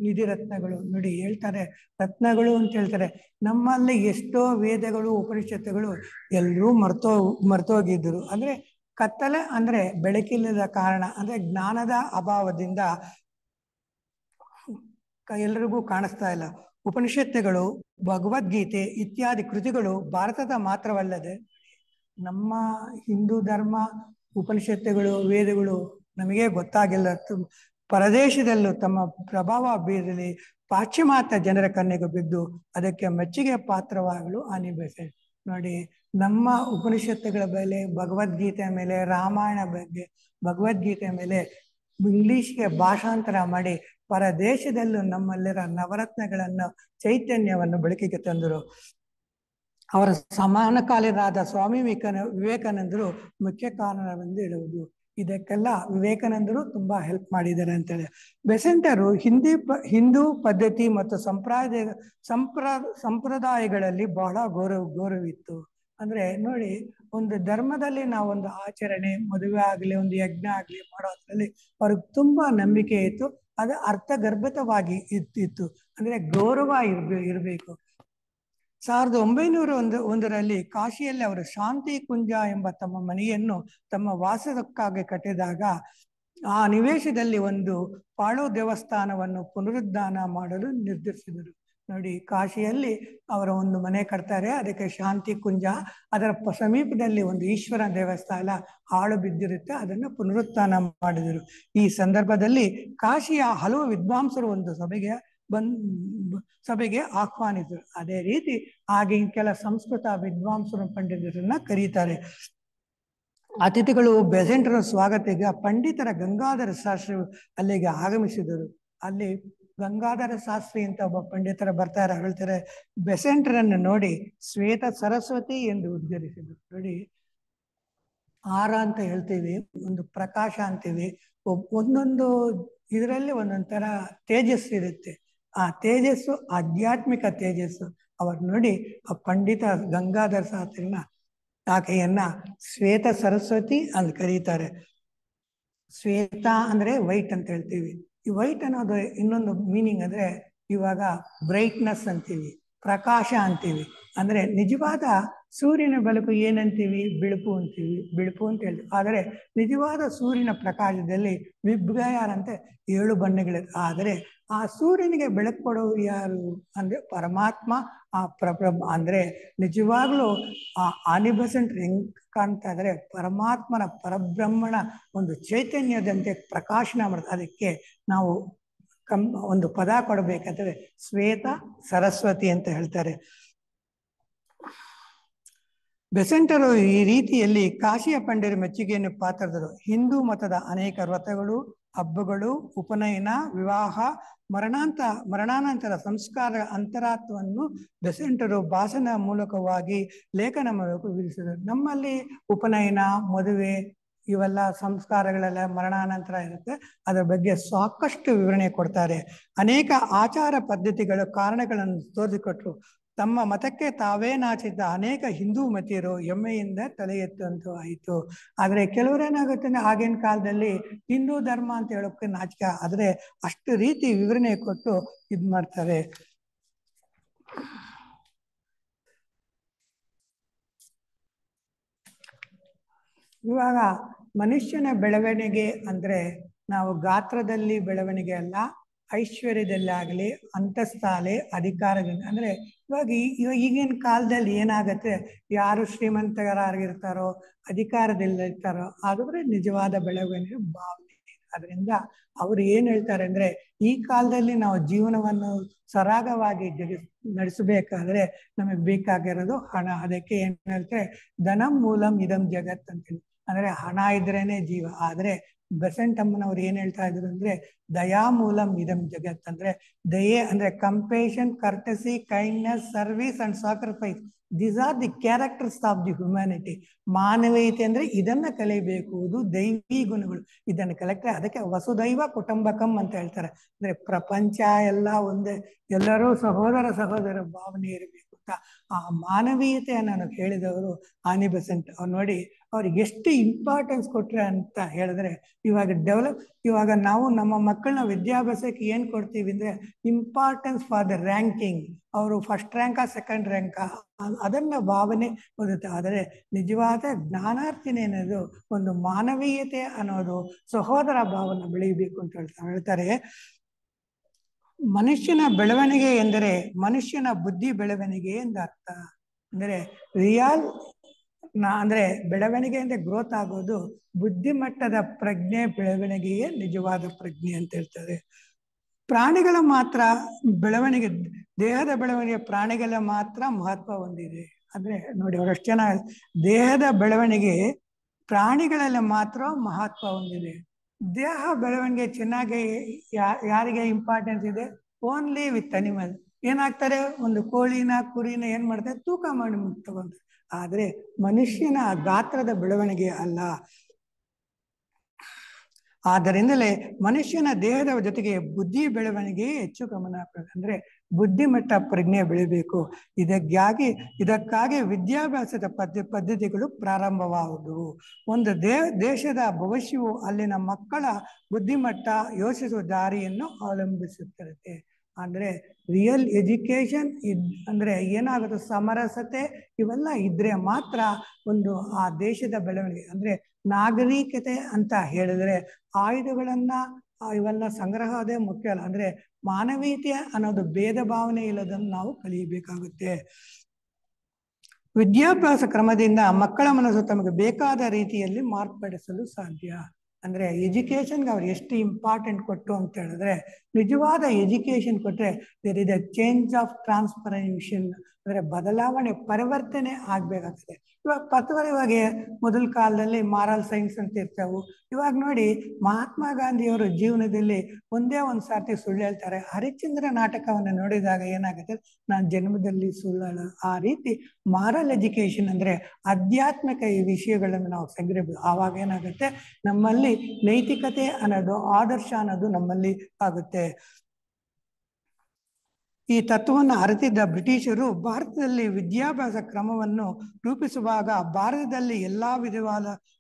ನಿಧಿರತ್ನಗಳು. ನೋಡಿ ಹೇಳ್ತಾರೆ ರತ್ನಗಳು ಅಂತ ಹೇಳ್ತಾರೆ. ನಮ್ಮಲ್ಲಿ ಎಷ್ಟೋ ವೇದಗಳು, ಉಪನಿಷತ್ತುಗಳು ಎಲ್ಲರೂ ಮರ್ತೋಗಿದ್ರು. ಅಂದ್ರೆ ಕತ್ತಲೆ ಅಂದ್ರೆ ಬೆಳಕಿಲ್ಲದ ಕಾರಣ, ಅಂದ್ರೆ ಜ್ಞಾನದ ಅಭಾವದಿಂದ ಎಲ್ಲರಿಗೂ ಕಾಣಿಸ್ತಾ ಇಲ್ಲ. ಉಪನಿಷತ್ತುಗಳು, ಭಗವದ್ಗೀತೆ ಇತ್ಯಾದಿ ಕೃತಿಗಳು ಭಾರತದ ಮಾತ್ರವಲ್ಲದೆ ನಮ್ಮ ಹಿಂದೂ ಧರ್ಮ, ಉಪನಿಷತ್ತುಗಳು, ವೇದಗಳು ನಮಗೆ ಗೊತ್ತಾಗಿಲ್ಲ. ಪರದೇಶದಲ್ಲೂ ತಮ್ಮ ಪ್ರಭಾವ ಬೀರಲಿ ಪಾಶ್ಚಿಮಾತ್ಯ ಜನರ ಕಣ್ಣಿಗೆ ಬಿದ್ದು ಅದಕ್ಕೆ ಮೆಚ್ಚುಗೆ ಪಾತ್ರವಾಗಲು ಅನಿಬಯಸೆ. ನೋಡಿ, ನಮ್ಮ ಉಪನಿಷತ್ತುಗಳ ಮೇಲೆ, ಭಗವದ್ಗೀತೆ ಮೇಲೆ, ರಾಮಾಯಣ ಬಗ್ಗೆ, ಭಗವದ್ಗೀತೆ ಮೇಲೆ ಇಂಗ್ಲಿಷ್ಗೆ ಭಾಷಾಂತರ ಮಾಡಿ ಪರದೇಶದಲ್ಲೂ ನಮ್ಮಲ್ಲಿರೋ ನವರತ್ನಗಳನ್ನು, ಚೈತನ್ಯವನ್ನು ಬೆಳಕಿಗೆ ತಂದರು. ಅವರ ಸಮಾನಕಾಲೀನರಾದ ಸ್ವಾಮಿ ವಿವೇಕಾನಂದರು ಮುಖ್ಯ ಕಾರಣವೆಂದು ಹೇಳುವುದು. ಇದಕ್ಕೆಲ್ಲ ವಿವೇಕಾನಂದರು ತುಂಬಾ ಹೆಲ್ಪ್ ಮಾಡಿದ್ದಾರೆ ಅಂತೇಳಿ. ಬೆಸೆಂಟರು ಹಿಂದೂ ಪದ್ಧತಿ ಮತ್ತು ಸಂಪ್ರದಾಯಗಳಲ್ಲಿ ಬಹಳ ಗೌರವಿತ್ತು. ಅಂದ್ರೆ ನೋಡಿ, ಒಂದು ಧರ್ಮದಲ್ಲಿ ನಾವೊಂದು ಆಚರಣೆ, ಮದುವೆ ಆಗ್ಲಿ, ಒಂದು ಯಜ್ಞ ಆಗ್ಲಿ ಮಾಡೋದ್ರಲ್ಲಿ ಅವ್ರಿಗೆ ತುಂಬಾ ನಂಬಿಕೆ ಇತ್ತು. ಅದು ಅರ್ಥಗರ್ಭಿತವಾಗಿ ಇತ್ತು. ಅಂದ್ರೆ ಗೌರವ ಇರಬೇಕು. 1901ರಲ್ಲಿ ಕಾಶಿಯಲ್ಲಿ ಅವರು ಶಾಂತಿ ಕುಂಜ ಎಂಬ ತಮ್ಮ ಮನೆಯನ್ನು ತಮ್ಮ ವಾಸಕ್ಕಾಗಿ ಕಟ್ಟಿದಾಗ ಆ ನಿವೇಶದಲ್ಲಿ ಒಂದು ಪಾಳು ದೇವಸ್ಥಾನವನ್ನು ಪುನರುದ್ಧಾನ ಮಾಡಲು ನಿರ್ಧರಿಸಿದರು. ನೋಡಿ, ಕಾಶಿಯಲ್ಲಿ ಅವರ ಒಂದು ಮನೆ ಕಟ್ತಾರೆ, ಅದಕ್ಕೆ ಶಾಂತಿ ಕುಂಜ. ಅದರ ಸಮೀಪದಲ್ಲಿ ಒಂದು ಈಶ್ವರ ದೇವಸ್ಥಾನ ಹಾಳು ಬಿದ್ದಿರುತ್ತೆ, ಅದನ್ನು ಪುನರುತ್ಥಾನ ಮಾಡಿದರು. ಈ ಸಂದರ್ಭದಲ್ಲಿ ಕಾಶಿಯ ಹಲವು ವಿದ್ವಾಂಸರು ಒಂದು ಸಭೆಗೆ ಆಹ್ವಾನಿಸಿದರು. ಅದೇ ರೀತಿ ಆಗಿನ ಕೆಲ ಸಂಸ್ಕೃತ ವಿದ್ವಾಂಸರು, ಪಂಡಿತರನ್ನ ಕರೀತಾರೆ. ಅತಿಥಿಗಳು ಬೆಸೆಂಟರ ಸ್ವಾಗತಿಗೆ ಪಂಡಿತರ ಗಂಗಾಧರ ಶಾಸ್ತ್ರಿ ಅಲ್ಲಿಗೆ ಆಗಮಿಸಿದರು. ಅಲ್ಲಿ ಗಂಗಾಧರ ಶಾಸ್ತ್ರಿ ಅಂತ ಒಬ್ಬ ಪಂಡಿತರ ಬರ್ತಾರೆ, ಹೇಳ್ತಾರೆ, ಬೆಸೆಂಟರನ್ನು ನೋಡಿ ಶ್ವೇತ ಸರಸ್ವತಿ ಎಂದು ಉದ್ಗರಿಸಿದರು. ನೋಡಿ, ಆರ ಅಂತ ಹೇಳ್ತೀವಿ, ಒಂದು ಪ್ರಕಾಶ ಅಂತೀವಿ. ಒಂದೊಂದು ಇದರಲ್ಲಿ ಒಂದೊಂದು ಥರ ತೇಜಸ್ಸು ಇರುತ್ತೆ. ಆ ತೇಜಸ್ಸು ಆಧ್ಯಾತ್ಮಿಕ ತೇಜಸ್ಸು. ಅವ್ರು ನೋಡಿ ಆ ಪಂಡಿತ ಗಂಗಾಧರ ಶಾಸ್ತ್ರಿನ ಆಕೆಯನ್ನ ಶ್ವೇತ ಸರಸ್ವತಿ ಅಂತ ಕರೀತಾರೆ. ಶ್ವೇತ ಅಂದ್ರೆ ವೈಟ್ ಅಂತ ಹೇಳ್ತೀವಿ. ಈ ವೈಟ್ ಅನ್ನೋದು ಇನ್ನೊಂದು ಮೀನಿಂಗ್ ಅಂದ್ರೆ ಇವಾಗ ಬ್ರೈಟ್ನೆಸ್ ಅಂತೀವಿ, ಪ್ರಕಾಶ ಅಂತೀವಿ. ಅಂದ್ರೆ ನಿಜವಾದ ಸೂರ್ಯನ ಬೆಳಕು ಏನಂತೀವಿ? ಬಿಳುಪು ಅಂತೀವಿ, ಬಿಳುಪು ಅಂತ ಹೇಳ್ತೀವಿ. ಆದರೆ ನಿಜವಾದ ಸೂರ್ಯನ ಪ್ರಕಾಶದಲ್ಲಿ ವಿಬ್ಗಯಾರಂತೆ 7 ಬಣ್ಣಗಳಿದೆ. ಆದರೆ ಆ ಸೂರ್ಯನಿಗೆ ಬೆಳಕು ಕೊಡೋರು ಯಾರು ಅಂದ್ರೆ ಪರಮಾತ್ಮ. ಆ ಅಂದ್ರೆ ನಿಜವಾಗ್ಲೂ ಆ ಆನಿಬಸೆಂಟ್ ಹೆಂಗ್ ಕಾಣ್ತಾ ಇದ್ರೆ ಪರಮಾತ್ಮನ ಪರಬ್ರಹ್ಮಣ ಒಂದು ಚೈತನ್ಯದಂತೆ ಪ್ರಕಾಶನ ಮಾಡುತ್ತೆ. ಅದಕ್ಕೆ ನಾವು ಒಂದು ಪದ ಕೊಡಬೇಕಾದ್ರೆ ಶ್ವೇತ ಸರಸ್ವತಿ ಅಂತ ಹೇಳ್ತಾರೆ. ಬೆಸೆಂಟರು ಈ ರೀತಿಯಲ್ಲಿ ಕಾಶಿಯ ಪಂಡಿತರ ಮೆಚ್ಚುಗೆಯನ್ನು ಪಾತ್ರದರು. ಹಿಂದೂ ಮತದ ಅನೇಕ ವ್ರತಗಳು, ಹಬ್ಬಗಳು, ಉಪನಯನ, ವಿವಾಹ, ಮರಣಾನಂತರ ಸಂಸ್ಕಾರ ಅಂತರಾತ್ಮವನ್ನು ಬೆಸೆಂಟರು ಭಾಷಣ ಮೂಲಕವಾಗಿ ಲೇಖನ ಮೂಲಕ ವಿವರಿಸಿದರು. ನಮ್ಮಲ್ಲಿ ಉಪನಯನ, ಮದುವೆ ಇವೆಲ್ಲ ಸಂಸ್ಕಾರಗಳೆಲ್ಲ ಮರಣಾನಂತರ ಇರುತ್ತೆ. ಅದರ ಬಗ್ಗೆ ಸಾಕಷ್ಟು ವಿವರಣೆ ಕೊಡ್ತಾರೆ. ಅನೇಕ ಆಚಾರ ಪದ್ಧತಿಗಳ ಕಾರಣಗಳನ್ನು ತೋರಿಸಿಕೊಟ್ರು. ತಮ್ಮ ಮತಕ್ಕೆ ತಾವೇ ನಾಚಿದ್ದ ಅನೇಕ ಹಿಂದೂ ಮತೀಯರು ಹೆಮ್ಮೆಯಿಂದ ತಲೆ ಎತ್ತುವಂತೂ ಆಯಿತು. ಆದರೆ ಕೆಲವರೇನಾಗುತ್ತೆ ಅಂದ್ರೆ ಆಗಿನ ಕಾಲದಲ್ಲಿ ಹಿಂದೂ ಧರ್ಮ ಅಂತ ಹೇಳೋಕೆ ನಾಚಿಕೆ, ಆದರೆ ಅಷ್ಟು ರೀತಿ ವಿವರಣೆ ಕೊಟ್ಟು ಇದ್ ಮಾಡ್ತಾರೆ. ಇವಾಗ ಮನುಷ್ಯನ ಬೆಳವಣಿಗೆ ಅಂದ್ರೆ ನಾವು ಗಾತ್ರದಲ್ಲಿ ಬೆಳವಣಿಗೆ ಅಲ್ಲ, ಐಶ್ವರ್ಯದಲ್ಲಾಗಲಿ, ಅಂತಸ್ತಾಲೆ, ಅಧಿಕಾರದಿಂದ. ಅಂದ್ರೆ ಇವಾಗ ಈಗಿನ ಕಾಲದಲ್ಲಿ ಏನಾಗತ್ತೆ, ಯಾರು ಶ್ರೀಮಂತರಾಗಿರ್ತಾರೋ, ಅಧಿಕಾರದಲ್ಲಿರ್ತಾರೋ ಆದ್ರೆ ನಿಜವಾದ ಬೆಳವಣಿಗೆ ಭಾವನೆ. ಅದರಿಂದ ಅವ್ರು ಏನ್ ಹೇಳ್ತಾರೆ ಅಂದ್ರೆ ಈ ಕಾಲದಲ್ಲಿ ನಾವು ಜೀವನವನ್ನು ಸರಾಗವಾಗಿ ನಡೆಸಬೇಕಾದ್ರೆ ನಮಗೆ ಬೇಕಾಗಿರೋದು ಹಣ. ಅದಕ್ಕೆ ಏನ್ ಹೇಳ್ತಾರೆ, ಧನಂ ಮೂಲಂ ಇದಂ ಜಗತ್ ಅಂತೇಳಿ. ಅಂದ್ರೆ ಹಣ ಇದ್ರೇನೆ ಜೀವ. ಆದ್ರೆ ಬೆಸೆಂಟ್ ಅಮ್ಮನವ್ರು ಏನ್ ಹೇಳ್ತಾ ಇದ್ರು ಅಂದ್ರೆ ದಯಾ ಮೂಲಂ ಇದಂ ಜಗತ್. ಅಂದ್ರೆ ದಯೆ ಅಂದ್ರೆ compassion, courtesy, kindness, service and sacrifice. These are the characters of the humanity. ಮಾನವೀಯತೆ ಅಂದ್ರೆ ಇದನ್ನ ಕಲಿಬೇಕು, ಇದು ದೈವಿ ಗುಣಗಳು, ಇದನ್ನ ಕಲೆಕ್ಟರ್. ಅದಕ್ಕೆ ವಸುದೈವ ಕುಟುಂಬಕಂ ಅಂತ ಹೇಳ್ತಾರೆ. ಅಂದ್ರೆ ಪ್ರಪಂಚ ಎಲ್ಲ ಒಂದೇ, ಎಲ್ಲರೂ ಸಹೋದರ ಭಾವನೆ ಇರಬೇಕು ಅಂತ ಆ ಮಾನವೀಯತೆಯನ್ನು ಹೇಳಿದವರು ಆನಿ ಬೆಸೆಂಟ್. ಅವ್ರು ನೋಡಿ ಅವ್ರಿಗೆ ಎಷ್ಟು ಇಂಪಾರ್ಟೆನ್ಸ್ ಕೊಟ್ರೆ ಅಂತ ಹೇಳಿದ್ರೆ, ಇವಾಗ ನಾವು ನಮ್ಮ ಮಕ್ಕಳನ್ನ ವಿದ್ಯಾಭ್ಯಾಸಕ್ಕೆ ಏನ್ ಕೊಡ್ತೀವಿ ಅಂದ್ರೆ ಇಂಪಾರ್ಟೆನ್ಸ್ ಫಾರ್ ದ ರ್ಯಾಂಕಿಂಗ್. ಅವರು ಫಸ್ಟ್ ರ್ಯಾಂಕಾ ಸೆಕೆಂಡ್ ರ್ಯಾಂಕಾ ಅದನ್ನ ಭಾವನೆ ಓದುತ್ತೆ. ಆದರೆ ನಿಜವಾದ ಜ್ಞಾನಾರ್ಜನೆ ಅನ್ನೋದು ಒಂದು ಮಾನವೀಯತೆ ಅನ್ನೋದು ಸಹೋದರ ಭಾವನೆ ಬೆಳೀಬೇಕು ಅಂತ ಹೇಳ್ತಾರೆ. ಮನುಷ್ಯನ ಬೆಳವಣಿಗೆ ಎಂದರೆ ಮನುಷ್ಯನ ಬುದ್ಧಿ ಬೆಳವಣಿಗೆ ಎಂದರ್ಥ. ಅಂದ್ರೆ ರಿಯಲ್ ಅಂದ್ರೆ ಬೆಳವಣಿಗೆ ಅಂದ್ರೆ ಗ್ರೋತ್ ಆಗೋದು ಬುದ್ಧಿಮಟ್ಟದ ಪ್ರಜ್ಞೆ ಬೆಳವಣಿಗೆಯೇ ನಿಜವಾದ ಪ್ರಜ್ಞೆ ಅಂತ ಹೇಳ್ತಾರೆ. ಪ್ರಾಣಿಗಳ ಮಾತ್ರ ಬೆಳವಣಿಗೆ, ದೇಹದ ಬೆಳವಣಿಗೆ ಪ್ರಾಣಿಗಳ ಮಾತ್ರ ಮಹತ್ವ ಹೊಂದಿದೆ. ಅಂದ್ರೆ ನೋಡಿ ಅವರಷ್ಟು ಜನ ದೇಹದ ಬೆಳವಣಿಗೆ ಪ್ರಾಣಿಗಳಲ್ಲಿ ಮಾತ್ರ ಮಹತ್ವ ಹೊಂದಿದೆ. ದೇಹ ಬೆಳವಣಿಗೆ ಚೆನ್ನಾಗಿ ಯಾರಿಗೆ ಇಂಪಾರ್ಟೆನ್ಸ್ ಇದೆ? Only with animal. ಏನಾಗ್ತಾರೆ, ಒಂದು ಕೋಳಿನ ಕುರಿನ ಏನ್ ಮಾಡ್ತಾರೆ, ತೂಕ ಮಾಡಿ ತಗೊಂತಾರೆ. ಆದ್ರೆ ಮನುಷ್ಯನ ಗಾತ್ರದ ಬೆಳವಣಿಗೆ ಅಲ್ಲ. ಆದ್ದರಿಂದಲೇ ಮನುಷ್ಯನ ದೇಹದ ಜೊತೆಗೆ ಬುದ್ಧಿ ಬೆಳವಣಿಗೆ ಹೆಚ್ಚು ಗಮನ. ಅಂದ್ರೆ ಬುದ್ಧಿಮಟ್ಟ ಪ್ರಜ್ಞೆ ಬೆಳಿಬೇಕು. ಇದಕ್ಕಾಗಿ ವಿದ್ಯಾಭ್ಯಾಸದ ಪದ್ಧತಿಗಳು ಪ್ರಾರಂಭವಾಗುವುದು. ಒಂದು ದೇಶದ ಭವಿಷ್ಯವು ಅಲ್ಲಿನ ಮಕ್ಕಳ ಬುದ್ಧಿಮಟ್ಟ, ಯೋಚಿಸುವ ದಾರಿಯನ್ನು ಅವಲಂಬಿಸುತ್ತಿರುತ್ತೆ. ಅಂದ್ರೆ ರಿಯಲ್ ಎಜುಕೇಶನ್ ಅಂದ್ರೆ ಏನಾಗುತ್ತೆ, ಸಮರಸತೆ ಇವೆಲ್ಲ ಇದ್ರೆ ಮಾತ್ರ ಒಂದು ಆ ದೇಶದ ಬೆಳವಣಿಗೆ. ಅಂದ್ರೆ ನಾಗರಿಕತೆ ಅಂತ ಹೇಳಿದ್ರೆ ಆಯುಧಗಳನ್ನ ಇವೆಲ್ಲ ಸಂಗ್ರಹ ಅದೇ ಮುಖ್ಯ ಅಲ್ಲ. ಅಂದ್ರೆ ಮಾನವೀಯತೆ ಅನ್ನೋದು ಭೇದ ಭಾವನೆ ಇಲ್ಲದನ್ನು ನಾವು ಕಲಿಯಬೇಕಾಗುತ್ತೆ. ವಿದ್ಯಾಭ್ಯಾಸ ಕ್ರಮದಿಂದ ಮಕ್ಕಳ ಮನಸ್ಸು ತಮಗೆ ಬೇಕಾದ ರೀತಿಯಲ್ಲಿ ಮಾರ್ಪಡಿಸಲು ಸಾಧ್ಯ. ಅಂದ್ರೆ ಎಜುಕೇಶನ್ಗೆ ಅವ್ರು ಎಷ್ಟು ಇಂಪಾರ್ಟೆಂಟ್ ಕೊಟ್ಟು ಅಂತ ಹೇಳಿದ್ರೆ, ನಿಜವಾದ ಎಜುಕೇಶನ್ ಕೊಟ್ರೆ there is a change of transformation ಅಂದ್ರೆ ಬದಲಾವಣೆ ಪರಿವರ್ತನೆ ಆಗ್ಬೇಕಾಗ್ತದೆ. ಇವಾಗ ಪತ್ವರವಾಗಿ ಮೊದಲ ಕಾಲದಲ್ಲಿ ಮಾರಲ್ ಸೈನ್ಸ್ ಅಂತ ಇರ್ತಾವು. ಇವಾಗ ನೋಡಿ ಮಹಾತ್ಮ ಗಾಂಧಿಯವರು ಜೀವನದಲ್ಲಿ ಒಂದೇ ಒಂದು ಸಾರ್ತಿ ಸುಳ್ಳು ಹೇಳ್ತಾರೆ. ಹರಿಶ್ಚಂದ್ರ ನಾಟಕವನ್ನು ನೋಡಿದಾಗ ಏನಾಗುತ್ತೆ, ನಾನು ಜನ್ಮದಲ್ಲಿ ಸುಳ್ಳಲ್ಲ. ಆ ರೀತಿ ಮಾರಲ್ ಎಜುಕೇಶನ್ ಅಂದ್ರೆ ಆಧ್ಯಾತ್ಮಿಕ ಈ ವಿಷಯಗಳನ್ನು ನಾವು ಸಂಗ್ರಹಿಸಬೇಕು. ಆವಾಗ ಏನಾಗುತ್ತೆ, ನಮ್ಮಲ್ಲಿ ನೈತಿಕತೆ ಅನ್ನೋದು, ಆದರ್ಶ ಅನ್ನೋದು ನಮ್ಮಲ್ಲಿ ಆಗುತ್ತೆ. ಈ ತತ್ವವನ್ನು ಅರಿತಿದ್ದ ಬ್ರಿಟಿಷರು ಭಾರತದಲ್ಲಿ ವಿದ್ಯಾಭ್ಯಾಸ ಕ್ರಮವನ್ನು ರೂಪಿಸುವಾಗ ಭಾರತದಲ್ಲಿ ಎಲ್ಲಾ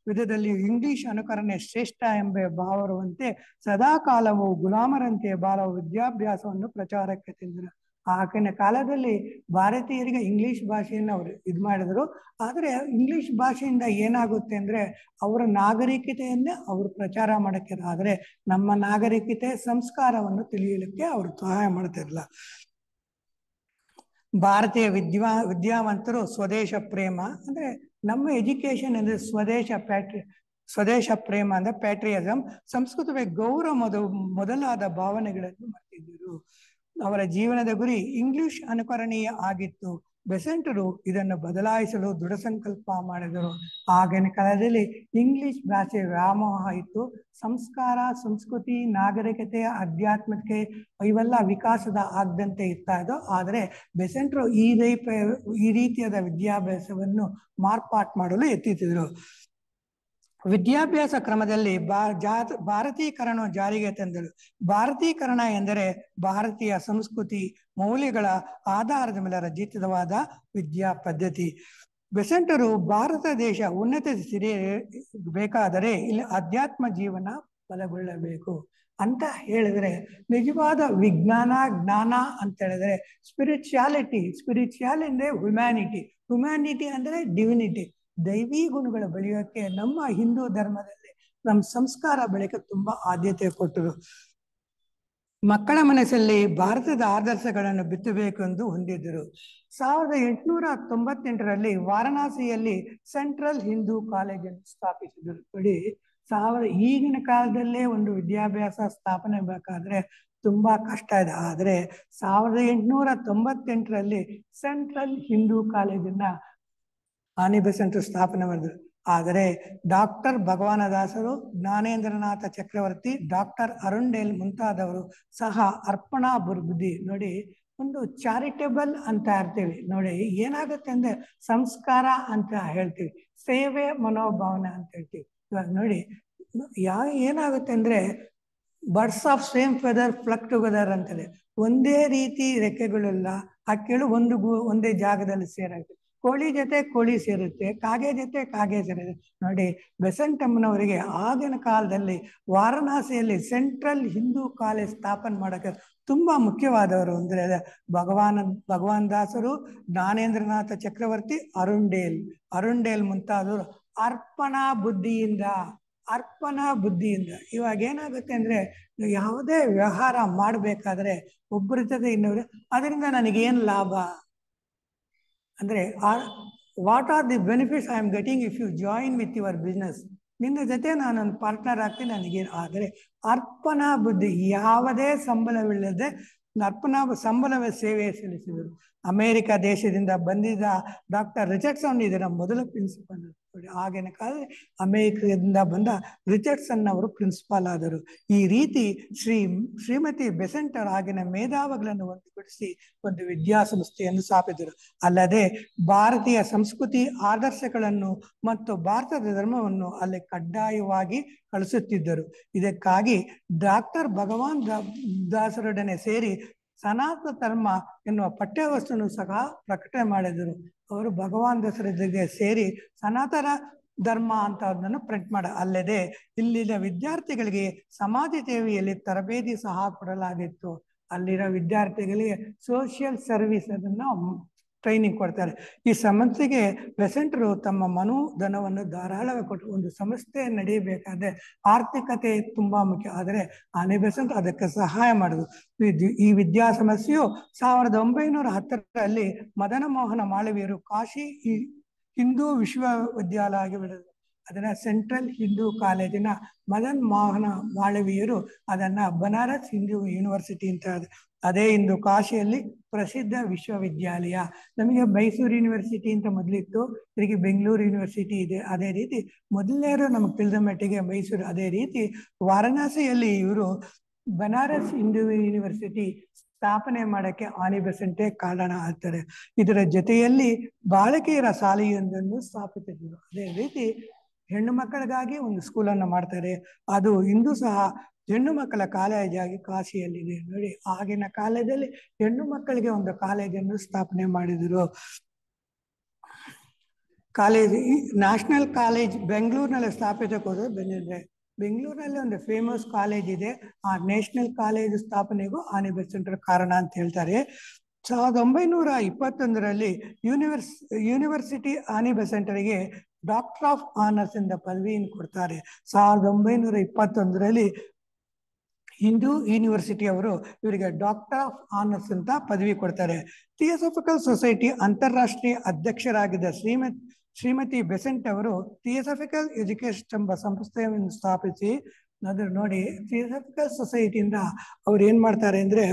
ವಿಧದಲ್ಲಿ ಇಂಗ್ಲಿಷ್ ಅನುಕರಣೆ ಶ್ರೇಷ್ಠ ಎಂಬ ಭಾವರುವಂತೆ ಸದಾ ಕಾಲವು ಗುಲಾಮರಂತೆ ಬಾಳುವ ವಿದ್ಯಾಭ್ಯಾಸವನ್ನು ಪ್ರಚಾರಕ್ಕೆ ತಂದರು. ಆಗಿನ ಕಾಲದಲ್ಲಿ ಭಾರತೀಯರಿಗೆ ಇಂಗ್ಲಿಷ್ ಭಾಷೆಯನ್ನು ಅವರು ಇದು ಮಾಡಿದ್ರು. ಆದರೆ ಇಂಗ್ಲಿಷ್ ಭಾಷೆಯಿಂದ ಏನಾಗುತ್ತೆ ಅಂದ್ರೆ ಅವರ ನಾಗರಿಕತೆಯನ್ನೇ ಅವರು ಪ್ರಚಾರ ಮಾಡಕ್ಕೆ, ಆದರೆ ನಮ್ಮ ನಾಗರಿಕತೆ ಸಂಸ್ಕಾರವನ್ನು ತಿಳಿಯಲಿಕ್ಕೆ ಅವರು ಸಹಾಯ ಮಾಡ್ತಿರಲಿಲ್ಲ. ಭಾರತೀಯ ವಿದ್ಯಾವಂತರು ಸ್ವದೇಶ ಪ್ರೇಮ ಅಂದ್ರೆ ನಮ್ಮ ಎಜುಕೇಶನ್ ಅಂದ್ರೆ ಸ್ವದೇಶ ಪ್ರೇಮ ಅಂದ್ರೆ ಪ್ಯಾಟ್ರಿಯಸಮ್, ಸಂಸ್ಕೃತವೇ ಗೌರವ ಮೊದಲಾದ ಭಾವನೆಗಳನ್ನು ಮಾಡ್ತಿದ್ದರು. ಅವರ ಜೀವನದ ಗುರಿ ಇಂಗ್ಲಿಷ್ ಅನುಕರಣೀಯ ಆಗಿತ್ತು. ಬೆಸೆಂಟರು ಇದನ್ನು ಬದಲಾಯಿಸಲು ದೃಢ ಸಂಕಲ್ಪ ಮಾಡಿದರು. ಆಗಿನ ಕಾಲದಲ್ಲಿ ಇಂಗ್ಲಿಷ್ ಭಾಷೆ ವ್ಯಾಮೋಹ ಇತ್ತು. ಸಂಸ್ಕಾರ, ಸಂಸ್ಕೃತಿ, ನಾಗರಿಕತೆ, ಆಧ್ಯಾತ್ಮಿಕತೆ ಇವೆಲ್ಲ ವಿಕಾಸದ ಆಗದಂತೆ ಇರ್ತಾ ಇದ್ದವು. ಆದರೆ ಬೆಸೆಂಟರು ಈ ರೀತಿಯಾದ ವಿದ್ಯಾಭ್ಯಾಸವನ್ನು ಮಾರ್ಪಾಟ್ ಮಾಡಲು ಎತ್ತಿದ್ರು. ವಿದ್ಯಾಭ್ಯಾಸ ಕ್ರಮದಲ್ಲಿ ಭಾರತೀಕರಣ ಜಾರಿಗೆ ತಂದರು. ಭಾರತೀಕರಣ ಎಂದರೆ ಭಾರತೀಯ ಸಂಸ್ಕೃತಿ ಮೌಲ್ಯಗಳ ಆಧಾರದ ಮೇಲೆ ರಚಿತವಾದ ವಿದ್ಯಾ ಪದ್ಧತಿ. ಬೆಸೆಂಟರು ಭಾರತ ದೇಶ ಉನ್ನತ ಬೇಕಾದರೆ ಇಲ್ಲಿ ಅಧ್ಯಾತ್ಮ ಜೀವನ ಬಲಗೊಳ್ಳಬೇಕು ಅಂತ ಹೇಳಿದ್ರೆ, ನಿಜವಾದ ವಿಜ್ಞಾನ ಜ್ಞಾನ ಅಂತ ಹೇಳಿದ್ರೆ ಸ್ಪಿರಿಚುಯಾಲಿಟಿ ಅಂದ್ರೆ ಹ್ಯುಮ್ಯಾನಿಟಿ ಅಂದ್ರೆ ಡಿವಿನಿಟಿ, ದೈವಿ ಗುಣಗಳ ಬೆಳೆಯೋಕೆ ನಮ್ಮ ಹಿಂದೂ ಧರ್ಮದಲ್ಲಿ ನಮ್ಮ ಸಂಸ್ಕಾರ ಬೆಳೆಯೋಕೆ ತುಂಬಾ ಆದ್ಯತೆ ಕೊಟ್ಟರು. ಮಕ್ಕಳ ಮನಸ್ಸಲ್ಲಿ ಭಾರತದ ಆದರ್ಶಗಳನ್ನು ಬಿತ್ತಬೇಕು ಎಂದು ಹೊಂದಿದ್ದರು. 1898ರಲ್ಲಿ ವಾರಣಾಸಿಯಲ್ಲಿ ಸೆಂಟ್ರಲ್ ಹಿಂದೂ ಕಾಲೇಜನ್ನು ಸ್ಥಾಪಿಸಿದರು. ನೋಡಿ, ಈಗಿನ ಕಾಲದಲ್ಲೇ ಒಂದು ವಿದ್ಯಾಭ್ಯಾಸ ಸ್ಥಾಪನೆ ಬೇಕಾದ್ರೆ ತುಂಬಾ ಕಷ್ಟ ಇದೆ. ಆದರೆ 1898ರಲ್ಲಿ ಸೆಂಟ್ರಲ್ ಹಿಂದೂ ಕಾಲೇಜನ್ನ ಆನಿ ಬೆಸೆಂಟರು ಸ್ಥಾಪನೆ ಮಾಡಿದರು. ಆದರೆ ಡಾಕ್ಟರ್ ಭಗವಾನದಾಸರು, ಜ್ಞಾನೇಂದ್ರನಾಥ ಚಕ್ರವರ್ತಿ, ಡಾಕ್ಟರ್ ಅರುಂಡೇಲ್ ಮುಂತಾದವರು ಸಹ ಅರ್ಪಣಾ ಬುದ್ಧಿ, ನೋಡಿ ಒಂದು ಚಾರಿಟೇಬಲ್ ಅಂತ ಇರ್ತೀವಿ. ನೋಡಿ ಏನಾಗುತ್ತೆ ಅಂದ್ರೆ ಸಂಸ್ಕಾರ ಅಂತ ಹೇಳ್ತೀವಿ, ಸೇವೆ ಮನೋಭಾವನೆ ಅಂತ ಹೇಳ್ತೀವಿ. ಇವಾಗ ನೋಡಿ ಏನಾಗುತ್ತೆ ಅಂದ್ರೆ birds of same feather flock together ಅಂತೇಳಿ, ಒಂದೇ ರೀತಿ ರೆಕ್ಕೆಗಳೆಲ್ಲ ಹಕ್ಕಿಗಳು ಒಂದೇ ಜಾಗದಲ್ಲಿ ಸೇರುತ್ತೆ. ಕೋಳಿ ಜೊತೆ ಕೋಳಿ ಸೇರುತ್ತೆ, ಕಾಗೆ ಜೊತೆ ಕಾಗೆ ಸೇರುತ್ತೆ. ನೋಡಿ, ಬೆಸೆಂಟಮ್ಮನವರಿಗೆ ಆಗಿನ ಕಾಲದಲ್ಲಿ ವಾರಣಾಸಿಯಲ್ಲಿ ಸೆಂಟ್ರಲ್ ಹಿಂದೂ ಕಾಲೇಜ್ ಸ್ಥಾಪನೆ ಮಾಡೋಕೆ ತುಂಬಾ ಮುಖ್ಯವಾದವರು ಅಂದ್ರೆ ಭಗವಾನ್ ದಾಸರು, ಜ್ಞಾನೇಂದ್ರನಾಥ ಚಕ್ರವರ್ತಿ, ಅರುಂಡೇಲ್ ಮುಂತಾದವರು ಅರ್ಪಣಾ ಬುದ್ಧಿಯಿಂದ. ಇವಾಗ ಏನಾಗುತ್ತೆ ಅಂದ್ರೆ ಯಾವುದೇ ವ್ಯವಹಾರ ಮಾಡಬೇಕಾದ್ರೆ ಒಬ್ಬರ ಜೊತೆ ಇನ್ನೊಬ್ರು, ಅದರಿಂದ ನನಗೇನ್ ಲಾಭ ಅಂದ್ರೆ what are the benefits I am getting if you join with your business, ನಿನ್ನ ಜೊತೆ ನಾನೊಂದು ಪಾರ್ಟ್ನರ್ ಆಗ್ತೀನಿ, ನನಗೇನು. ಆದರೆ ಅರ್ಪಣಾ ಬುದ್ಧಿ, ಯಾವುದೇ ಸಂಬಳವಿಲ್ಲದೆ ಸಂಬಳವೇ ಸೇವೆ ಸಲ್ಲಿಸಿದರು. ಅಮೆರಿಕ ದೇಶದಿಂದ ಬಂದಿದ್ದ ಡಾಕ್ಟರ್ ರಿಚರ್ಡ್ಸನ್ ಇದರ ಮೊದಲ ಪ್ರಿನ್ಸಿಪಲ್. ಆಗಿನ ಕಾಲದಲ್ಲಿ ಅಮೆರಿಕದಿಂದ ಬಂದ ರಿಚರ್ಡ್ಸನ್ ಅವರು ಪ್ರಿನ್ಸಿಪಾಲ್ ಆದರು. ಈ ರೀತಿ ಶ್ರೀಮತಿ ಬೆಸೆಂಟರ್ ಆಗಿನ ಮೇಧಾವಿಗಳನ್ನು ಒಂದುಗೂಡಿಸಿ ಒಂದು ವಿದ್ಯಾಸಂಸ್ಥೆಯನ್ನು ಸ್ಥಾಪಿಸಿದರು. ಅಲ್ಲದೆ ಭಾರತೀಯ ಸಂಸ್ಕೃತಿ ಆದರ್ಶಗಳನ್ನು ಮತ್ತು ಭಾರತದ ಧರ್ಮವನ್ನು ಅಲ್ಲಿ ಕಡ್ಡಾಯವಾಗಿ ಕಳಿಸುತ್ತಿದ್ದರು. ಇದಕ್ಕಾಗಿ ಡಾಕ್ಟರ್ ಭಗವಾನ್ ದಾಸರೊಡನೆ ಸೇರಿ ಸನಾತನ ಧರ್ಮ ಎನ್ನುವ ಪಠ್ಯವಸ್ತುವನ್ನು ಸಹ ಪ್ರಕಟಣೆ ಮಾಡಿದರು. ಅವರು ಭಗವಾನ್ ದಾಸರ ಜೊತೆಗೆ ಸೇರಿ ಸನಾತನ ಧರ್ಮ ಅಂತ ಅದನ್ನು ಪ್ರಿಂಟ್ ಅಲ್ಲದೆ ಇಲ್ಲಿನ ವಿದ್ಯಾರ್ಥಿಗಳಿಗೆ ಸಮಾಜ ಸೇವೆಯಲ್ಲಿ ತರಬೇತಿ ಸಹ ಕೊಡಲಾಗಿತ್ತು. ಅಲ್ಲಿರೋ ವಿದ್ಯಾರ್ಥಿಗಳಿಗೆ ಸೋಷಿಯಲ್ ಸರ್ವಿಸ್ ಅದನ್ನು ಟ್ರೈನಿಂಗ್ ಕೊಡ್ತಾರೆ. ಈ ಸಂಸ್ಥೆಗೆ ಬೆಸೆಂಟರು ತಮ್ಮ ಮನೋಧನವನ್ನು ಧಾರಾಳವಾಗಿ ಕೊಟ್ಟು, ಒಂದು ಸಂಸ್ಥೆ ನಡೆಯಬೇಕಾದ್ರೆ ಆರ್ಥಿಕತೆ ತುಂಬಾ ಮುಖ್ಯ. ಆದರೆ ಆನಿ ಬೆಸೆಂಟ್ ಅದಕ್ಕೆ ಸಹಾಯ ಮಾಡುದು. ಈ ವಿದ್ಯಾ ಸಂಸ್ಥೆಯು 1910ರಲ್ಲಿ ಮದನ ಮೋಹನ ಮಾಳವೀಯರು ಕಾಶಿ ಹಿಂದೂ ವಿಶ್ವವಿದ್ಯಾಲಯ ಬೆಳೆದರು. ಅದನ್ನ ಸೆಂಟ್ರಲ್ ಹಿಂದೂ ಕಾಲೇಜಿನ ಮದನ್ ಮೋಹನ ಮಾಳವೀಯರು ಅದನ್ನ ಬನಾರಸ್ ಹಿಂದೂ ಯೂನಿವರ್ಸಿಟಿ ಅಂತ. ಅದೇ ಇಂದು ಕಾಶಿಯಲ್ಲಿ ಪ್ರಸಿದ್ಧ ವಿಶ್ವವಿದ್ಯಾಲಯ. ನಮಗೆ ಮೈಸೂರು ಯೂನಿವರ್ಸಿಟಿ ಅಂತ ಮೊದಲಿತ್ತು, ತಿರುಗಿ ಬೆಂಗಳೂರು ಯೂನಿವರ್ಸಿಟಿ ಇದೆ. ಅದೇ ರೀತಿ ಮೊದಲನೇರು ನಮಗೆ ತಿಳಿದ ಮಟ್ಟಿಗೆ ಮೈಸೂರು. ಅದೇ ರೀತಿ ವಾರಣಾಸಿಯಲ್ಲಿ ಇವರು ಬನಾರಸ್ ಹಿಂದೂ ಯೂನಿವರ್ಸಿಟಿ ಸ್ಥಾಪನೆ ಮಾಡಕ್ಕೆ ಆನಿ ಬೆಸೆಂಟೇ ಕಾರಣ ಆಗ್ತಾರೆ. ಇದರ ಜೊತೆಯಲ್ಲಿ ಬಾಲಕಿಯರ ಶಾಲೆಯೊಂದನ್ನು ಸ್ಥಾಪಿಸಿದ್ರು. ಅದೇ ರೀತಿ ಹೆಣ್ಣು ಮಕ್ಕಳಿಗಾಗಿ ಒಂದು ಸ್ಕೂಲನ್ನು ಮಾಡ್ತಾರೆ. ಅದು ಇಂದು ಸಹ ಹೆಣ್ಣು ಮಕ್ಕಳ ಕಾಲೇಜಾಗಿ ಕಾಶಿಯಲ್ಲಿದೆ. ನೋಡಿ, ಆಗಿನ ಕಾಲದಲ್ಲಿ ಹೆಣ್ಣು ಮಕ್ಕಳಿಗೆ ಒಂದು ಕಾಲೇಜನ್ನು ಸ್ಥಾಪನೆ ಮಾಡಿದರು. ಕಾಲೇಜ್ ನ್ಯಾಷನಲ್ ಕಾಲೇಜ್ ಬೆಂಗಳೂರಿನಲ್ಲಿ ಸ್ಥಾಪಿತಕ್ಕೋದ್ರೆ ಬಂದಿದೆ. ಬೆಂಗಳೂರಿನಲ್ಲಿ ಒಂದು ಫೇಮಸ್ ಕಾಲೇಜ್ ಇದೆ. ಆ ನ್ಯಾಷನಲ್ ಕಾಲೇಜ್ ಸ್ಥಾಪನೆಗೂ ಆನಿ ಬೆಸೆಂಟ್ ಕಾರಣ ಅಂತ ಹೇಳ್ತಾರೆ. 1921ರಲ್ಲಿ ಯೂನಿವರ್ಸಿಟಿ ಆನಿ ಬೆಸೆಂಟರಿಗೆ ಡಾಕ್ಟರ್ ಆಫ್ ಆನರ್ಸ್ ಎಂದ ಪದವಿಯನ್ನು ಕೊಡ್ತಾರೆ. 1921ರಲ್ಲಿ ಹಿಂದೂ ಯೂನಿವರ್ಸಿಟಿ ಅವರು ಇವರಿಗೆ ಡಾಕ್ಟರ್ ಆಫ್ ಆನರ್ಸ್ ಅಂತ ಪದವಿ ಕೊಡ್ತಾರೆ. ಥಿಯೋಸಾಫಿಕಲ್ ಸೊಸೈಟಿ ಅಂತಾರಾಷ್ಟ್ರೀಯ ಅಧ್ಯಕ್ಷರಾಗಿದ್ದ ಶ್ರೀಮತಿ ಬೆಸೆಂಟ್ ಅವರು ಥಿಯೋಸಾಫಿಕಲ್ ಎಜುಕೇಶನ್ ಎಂಬ ಸಂಸ್ಥೆಯನ್ನು ಸ್ಥಾಪಿಸಿ, ಅದ್ರ ನೋಡಿ ಥಿಯೋಸಾಫಿಕಲ್ ಸೊಸೈಟಿಯಿಂದ ಅವ್ರು ಏನ್ ಮಾಡ್ತಾರೆ ಅಂದ್ರೆ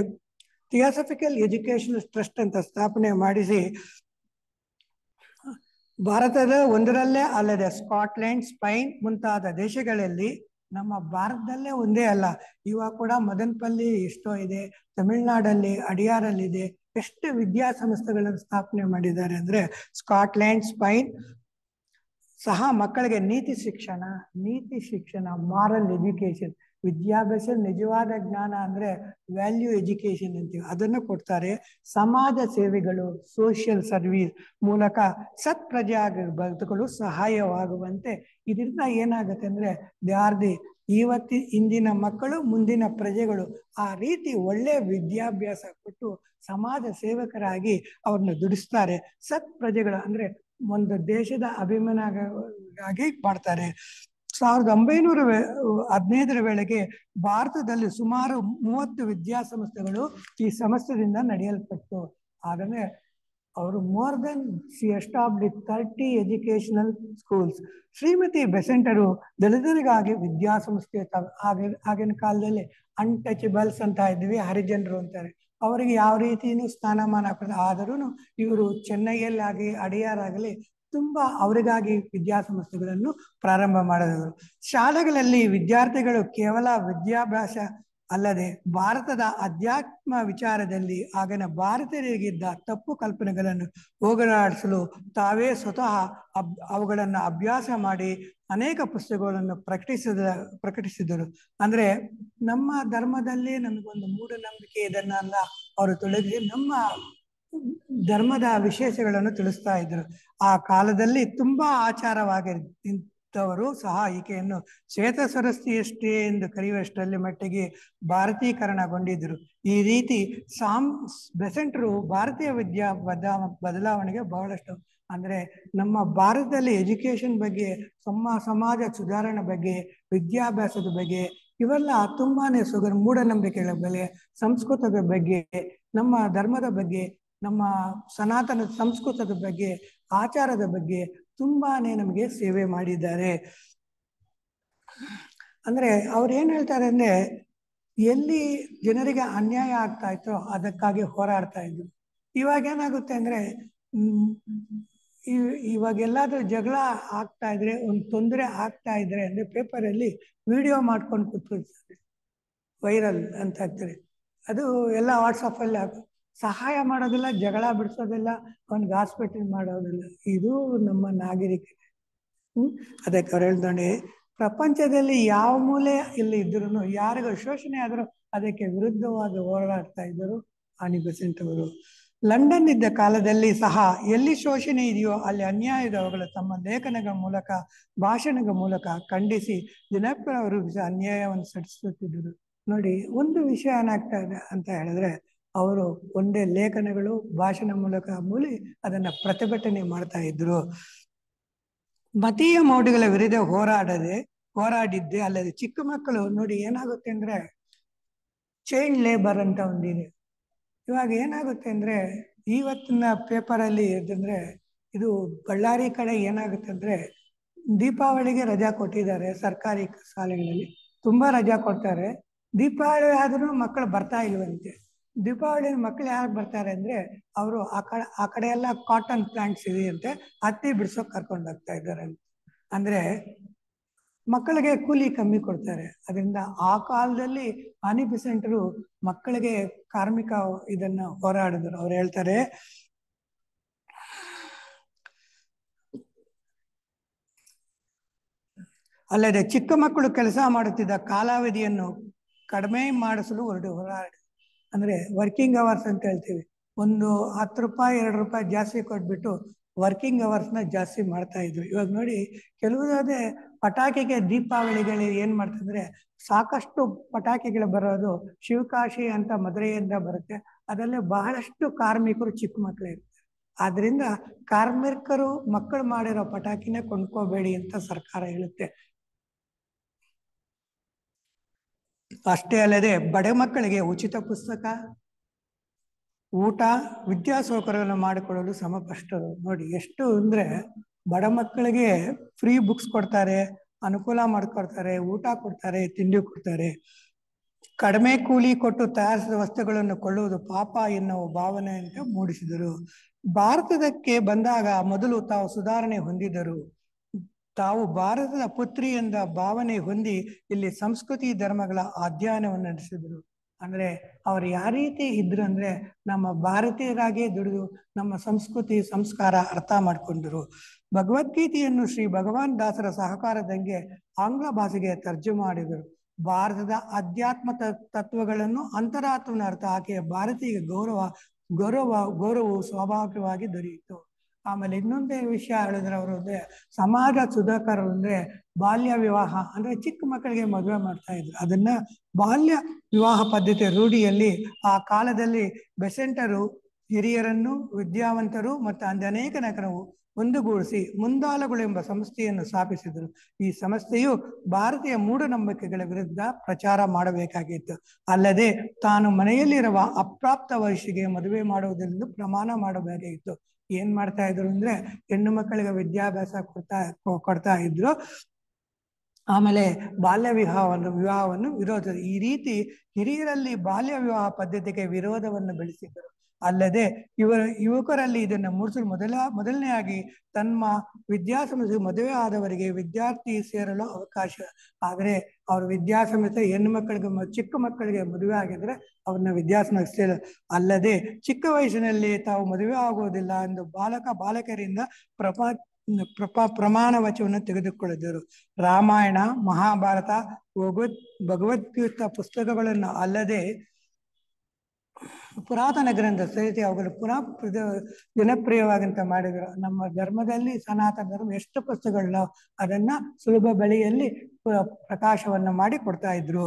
ಥಿಯೋಸಾಫಿಕಲ್ ಎಜುಕೇಶನ್ ಟ್ರಸ್ಟ್ ಅಂತ ಸ್ಥಾಪನೆ ಮಾಡಿಸಿ, ಭಾರತದ ಒಂದರಲ್ಲೇ ಅಲ್ಲದೆ ಸ್ಕಾಟ್ಲೆಂಡ್, ಸ್ಪೈನ್ ಮುಂತಾದ ದೇಶಗಳಲ್ಲಿ, ನಮ್ಮ ಭಾರತದಲ್ಲೇ ಒಂದೇ ಅಲ್ಲ, ಇವಾಗ ಕೂಡ ಮದನಪಲ್ಲಿ ಎಷ್ಟೋ ಇದೆ, ತಮಿಳುನಾಡಲ್ಲಿ ಅಡಿಯಾರಲ್ಲಿದೆ, ಎಷ್ಟು ವಿದ್ಯಾಸಂಸ್ಥೆಗಳನ್ನು ಸ್ಥಾಪನೆ ಮಾಡಿದ್ದಾರೆ ಅಂದ್ರೆ ಸ್ಕಾಟ್ಲೆಂಡ್, ಸ್ಪೈನ್ ಸಹ ಮಕ್ಕಳಿಗೆ ನೀತಿ ಶಿಕ್ಷಣ, ಮಾರಲ್ ಎಜುಕೇಶನ್, ವಿದ್ಯಾಭ್ಯಾಸ ನಿಜವಾದ ಜ್ಞಾನ ಅಂದ್ರೆ ವ್ಯಾಲ್ಯೂ ಎಜುಕೇಶನ್ ಅಂತೀವಿ, ಅದನ್ನು ಕೊಡ್ತಾರೆ. ಸಮಾಜ ಸೇವೆಗಳು, ಸೋಷಿಯಲ್ ಸರ್ವಿಸ್ ಮೂಲಕ ಸತ್ಪ್ರಜೆ ಬದುಕಲು ಸಹಾಯವಾಗುವಂತೆ ಇದರಿಂದ ಏನಾಗುತ್ತೆ ಅಂದ್ರೆ ಇಂದಿನ ಮಕ್ಕಳು ಮುಂದಿನ ಪ್ರಜೆಗಳು. ಆ ರೀತಿ ಒಳ್ಳೆ ವಿದ್ಯಾಭ್ಯಾಸ ಕೊಟ್ಟು ಸಮಾಜ ಸೇವಕರಾಗಿ ಅವ್ರನ್ನ ದುಡಿಸ್ತಾರೆ. ಸತ್ಪ್ರಜೆಗಳು ಅಂದ್ರೆ ಒಂದು ದೇಶದ ಅಭಿಮಾನಗಾಗಿ ಮಾಡ್ತಾರೆ. 1915ರ ವೇಳೆಗೆ ಭಾರತದಲ್ಲಿ ಸುಮಾರು 30 ವಿದ್ಯಾಸಂಸ್ಥೆಗಳು ಈ ಸಂಸ್ಥೆಯಿಂದ ನಡೆಯಲ್ಪಟ್ಟು, ಆದರೆ ಅವರು ಎಸ್ಟಾಬ್ಲಿಷ್ 30 ಎಜುಕೇಶನಲ್ ಸ್ಕೂಲ್ಸ್. ಶ್ರೀಮತಿ ಬೆಸೆಂಟರು ದಲಿತರಿಗಾಗಿ ವಿದ್ಯಾಸಂಸ್ಥೆ, ಆಗಿನ ಕಾಲದಲ್ಲಿ ಅನ್ಟಚಬಲ್ಸ್ ಅಂತ ಇದ್ವಿ, ಹರಿಜನರು ಅಂತಾರೆ, ಅವರಿಗೆ ಯಾವ ರೀತಿಯೂ ಸ್ಥಾನಮಾನ ಆದರೂ ಇವರು ಚೆನ್ನೈಯಲ್ಲಾಗಲಿ ಅಡಿಯಾರಾಗಲಿ ತುಂಬಾ ಅವರಿಗಾಗಿ ವಿದ್ಯಾಸಂಸ್ಥೆಗಳನ್ನು ಪ್ರಾರಂಭ ಮಾಡಿದರು. ಶಾಲೆಗಳಲ್ಲಿ ವಿದ್ಯಾರ್ಥಿಗಳು ಕೇವಲ ವಿದ್ಯಾಭ್ಯಾಸ ಅಲ್ಲದೆ ಭಾರತದ ಅಧ್ಯಾತ್ಮ ವಿಚಾರದಲ್ಲಿ ಆಗಿನ ಭಾರತೀಯರಿಗಿದ್ದ ತಪ್ಪು ಕಲ್ಪನೆಗಳನ್ನು ಹೋಗಲಾಡಿಸಲು ತಾವೇ ಸ್ವತಃ ಅವುಗಳನ್ನು ಅಭ್ಯಾಸ ಮಾಡಿ ಅನೇಕ ಪುಸ್ತಕಗಳನ್ನು ಪ್ರಕಟಿಸಿದರು. ಅಂದ್ರೆ ನಮ್ಮ ಧರ್ಮದಲ್ಲಿ ನಮಗೊಂದು ಮೂಢನಂಬಿಕೆ ಇದನ್ನೆಲ್ಲ ಅವರು ತೊಲಗಿಸಿ ನಮ್ಮ ಧರ್ಮದ ವಿಶೇಷಗಳನ್ನು ತಿಳಿಸ್ತಾ ಇದ್ರು. ಆ ಕಾಲದಲ್ಲಿ ತುಂಬಾ ಆಚಾರವಾಗಿದ್ದವರು ಸಹ ಈಕೆಯನ್ನು ಶ್ವೇತ ಸರಸ್ವತಿಯಷ್ಟೇ ಎಂದು ಕರೆಯುವಷ್ಟರಲ್ಲಿ ಮಟ್ಟಿಗೆ ಭಾರತೀಕರಣಗೊಂಡಿದ್ದರು. ಈ ರೀತಿ ಬೆಸೆಂಟರು ಭಾರತೀಯ ವಿದ್ಯಾ ಬದಲಾವಣೆಗೆ ಬಹಳಷ್ಟು ಅಂದ್ರೆ ನಮ್ಮ ಭಾರತದಲ್ಲಿ ಎಜುಕೇಶನ್ ಬಗ್ಗೆ, ಸಮಾಜ ಸುಧಾರಣೆ ಬಗ್ಗೆ, ವಿದ್ಯಾಭ್ಯಾಸದ ಬಗ್ಗೆ ಇವೆಲ್ಲ ತುಂಬಾನೇ ಮೂಢನಂಬಿಕೆಗಳ ಬಗ್ಗೆ, ಸಂಸ್ಕೃತದ ಬಗ್ಗೆ, ನಮ್ಮ ಧರ್ಮದ ಬಗ್ಗೆ, ನಮ್ಮ ಸನಾತನ ಸಂಸ್ಕೃತದ ಬಗ್ಗೆ, ಆಚಾರದ ಬಗ್ಗೆ ತುಂಬಾನೇ ನಮಗೆ ಸೇವೆ ಮಾಡಿದ್ದಾರೆ. ಅಂದ್ರೆ ಅವ್ರು ಏನ್ ಹೇಳ್ತಾರೆ ಅಂದ್ರೆ, ಎಲ್ಲಿ ಜನರಿಗೆ ಅನ್ಯಾಯ ಆಗ್ತಾ ಇತ್ತೋ ಅದಕ್ಕಾಗಿ ಹೋರಾಡ್ತಾ ಇದ್ರು. ಇವಾಗ ಏನಾಗುತ್ತೆ ಅಂದ್ರೆ ಇವಾಗ ಎಲ್ಲಾದ್ರೂ ಜಗಳ ಆಗ್ತಾ ಇದ್ರೆ, ಒಂದು ತೊಂದರೆ ಆಗ್ತಾ ಇದ್ರೆ ಅಂದ್ರೆ ಪೇಪರಲ್ಲಿ ವಿಡಿಯೋ ಮಾಡ್ಕೊಂಡು ಕೂತ್ಕೊಳ್ತಾರೆ, ವೈರಲ್ ಅಂತ ಆಗ್ತಾರೆ. ಅದು ಎಲ್ಲ ವಾಟ್ಸಪ್ ಅಲ್ಲಿ ಸಹಾಯ ಮಾಡೋದಿಲ್ಲ, ಜಗಳ ಬಿಡಿಸೋದಿಲ್ಲ, ಅವ್ನಿಗೆ ಹಾಸ್ಪಿಟಲ್ ಮಾಡೋದಿಲ್ಲ. ಇದು ನಮ್ಮ ನಾಗರಿಕತೆ. ಅದಕ್ಕೆ ಅವ್ರು ಹೇಳ್ದೋಣೆ, ಪ್ರಪಂಚದಲ್ಲಿ ಯಾವ ಮೂಲೆ ಇಲ್ಲಿ ಇದ್ರು ಯಾರಿಗೂ ಶೋಷಣೆ ಆದರೂ ಅದಕ್ಕೆ ವಿರುದ್ಧವಾಗಿ ಹೋರಾಡ್ತಾ ಇದ್ದರು ಆನಿ ಬೆಸೆಂಟ್ ಅವರು. ಲಂಡನ್ ಇದ್ದ ಕಾಲದಲ್ಲಿ ಸಹ ಎಲ್ಲಿ ಶೋಷಣೆ ಇದೆಯೋ ಅಲ್ಲಿ ಅನ್ಯಾಯದವುಗಳು ತಮ್ಮ ಲೇಖನಗಳ ಮೂಲಕ, ಭಾಷಣಗಳ ಮೂಲಕ ಖಂಡಿಸಿ ಜನಪ್ರಿಯವರು ಅನ್ಯಾಯವನ್ನು ಸಡಿಸುತ್ತಿದ್ದರು. ನೋಡಿ, ಒಂದು ವಿಷಯ ಏನಾಗ್ತಾ ಇದೆ ಅಂತ ಹೇಳಿದ್ರೆ, ಅವರು ಒಂದೇ ಲೇಖನಗಳು, ಭಾಷಣ ಮೂಲಕ ಅದನ್ನ ಪ್ರತಿಭಟನೆ ಮಾಡ್ತಾ ಇದ್ರು. ಮತೀಯ ಮೌಢ್ಯಗಳ ವಿರುದ್ಧ ಹೋರಾಡಿದ್ದೆ ಅಲ್ಲದೆ ಚಿಕ್ಕ ಮಕ್ಕಳು ನೋಡಿ ಏನಾಗುತ್ತೆ ಅಂದ್ರೆ ಚೈಲ್ಡ್ ಲೇಬರ್ ಅಂತ ಒಂದಿದೆ. ಇವಾಗ ಏನಾಗುತ್ತೆ ಅಂದ್ರೆ ಇವತ್ತಿನ ಪೇಪರಲ್ಲಿ ಇದಂದ್ರೆ, ಇದು ಬಳ್ಳಾರಿ ಕಡೆ ಏನಾಗುತ್ತೆ ಅಂದ್ರೆ ದೀಪಾವಳಿಗೆ ರಜಾ ಕೊಟ್ಟಿದ್ದಾರೆ ಸರ್ಕಾರಿ ಶಾಲೆಗಳಲ್ಲಿ, ತುಂಬಾ ರಜಾ ಕೊಡ್ತಾರೆ. ದೀಪಾವಳಿ ಆದ್ರೂ ಮಕ್ಕಳು ಬರ್ತಾ ಇಲ್ವಂತೆ. ದೀಪಾವಳಿ ಮಕ್ಳು ಯಾರು ಬರ್ತಾರೆ ಅಂದ್ರೆ ಅವರು ಆ ಕಡೆ ಎಲ್ಲ ಕಾಟನ್ ಪ್ಲಾಂಟ್ಸ್ ಇದೆಯಂತೆ, ಹತ್ತಿ ಬಿಡ್ಸೋಕ್ ಕರ್ಕೊಂಡು ಹೋಗ್ತಾ ಇದ್ದಾರೆ. ಅಂದ್ರೆ ಮಕ್ಕಳಿಗೆ ಕೂಲಿ ಕಮ್ಮಿ ಕೊಡ್ತಾರೆ. ಅದರಿಂದ ಆ ಕಾಲದಲ್ಲಿ ಆನಿ ಬೆಸೆಂಟರು ಮಕ್ಕಳಿಗೆ ಕಾರ್ಮಿಕ ಇದನ್ನ ಹೋರಾಡಿದ್ರು. ಅವ್ರು ಹೇಳ್ತಾರೆ, ಅಲ್ಲದೆ ಚಿಕ್ಕ ಮಕ್ಕಳು ಕೆಲಸ ಮಾಡುತ್ತಿದ್ದ ಕಾಲಾವಧಿಯನ್ನು ಕಡಿಮೆ ಮಾಡಿಸಲು ಹೋರಾಡಿ, ಅಂದ್ರೆ ವರ್ಕಿಂಗ್ ಅವರ್ಸ್ ಅಂತ ಹೇಳ್ತೀವಿ, ಒಂದು 10 ರೂಪಾಯಿ 2 ರೂಪಾಯಿ ಜಾಸ್ತಿ ಕೊಟ್ಬಿಟ್ಟು ವರ್ಕಿಂಗ್ ಅವರ್ಸ್ನ ಜಾಸ್ತಿ ಮಾಡ್ತಾ ಇದ್ರು. ಇವಾಗ ನೋಡಿ, ಕೆಲವುದಾದ್ರೆ ಪಟಾಕಿಗೆ ದೀಪಾವಳಿಗಳಿಗೆ ಏನ್ ಮಾಡ್ತಂದ್ರೆ ಸಾಕಷ್ಟು ಪಟಾಕಿಗಳು ಬರೋದು ಶಿವಕಾಶಿ ಅಂತ ಮದುರೆಯಿಂದ ಬರುತ್ತೆ. ಅದರಲ್ಲಿ ಬಹಳಷ್ಟು ಕಾರ್ಮಿಕರು ಚಿಕ್ಕ ಮಕ್ಕಳು ಇರ್ತಾರೆ. ಆದ್ರಿಂದ ಕಾರ್ಮಿಕರು ಮಕ್ಕಳು ಮಾಡಿರೋ ಪಟಾಕಿನೇ ಕೊಂಡ್ಕೋಬೇಡಿ ಅಂತ ಸರ್ಕಾರ ಹೇಳುತ್ತೆ. ಅಷ್ಟೇ ಅಲ್ಲದೆ ಬಡ ಮಕ್ಕಳಿಗೆ ಉಚಿತ ಪುಸ್ತಕ, ಊಟ, ವಿದ್ಯಾಸೌಕರ್ಯವನ್ನು ಮಾಡಿಕೊಡಲು ಸಮಪಷ್ಟರು. ನೋಡಿ ಎಷ್ಟು ಅಂದ್ರೆ ಬಡ ಮಕ್ಕಳಿಗೆ ಫ್ರೀ ಬುಕ್ಸ್ ಕೊಡ್ತಾರೆ, ಅನುಕೂಲ ಮಾಡಿಕೊಡ್ತಾರೆ, ಊಟ ಕೊಡ್ತಾರೆ, ತಿಂಡಿ ಕೊಡ್ತಾರೆ. ಕಡಿಮೆ ಕೂಲಿ ಕೊಟ್ಟು ತಯಾರಿಸಿದ ವಸ್ತುಗಳನ್ನು ಕೊಳ್ಳುವುದು ಪಾಪ ಎನ್ನುವ ಭಾವನೆಯನ್ನು ಮೂಡಿಸಿದರು. ಭಾರತಕ್ಕೆ ಬಂದಾಗ ಮೊದಲು ತಾವು ಸುಧಾರಣೆ ಹೊಂದಿದರು. ತಾವು ಭಾರತದ ಪುತ್ರಿ ಎಂದ ಭಾವನೆ ಹೊಂದಿ ಇಲ್ಲಿ ಸಂಸ್ಕೃತಿ ಧರ್ಮಗಳ ಅಧ್ಯಯನವನ್ನು ನಡೆಸಿದರು. ಅಂದ್ರೆ ಅವ್ರು ಯಾವ ರೀತಿ ಇದ್ರು ಅಂದ್ರೆ ನಮ್ಮ ಭಾರತೀಯರಾಗೇ ದುಡಿದು ನಮ್ಮ ಸಂಸ್ಕೃತಿ ಸಂಸ್ಕಾರ ಅರ್ಥ ಮಾಡ್ಕೊಂಡ್ರು. ಭಗವದ್ಗೀತೆಯನ್ನು ಶ್ರೀ ಭಗವಾನ್ ದಾಸರ ಸಹಕಾರದಂಗೆ ಆಂಗ್ಲ ಭಾಷೆಗೆ ತರ್ಜುಮೆ ಮಾಡಿದರು. ಭಾರತದ ಅಧ್ಯಾತ್ಮ ತತ್ವಗಳನ್ನು ಅಂತರಾತ್ಮನ ಅರ್ಥ ಆಕೆಯ ಭಾರತೀಯ ಗೌರವವು ಸ್ವಾಭಾವಿಕವಾಗಿ ದೊರೆಯಿತು. ಆಮೇಲೆ ಇನ್ನೊಂದೇ ವಿಷಯ ಹೇಳಿದ್ರೆ ಅವರು ಅಂದ್ರೆ ಸಮಾಜ ಸುಧಾಕರರು ಅಂದ್ರೆ ಬಾಲ್ಯ ವಿವಾಹ ಅಂದ್ರೆ ಚಿಕ್ಕ ಮಕ್ಕಳಿಗೆ ಮದುವೆ ಮಾಡ್ತಾ ಇದ್ರು. ಅದನ್ನ ಬಾಲ್ಯ ವಿವಾಹ ಪದ್ಧತಿ ರೂಢಿಯಲ್ಲಿ ಆ ಕಾಲದಲ್ಲಿ ಬೆಸೆಂಟರು ಹಿರಿಯರನ್ನು ವಿದ್ಯಾವಂತರು ಮತ್ತು ಅನೇಕ ನಗರವು ಒಂದುಗೂಡಿಸಿ ಮುಂದಾಳುಗಳು ಎಂಬ ಸಂಸ್ಥೆಯನ್ನು ಸ್ಥಾಪಿಸಿದರು. ಈ ಸಂಸ್ಥೆಯು ಭಾರತೀಯ ಮೂಢನಂಬಿಕೆಗಳ ವಿರುದ್ಧ ಪ್ರಚಾರ ಮಾಡಬೇಕಾಗಿತ್ತು. ಅಲ್ಲದೆ ತಾನು ಮನೆಯಲ್ಲಿರುವ ಅಪ್ರಾಪ್ತ ವಯಸ್ಸಿಗೆ ಮದುವೆ ಮಾಡುವುದೆಂದು ಪ್ರಮಾಣ ಮಾಡಬೇಕಾಗಿತ್ತು. ಏನ್ ಮಾಡ್ತಾ ಇದ್ರು ಅಂದ್ರೆ ಹೆಣ್ಣು ಮಕ್ಕಳಿಗೆ ವಿದ್ಯಾಭ್ಯಾಸ ಕೊಡ್ತಾ ಇದ್ರು. ಆಮೇಲೆ ಬಾಲ್ಯ ವಿವಾಹವನ್ನು ವಿರೋಧ, ಈ ರೀತಿ ಹಿರಿಯರಲ್ಲಿ ಬಾಲ್ಯ ವಿವಾಹ ಪದ್ಧತಿಗೆ ವಿರೋಧವನ್ನು ಬೆಳೆಸಿದರು. ಅಲ್ಲದೆ ಯುವಕರಲ್ಲಿ ಇದನ್ನು ಮೂಡಿಸಲು ಮೊದಲನೆಯಾಗಿ ತಮ್ಮ ವಿದ್ಯಾಸಂಸ್ಥೆ ಮದುವೆ ಆದವರಿಗೆ ವಿದ್ಯಾರ್ಥಿ ಸೇರಲು ಅವಕಾಶ. ಆದರೆ ಅವ್ರ ವಿದ್ಯಾಸಂಸ್ಥೆ ಹೆಣ್ಣು ಮಕ್ಕಳಿಗೆ ಚಿಕ್ಕ ಮಕ್ಕಳಿಗೆ ಮದುವೆ ಆಗಿದ್ರೆ ಅವ್ರನ್ನ ವಿದ್ಯಾಸಂಸ್ಥೆ ಅಲ್ಲದೆ ಚಿಕ್ಕ ವಯಸ್ಸಿನಲ್ಲಿ ತಾವು ಮದುವೆ ಆಗುವುದಿಲ್ಲ ಎಂದು ಬಾಲಕರಿಂದ ಪ್ರಮಾಣ ವಚನವನ್ನು ತೆಗೆದುಕೊಳ್ಳಿದರು. ರಾಮಾಯಣ, ಮಹಾಭಾರತ, ಭಗವದ್ಗೀತಾ ಪುಸ್ತಕಗಳನ್ನು ಅಲ್ಲದೆ ಪುರಾತನ ಗ್ರಂಥ ಸಹಿತ ಅವುಗಳು ಪುನಃ ಜನಪ್ರಿಯವಾಗಂತ ಮಾಡಿದರು. ನಮ್ಮ ಧರ್ಮದಲ್ಲಿ ಸನಾತನ ಧರ್ಮ ಎಷ್ಟು ಪುಸ್ತಕಗಳು ಅದನ್ನ ಸುಲಭ ಬೆಲೆಯಲ್ಲಿ ಪ್ರಕಾಶವನ್ನು ಮಾಡಿ ಕೊಡ್ತಾ ಇದ್ರು.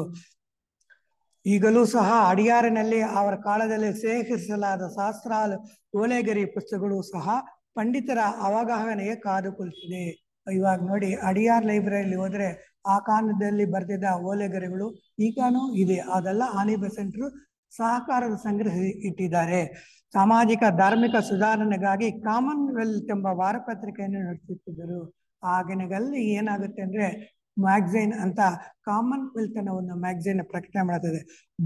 ಈಗಲೂ ಸಹ ಅಡಿಯಾರಿನಲ್ಲಿ ಅವರ ಕಾಲದಲ್ಲಿ ಸೇಕರಿಸಲಾದ ಸಹಸ್ರಾರು ಓಲೆಗರಿ ಪುಸ್ತಕಗಳು ಸಹ ಪಂಡಿತರ ಅವಗಾಹನೆಗೆ ಕಾದು ಕುಳಿತಿದೆ. ಇವಾಗ ನೋಡಿ, ಅಡಿಯಾರ್ ಲೈಬ್ರರಿಯಲ್ಲಿ ಹೋದ್ರೆ ಆ ಕಾಲದಲ್ಲಿ ಬರ್ತಿದ್ದ ಓಲೆಗರಿಗಳು ಈಗಾನು ಇದೆ. ಅದೆಲ್ಲ ಆನಿ ಬೆಸೆಂಟರು ಸಹಕಾರದ ಸಂಗ್ರಹಿಸಿ ಇಟ್ಟಿದ್ದಾರೆ. ಸಾಮಾಜಿಕ ಧಾರ್ಮಿಕ ಸುಧಾರಣೆಗಾಗಿ ಕಾಮನ್ವೆಲ್ತ್ ಎಂಬ ವಾರಪತ್ರಿಕೆಯನ್ನು ನಡೆಸುತ್ತಿದ್ದರು. ಆಗಿನಲ್ಲಿ ಏನಾಗುತ್ತೆ ಅಂದ್ರೆ ಮ್ಯಾಗಝೈನ್ ಅಂತ ಕಾಮನ್ವೆಲ್ತ್ ಅನ್ನೋ ಒಂದು ಮ್ಯಾಗಝೈನ್ ಪ್ರಕಟಣೆ ಮಾಡ್ತದೆ.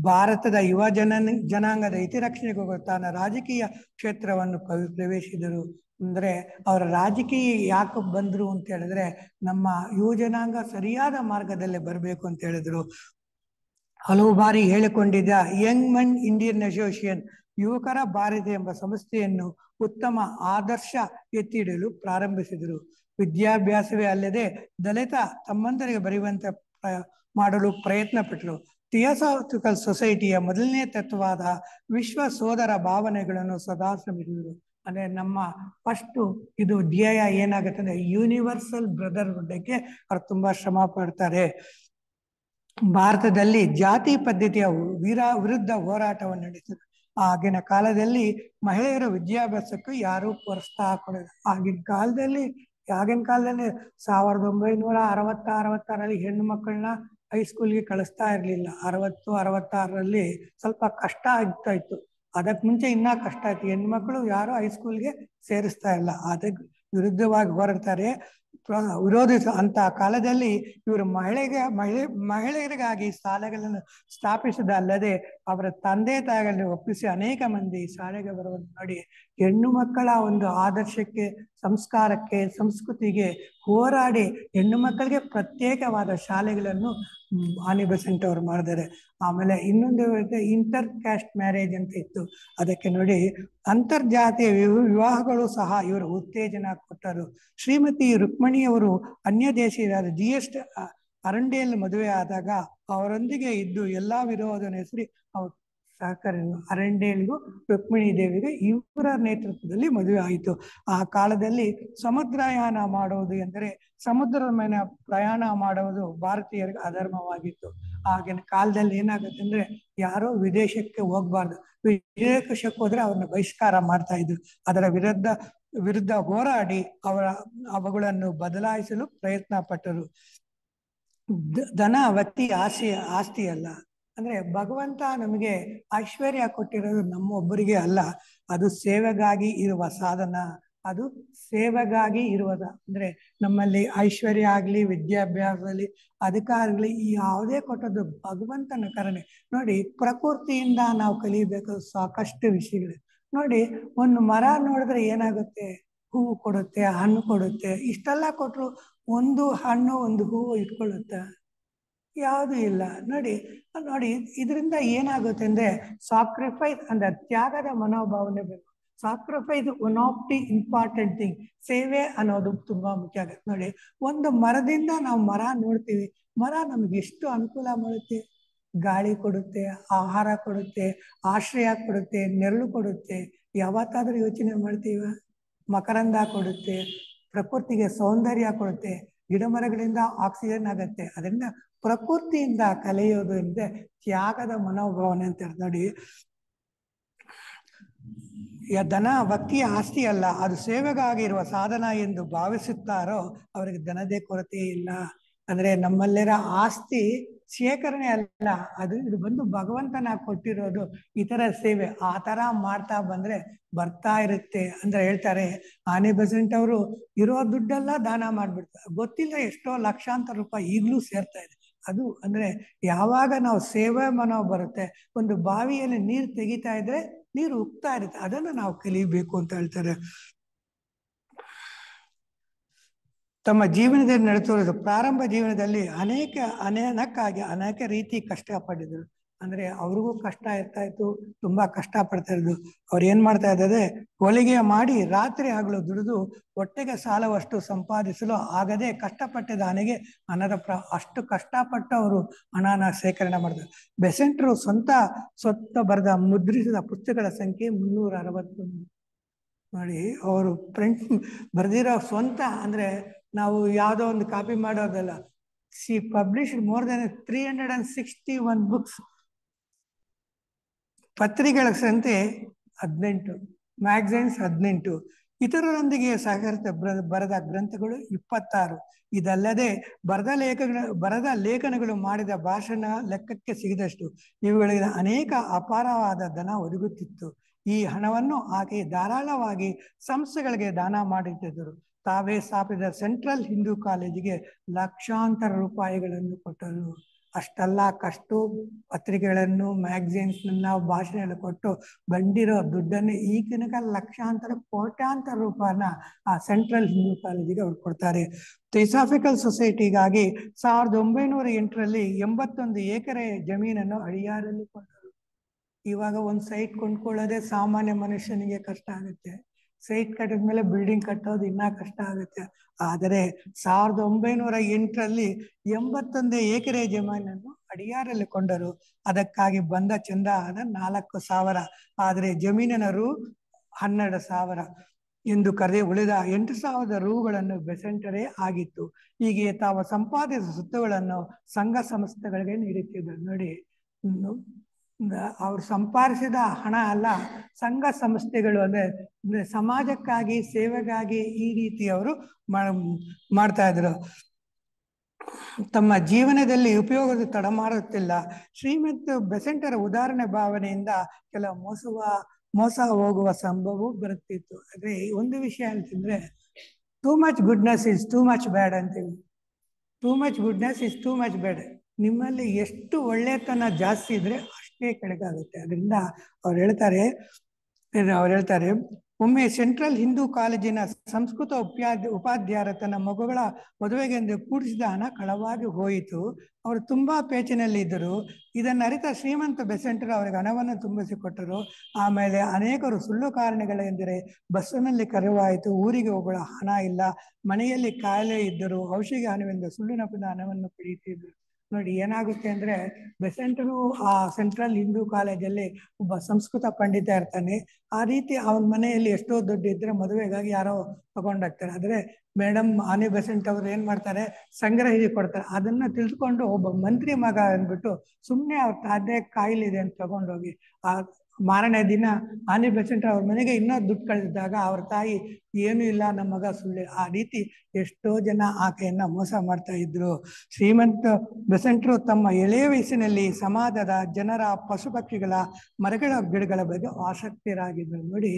ಭಾರತದ ಯುವ ಜನಾಂಗದ ಹಿತರಕ್ಷಣೆಗೂ ತನ್ನ ರಾಜಕೀಯ ಕ್ಷೇತ್ರವನ್ನು ಪ್ರವೇಶಿಸಿದರು. ಅಂದ್ರೆ ಅವರ ರಾಜಕೀಯ ಯಾಕೆ ಬಂದ್ರು ಅಂತ ಹೇಳಿದ್ರೆ ನಮ್ಮ ಯುವ ಜನಾಂಗ ಸರಿಯಾದ ಮಾರ್ಗದಲ್ಲಿ ಬರಬೇಕು ಅಂತ ಹೇಳಿದ್ರು. ಹಲವು ಬಾರಿ ಹೇಳಿಕೊಂಡಿದ್ದ ಯಂಗ್ ಮೆನ್ ಇಂಡಿಯನ್ ಅಸೋಸಿಯೇಷನ್ ಯುವಕರ ಭಾರತ ಎಂಬ ಸಂಸ್ಥೆಯನ್ನು ಉತ್ತಮ ಆದರ್ಶ ಎತ್ತಿ ಹಿಡಿಯಲು ಪ್ರಾರಂಭಿಸಿದರು. ವಿದ್ಯಾಭ್ಯಾಸವೇ ಅಲ್ಲದೆ ದಲಿತ ತಮ್ಮಂದರಿಗೆ ಬರೆಯುವಂತೆ ಮಾಡಲು ಪ್ರಯತ್ನ ಪಟ್ಟರು. ಥಿಯೋಸಾಫಿಕಲ್ ಸೊಸೈಟಿಯ ಮೊದಲನೇ ತತ್ವವಾದ ವಿಶ್ವ ಸೋದರ ಭಾವನೆಗಳನ್ನು ಸದಾ ಶ್ರಮಿಸಿದರು. ಅಂದ್ರೆ ನಮ್ಮ ಫಸ್ಟ್ ಇದು ಧ್ಯೇಯ ಏನಾಗುತ್ತೆ ಅಂದ್ರೆ ಯೂನಿವರ್ಸಲ್ ಬ್ರದರ್ಹುಡ್ಗೆ ಅವ್ರು ತುಂಬಾ ಶ್ರಮ ಪಡ್ತಾರೆ. ಭಾರತದಲ್ಲಿ ಜಾತಿ ಪದ್ಧತಿಯ ವಿರುದ್ಧ ಹೋರಾಟವನ್ನು ನಡೆಸಿದರು. ಆಗಿನ ಕಾಲದಲ್ಲಿ ಮಹಿಳೆಯರ ವಿದ್ಯಾಭ್ಯಾಸಕ್ಕೂ ಯಾರೂ ಪ್ರೋತ್ಸಾಹ ಕೊಡೋದು. ಆಗಿನ ಕಾಲದಲ್ಲಿ 1966 ಹೆಣ್ಣು ಮಕ್ಕಳನ್ನ ಹೈಸ್ಕೂಲ್ಗೆ ಕಳಿಸ್ತಾ ಇರ್ಲಿಲ್ಲ. 66 ಸ್ವಲ್ಪ ಕಷ್ಟ ಆಗ್ತಾ ಇತ್ತು. ಅದಕ್ಕೆ ಮುಂಚೆ ಇನ್ನ ಕಷ್ಟ ಆಯ್ತು. ಹೆಣ್ಮಕ್ಳು ಯಾರು ಹೈಸ್ಕೂಲ್ಗೆ ಸೇರಿಸ್ತಾ ಇಲ್ಲ. ಅದಕ್ಕೆ ವಿರುದ್ಧವಾಗಿ ಹೋರಾಡ್ತಾರೆ. ವಿರೋಧಿಸ ಅಂತ ಕಾಲದಲ್ಲಿ ಇವರು ಮಹಿಳೆಯರಿಗಾಗಿ ಶಾಲೆಗಳನ್ನು ಸ್ಥಾಪಿಸಿದಲ್ಲದೆ ಅವರ ತಂದೆ ತಾಯಿಗಳನ್ನು ಒಪ್ಪಿಸಿ ಅನೇಕ ಮಂದಿ ಶಾಲೆಗೆ ಬರುವುದು ನೋಡಿ. ಹೆಣ್ಣು ಮಕ್ಕಳ ಒಂದು ಆದರ್ಶಕ್ಕೆ, ಸಂಸ್ಕಾರಕ್ಕೆ, ಸಂಸ್ಕೃತಿಗೆ ಹೋರಾಡಿ ಹೆಣ್ಣು ಮಕ್ಕಳಿಗೆ ಪ್ರತ್ಯೇಕವಾದ ಶಾಲೆಗಳನ್ನು ಆನಿ ಬೆಸೆಂಟ್ ಅವರು ಮಾಡಿದ್ದಾರೆ. ಆಮೇಲೆ ಇನ್ನೊಂದು ಇಂಟರ್ ಕ್ಯಾಸ್ಟ್ ಮ್ಯಾರೇಜ್ ಅಂತ ಇತ್ತು. ಅದಕ್ಕೆ ನೋಡಿ ಅಂತರ್ಜಾತೀಯ ವಿವಾಹಗಳು ಸಹ ಇವರು ಉತ್ತೇಜನ ಕೊಟ್ಟರು. ಶ್ರೀಮತಿ ರುಕ್ಮಿಣಿಯವರು ಅನ್ಯ ದೇಶೀಯರಾದ GS ಅರಂಡೇಲ್ ಮದುವೆ ಆದಾಗ ಅವರೊಂದಿಗೆ ಇದ್ದು ಎಲ್ಲಾ ವಿರೋಧನ ಹೆಸರಿ ಅವರು ಸಹಕಾರ ಅರಂಡೇಲ್ಗೂ ರುಕ್ಮಿಣಿ ದೇವಿಗೆ ಇವರ ನೇತೃತ್ವದಲ್ಲಿ ಮದುವೆ ಆಯಿತು. ಆ ಕಾಲದಲ್ಲಿ ಸಮುದ್ರಯಾನ ಮಾಡುವುದು ಎಂದರೆ ಸಮುದ್ರದ ಮೇಲೆ ಪ್ರಯಾಣ ಮಾಡುವುದು ಭಾರತೀಯರಿಗೆ ಅಧರ್ಮವಾಗಿತ್ತು. ಆಗಿನ ಕಾಲದಲ್ಲಿ ಏನಾಗುತ್ತೆ ಅಂದ್ರೆ ಯಾರೋ ವಿದೇಶಕ್ಕೆ ಹೋಗ್ಬಾರ್ದು, ವಿದೇಶಕ್ಕೆ ಹೋದ್ರೆ ಅವ್ರನ್ನ ಬಹಿಷ್ಕಾರ ಮಾಡ್ತಾ ಇದ್ರು. ಅದರ ವಿರುದ್ಧ ಹೋರಾಡಿ ಅವುಗಳನ್ನು ಬದಲಾಯಿಸಲು ಪ್ರಯತ್ನ ಪಟ್ಟರು. ಧನ ವ್ಯಕ್ತಿ ಆಸ್ತಿ ಅಲ್ಲ. ಅಂದ್ರೆ ಭಗವಂತ ನಮಗೆ ಐಶ್ವರ್ಯ ಕೊಟ್ಟಿರೋದು ನಮ್ಮೊಬ್ಬರಿಗೆ ಅಲ್ಲ, ಅದು ಸೇವೆಗಾಗಿ ಇರುವ ಸಾಧನ. ಅದು ಸೇವೆಗಾಗಿ ಇರುವುದ ಅಂದ್ರೆ ನಮ್ಮಲ್ಲಿ ಐಶ್ವರ್ಯ ಆಗ್ಲಿ, ವಿದ್ಯಾಭ್ಯಾಸದಲ್ಲಿ ಅಧಿಕಾರಗಳು ಯಾವುದೇ ಕೊಟ್ಟದ್ದು ಭಗವಂತನ ಕರುಣೆ. ನೋಡಿ, ಪ್ರಕೃತಿಯಿಂದ ನಾವು ಕಲಿಬೇಕು ಸಾಕಷ್ಟು ವಿಷಯಗಳು. ನೋಡಿ, ಒಂದು ಮರ ನೋಡಿದ್ರೆ ಏನಾಗುತ್ತೆ, ಹೂವು ಕೊಡುತ್ತೆ, ಹಣ್ಣು ಕೊಡುತ್ತೆ. ಇಷ್ಟೆಲ್ಲ ಕೊಟ್ಟರು ಒಂದು ಹಣ್ಣು ಒಂದು ಹೂವು ಇಟ್ಕೊಳ್ಳುತ್ತೆ? ಯಾವುದು ಇಲ್ಲ. ನೋಡಿ ಇದರಿಂದ ಏನಾಗುತ್ತೆ ಅಂದ್ರೆ ಸಾಕ್ರಿಫೈಸ್ ಅಂದ್ರೆ ತ್ಯಾಗದ ಮನೋಭಾವನೆ ಬೇಕು. Sacrifice one of the important thing. ಸೇವೆ ಅನ್ನೋದು ತುಂಬಾ ಮುಖ್ಯ ಆಗುತ್ತೆ. ನೋಡಿ, ಒಂದು ಮರದಿಂದ ನಾವು ಮರ ನೋಡ್ತೀವಿ, ಮರ ನಮ್ಗೆ ಎಷ್ಟು ಅನುಕೂಲ ಮಾಡುತ್ತೆ. ಗಾಳಿ ಕೊಡುತ್ತೆ, ಆಹಾರ ಕೊಡುತ್ತೆ, ಆಶ್ರಯ ಕೊಡುತ್ತೆ, ನೆರಳು ಕೊಡುತ್ತೆ. ಯಾವತ್ತಾದ್ರೂ ಯೋಚನೆ ಮಾಡ್ತೀವ? ಮಕರಂದ ಕೊಡುತ್ತೆ, ಪ್ರಕೃತಿಗೆ ಸೌಂದರ್ಯ ಕೊಡುತ್ತೆ, ಗಿಡ ಮರಗಳಿಂದ ಆಕ್ಸಿಜನ್ ಆಗತ್ತೆ. ಅದರಿಂದ ಪ್ರಕೃತಿಯಿಂದ ಕಲಿಯೋದು ಅಂದ್ರೆ ತ್ಯಾಗದ ಮನೋಭಾವನೆ ಅಂತ ನೋಡಿ. ಧನ ವ್ಯಕ್ತಿಯ ಆಸ್ತಿ ಅಲ್ಲ, ಅದು ಸೇವೆಗಾಗಿ ಇರುವ ಸಾಧನ ಎಂದು ಭಾವಿಸುತ್ತಾರೋ ಅವರಿಗೆ ಧನದೇ ಕೊರತೆ ಇಲ್ಲ. ಅಂದ್ರೆ ನಮ್ಮಲ್ಲಿರೋ ಆಸ್ತಿ ಶೇಖರಣೆ ಅಲ್ಲ, ಇದು ಬಂದು ಭಗವಂತನ ಕೊಟ್ಟಿರೋದು ಇತರ ಸೇವೆ. ಆ ತರ ಮಾಡ್ತಾ ಬಂದ್ರೆ ಬರ್ತಾ ಇರುತ್ತೆ. ಅಂದ್ರೆ ಹೇಳ್ತಾರೆ ಆನಿ ಬೆಸೆಂಟ್ ಅವರು ಇರೋ ದುಡ್ಡೆಲ್ಲ ದಾನ ಮಾಡ್ಬಿಡ್ತಾರೆ. ಗೊತ್ತಿಲ್ಲ ಎಷ್ಟೋ ಲಕ್ಷಾಂತರ ರೂಪಾಯಿ ಈಗಲೂ ಸೇರ್ತಾ ಇದೆ. ಅದು ಅಂದ್ರೆ ಯಾವಾಗ ನಾವು ಸೇವೆ ಮನೋ ಬರುತ್ತೆ. ಒಂದು ಬಾವಿಯಲ್ಲಿ ನೀರು ತೆಗಿತಾ ಇದ್ರೆ ನೀರು ಉಕ್ತಾ ಇರುತ್ತೆ, ಅದನ್ನು ನಾವು ಕಲಿಬೇಕು ಅಂತ ಹೇಳ್ತಾರೆ. ತಮ್ಮ ಜೀವನದಲ್ಲಿ ನಡೆಸಿರೋದು ಪ್ರಾರಂಭ ಜೀವನದಲ್ಲಿ ಅನೇಕ ರೀತಿ ಕಷ್ಟಪಟ್ಟಿದ್ರು. ಅಂದ್ರೆ ಅವ್ರಿಗೂ ಕಷ್ಟ ಇರ್ತಾ ಇತ್ತು, ತುಂಬಾ ಕಷ್ಟ ಪಡ್ತಾ ಇದ್ರು. ಅವ್ರು ಏನ್ ಮಾಡ್ತಾ ಇದ್ದಾರೆ, ಹೊಲಿಗೆ ಮಾಡಿ ರಾತ್ರಿ ಹಗಲು ದುಡಿದು ಹೊಟ್ಟೆಗೆ ಸಾಲವಷ್ಟು ಸಂಪಾದಿಸಲು ಆಗದೆ ಕಷ್ಟಪಟ್ಟಿದ್ದ ಹಣೆಗೆ ಅಷ್ಟು ಕಷ್ಟಪಟ್ಟು ಅವರು ಹಣನ ಸೇಕರಣೆ ಮಾಡಿದ್ರು. ಬೆಸೆಂಟ್ರು ಸ್ವಂತ ಬರೆದ ಮುದ್ರಿಸಿದ ಪುಸ್ತಕಗಳ ಸಂಖ್ಯೆ 361. ನೋಡಿ, ಅವರು ಫ್ರೆಂಡ್ಸ್ ಬರೆದಿರೋ ಸ್ವಂತ ಅಂದ್ರೆ ನಾವು ಯಾವುದೋ ಒಂದು ಕಾಪಿ ಮಾಡೋದಲ್ಲ. She published more than 361 books. ಪತ್ರಿಕೆಗಳ ಸಂಖ್ಯೆ 18, ಮ್ಯಾಗಝೈನ್ಸ್ 18, ಇತರರೊಂದಿಗೆ ಸಹಕರಿಸಿದ ಬರೆದ ಗ್ರಂಥಗಳು 26. ಇದಲ್ಲದೆ ಬರೆದ ಲೇಖನಗಳು, ಮಾಡಿದ ಭಾಷಣ ಲೆಕ್ಕಕ್ಕೆ ಸಿಗದಷ್ಟು. ಇವುಗಳಿಗೆ ಅನೇಕ ಅಪಾರವಾದ ಧನ ಒದಗುತ್ತಿತ್ತು. ಈ ಹಣವನ್ನು ಆಕೆ ಧಾರಾಳವಾಗಿ ಸಂಸ್ಥೆಗಳಿಗೆ ದಾನ ಮಾಡುತ್ತಿದ್ದರು. ತಾವೇ ಸ್ಥಾಪಿಸಿದ ಸೆಂಟ್ರಲ್ ಹಿಂದೂ ಕಾಲೇಜಿಗೆ ಲಕ್ಷಾಂತರ ರೂಪಾಯಿಗಳನ್ನು ಕೊಟ್ಟರು. ಅಷ್ಟೆಲ್ಲ ಪತ್ರಿಕೆಗಳನ್ನು, ಮ್ಯಾಗಝೈನ್ಸ್ನ ಭಾಷಣ ಕೊಟ್ಟು ಬಂದಿರೋ ದುಡ್ಡನ್ನು ಈಗಿನ ಲಕ್ಷಾಂತರ ಕೋಟ್ಯಾಂತರ ರೂಪಾಯಿನ ಆ ಸೆಂಟ್ರಲ್ ಹಿಂದೂ ಕಾಲೇಜಿಗೆ ಅವ್ರು ಕೊಡ್ತಾರೆ. ಥಿಯೋಸಾಫಿಕಲ್ ಸೊಸೈಟಿಗಾಗಿ 1908ರಲ್ಲಿ 81 ಎಕರೆ ಜಮೀನನ್ನು ಅಡಿಯಾರಲ್ಲಿ ಕೊಟ್ಟರು. ಇವಾಗ ಒಂದು ಸೈಟ್ ಕೊಂಡ್ಕೊಳ್ಳೋದೇ ಸಾಮಾನ್ಯ ಮನುಷ್ಯನಿಗೆ ಕಷ್ಟ ಆಗುತ್ತೆ. ಸೈಟ್ ಕಟ್ಟಿದ್ಮೇಲೆ ಬಿಲ್ಡಿಂಗ್ ಕಟ್ಟೋದು ಇನ್ನ ಕಷ್ಟ ಆಗುತ್ತೆ. ಆದರೆ 1908ರಲ್ಲಿ 81 ಎಕರೆ ಜಮೀನನ್ನು ಅಡಿಯಾರಲ್ಲಿ ಕೊಂಡರು. ಅದಕ್ಕಾಗಿ ಬಂದ ಚಂದ 4,000. ಆದರೆ ಜಮೀನಿನ ರು 12,000 ಎಂದು ಉಳಿದ 8,000 ರೂಗಳನ್ನು ಬೆಸೆಂಟರೇ ಆಗಿತ್ತು. ಹೀಗೆ ತಾವು ಸಂಪಾದಿಸಿದ ಸ್ವತ್ತುಗಳನ್ನು ಸಂಘ ಸಂಸ್ಥೆಗಳಿಗೆ ನೀಡುತ್ತಿದ್ದರು. ನೋಡಿ, ಅವ್ರು ಸಂಪಾದಿಸಿದ ಹಣ ಅಲ್ಲ, ಸಂಘ ಸಂಸ್ಥೆಗಳು ಅಂದ್ರೆ ಸಮಾಜಕ್ಕಾಗಿ, ಸೇವೆಗಾಗಿ ಈ ರೀತಿ ಅವರು ಮಾಡ್ತಾ ಇದ್ರು. ತಮ್ಮ ಜೀವನದಲ್ಲಿ ಉಪಯೋಗದ ತಡ ಮಾಡುತ್ತಿಲ್ಲ. ಶ್ರೀಮಂತ ಬೆಸೆಂಟರ ಉದಾಹರಣೆ ಭಾವನೆಯಿಂದ ಕೆಲವು ಮೋಸ ಹೋಗುವ ಸಂಭವ ಬರುತ್ತಿತ್ತು. ಆದ್ರೆ ಒಂದು ವಿಷಯ ಅಂತಂದ್ರೆ too much goodness is too much bad ಅಂತೀವಿ. Too much goodness is too much bad. ನಿಮ್ಮಲ್ಲಿ ಎಷ್ಟು ಒಳ್ಳೆತನ ಜಾಸ್ತಿ ಇದ್ರೆ ಅಷ್ಟೇ ಕೆಳಗಾಗುತ್ತೆ. ಅದರಿಂದ ಅವ್ರು ಹೇಳ್ತಾರೆ ಒಮ್ಮೆ ಸೆಂಟ್ರಲ್ ಹಿಂದೂ ಕಾಲೇಜಿನ ಸಂಸ್ಕೃತ ಉಪಾಧ್ಯಾಯರ ತನ್ನ ಮಗುಗಳ ಮದುವೆಗೆಂದು ಕೂಡಿಸಿದ ಹಣ ಕಳವಾಗಿ ಹೋಯಿತು. ಅವರು ತುಂಬಾ ಪೇಚಿನಲ್ಲಿ ಇದ್ದರು. ಇದನ್ನು ಅರಿತ ಶ್ರೀಮಂತ ಬೆಸೆಂಟರು ಅವರಿಗೆ ಹಣವನ್ನು ತುಂಬಿಸಿಕೊಟ್ಟರು. ಆಮೇಲೆ ಅನೇಕರು ಸುಳ್ಳು ಕಾರಣಗಳೆಂದರೆ ಬಸ್ಸಿನಲ್ಲಿ ಕರೆವಾಯಿತು, ಊರಿಗೆ ಹೋಗಲು ಹಣ ಇಲ್ಲ, ಮನೆಯಲ್ಲಿ ಕಾಯಿಲೆ ಇದ್ದರು, ಔಷಧಿ ಹಣವೆಂದು ಸುಳ್ಳು ನಪದ ಹಣವನ್ನು ಪಡೆಯುತ್ತಿದ್ದರು. ನೋಡಿ ಏನಾಗುತ್ತೆ ಅಂದ್ರೆ, ಬೆಸೆಂಟರು ಆ ಸೆಂಟ್ರಲ್ ಹಿಂದೂ ಕಾಲೇಜಲ್ಲಿ ಒಬ್ಬ ಸಂಸ್ಕೃತ ಪಂಡಿತ ಇರ್ತಾನೆ. ಆ ರೀತಿ ಅವನ ಮನೆಯಲ್ಲಿ ಎಷ್ಟೋ ದುಡ್ಡು ಇದ್ರೆ ಮದುವೆಗಾಗಿ ಯಾರೋ ತಗೊಂಡೋಗ್ತಾರೆ. ಆದ್ರೆ ಮೇಡಮ್ ಆನಿ ಬೆಸೆಂಟ್ ಅವರು ಏನ್ ಮಾಡ್ತಾರೆ, ಸಂಗ್ರಹಿಸಿ ಕೊಡ್ತಾರೆ. ಅದನ್ನ ತಿಳಿದುಕೊಂಡು ಒಬ್ಬ ಮಂತ್ರಿ ಮಗ ಅಂದ್ಬಿಟ್ಟು ಸುಮ್ಮನೆ ಅವ್ರ ಅದೇ ಕಾಯಿಲಿದೆ ಅಂತ ತಗೊಂಡೋಗಿ ಆ ಮಾರನೇ ದಿನ ಆನಿ ಬೆಸೆಂಟ್ ಅವ್ರ ಮನೆಗೆ ಇನ್ನೂ ದುಡ್ಡು ಕಳಿಸಿದಾಗ ಅವ್ರ ತಾಯಿ ಏನು ಇಲ್ಲ, ನಮ್ಮ ಮಗ ಸುಳ್ಳು. ಆ ರೀತಿ ಎಷ್ಟೋ ಜನ ಆಕೆಯನ್ನ ಮೋಸ ಮಾಡ್ತಾ ಇದ್ರು. ಶ್ರೀಮಂತ ಬೆಸೆಂಟ್ರು ತಮ್ಮ ಎಳೆಯ ವಯಸ್ಸಿನಲ್ಲಿ ಸಮಾಜದ ಜನರ, ಪಶು ಪಕ್ಷಿಗಳ, ಮರಗಳ, ಗಿಡಗಳ ಬಗ್ಗೆ ಆಸಕ್ತರಾಗಿದ್ರು. ನೋಡಿ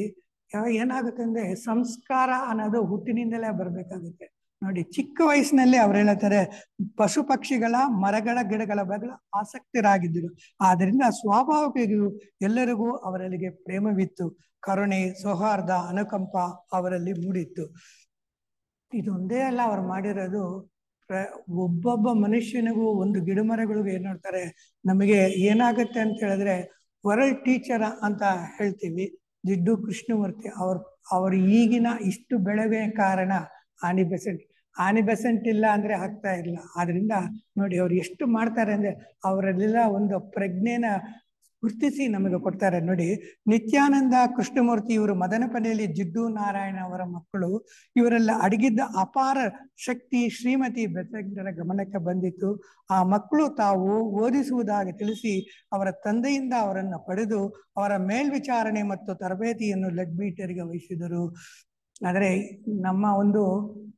ಏನಾಗುತ್ತೆ ಅಂದ್ರೆ, ಸಂಸ್ಕಾರ ಅನ್ನೋದು ಹುಟ್ಟಿನಿಂದಲೇ ಬರ್ಬೇಕಾಗುತ್ತೆ. ನೋಡಿ ಚಿಕ್ಕ ವಯಸ್ಸಿನಲ್ಲಿ ಅವ್ರು ಹೇಳ್ತಾರೆ ಪಶು ಪಕ್ಷಿಗಳ, ಮರಗಳ, ಗಿಡಗಳ ಬಗ್ಗೆ ಆಸಕ್ತರಾಗಿದ್ದರು. ಆದ್ರಿಂದ ಸ್ವಾಭಾವಿಕವಾಗಿಯೂ ಎಲ್ಲರಿಗೂ ಅವರಲ್ಲಿಗೆ ಪ್ರೇಮವಿತ್ತು. ಕರುಣೆ, ಸೌಹಾರ್ದ, ಅನುಕಂಪ ಅವರಲ್ಲಿ ಮೂಡಿತ್ತು. ಇದೊಂದೇ ಅಲ್ಲ ಅವ್ರು ಮಾಡಿರೋದು. ಒಬ್ಬೊಬ್ಬ ಮನುಷ್ಯನಿಗೂ, ಒಂದು ಗಿಡ ಮರಗಳಿಗೂ ಏನ್ ನೋಡ್ತಾರೆ, ನಮಗೆ ಏನಾಗುತ್ತೆ ಅಂತ ಹೇಳಿದ್ರೆ ವರ್ಲ್ಡ್ ಟೀಚರ್ ಅಂತ ಹೇಳ್ತೀವಿ. ಜಿಡ್ಡು ಕೃಷ್ಣಮೂರ್ತಿ ಅವ್ರ ಈಗಿನ ಇಷ್ಟು ಬೆಳಗ್ಗೆ ಕಾರಣ ಆನಿ ಬೆಸೆಂಟ್ ಇಲ್ಲ ಅಂದ್ರೆ ಆಗ್ತಾ ಇಲ್ಲ. ಆದ್ರಿಂದ ನೋಡಿ ಅವ್ರು ಎಷ್ಟು ಮಾಡ್ತಾರೆ ಅಂದ್ರೆ, ಅವರಲ್ಲೆಲ್ಲ ಒಂದು ಪ್ರಜ್ಞೆನ ಗುರ್ತಿಸಿ ನಮಗೆ ಕೊಡ್ತಾರೆ. ನೋಡಿ ನಿತ್ಯಾನಂದ ಕೃಷ್ಣಮೂರ್ತಿ ಇವರು ಮದನಪನೆಯಲ್ಲಿ ಜಿಡ್ಡು ನಾರಾಯಣ ಅವರ ಮಕ್ಕಳು. ಇವರೆಲ್ಲ ಅಡಗಿದ್ದ ಅಪಾರ ಶಕ್ತಿ ಶ್ರೀಮತಿ ಬೆಸೆಂಟರ ಗಮನಕ್ಕೆ ಬಂದಿತ್ತು. ಆ ಮಕ್ಕಳು ತಾವು ಓದಿಸುವುದಾಗಿ ತಿಳಿಸಿ ಅವರ ತಂದೆಯಿಂದ ಅವರನ್ನು ಪಡೆದು ಅವರ ಮೇಲ್ವಿಚಾರಣೆ ಮತ್ತು ತರಬೇತಿಯನ್ನು ಲೆಡ್ಬೀಟರಿಗೆ ವಹಿಸಿದರು. ಆದರೆ ನಮ್ಮ ಒಂದು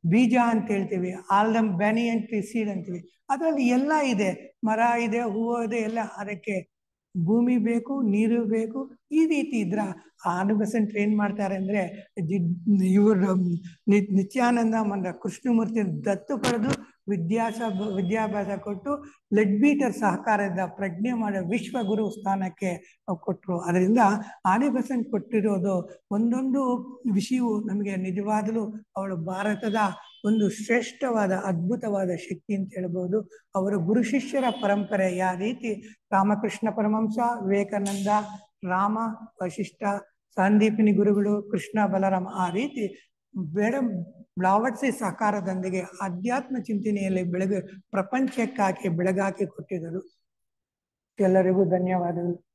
ಬೀಜ ಅಂತ ಹೇಳ್ತೀವಿ, ಆಲ್ದಮ್ ಬ್ಯಾನಿಯನ್ ಟ್ರೀ ಸೀಡ್ ಅಂತೀವಿ. ಅದರಲ್ಲಿ ಎಲ್ಲ ಇದೆ, ಮರ ಇದೆ, ಹೂವು ಇದೆ, ಎಲ್ಲ. ಅದಕ್ಕೆ ಭೂಮಿ ಬೇಕು, ನೀರು ಬೇಕು. ಈ ರೀತಿ ಇದ್ರ ಆನಿ ಬೆಸೆಂಟ್ ಏನ್ ಮಾಡ್ತಾರೆ ಅಂದ್ರೆ, ಇವರು ನಿತ್ಯಾನಂದ ಕೃಷ್ಣಮೂರ್ತಿ ದತ್ತು ಪಡೆದು ವಿದ್ಯಾಭ್ಯಾಸ ಕೊಟ್ಟು ಲೆಡ್ಬೀಟರ್ ಸಹಕಾರದ ಪ್ರಜ್ಞೆ ಮಾಡೋ ವಿಶ್ವಗುರು ಸ್ಥಾನಕ್ಕೆ ಕೊಟ್ಟರು. ಅದರಿಂದ ಆನಿ ಬೆಸೆಂಟ್ ಕೊಟ್ಟಿರೋದು ಒಂದೊಂದು ವಿಷಯವು ನಮಗೆ ನಿಜವಾಗಲೂ ಅವಳು ಭಾರತದ ಒಂದು ಶ್ರೇಷ್ಠವಾದ, ಅದ್ಭುತವಾದ ಶಕ್ತಿ ಅಂತ ಹೇಳ್ಬೋದು. ಅವರ ಗುರು ಶಿಷ್ಯರ ಪರಂಪರೆ ಯಾವ ರೀತಿ ರಾಮಕೃಷ್ಣ ಪರಮಹಂಸ, ವಿವೇಕಾನಂದ, ರಾಮ, ವಶಿಷ್ಠ, ಸಂದೀಪಿನಿ ಗುರುಗಳು, ಕೃಷ್ಣ ಬಲರಾಮ, ಆ ರೀತಿ ಬ್ಲಾವಟ್ಸಿ ಸಹಕಾರದೊಂದಿಗೆ ಅಧ್ಯಾತ್ಮ ಚಿಂತನೆಯಲ್ಲಿ ಪ್ರಪಂಚಕ್ಕಾಗಿ ಬೆಳಗಾಕಿ ಕೊಟ್ಟಿದ್ದರು. ಎಲ್ಲರಿಗೂ ಧನ್ಯವಾದಗಳು.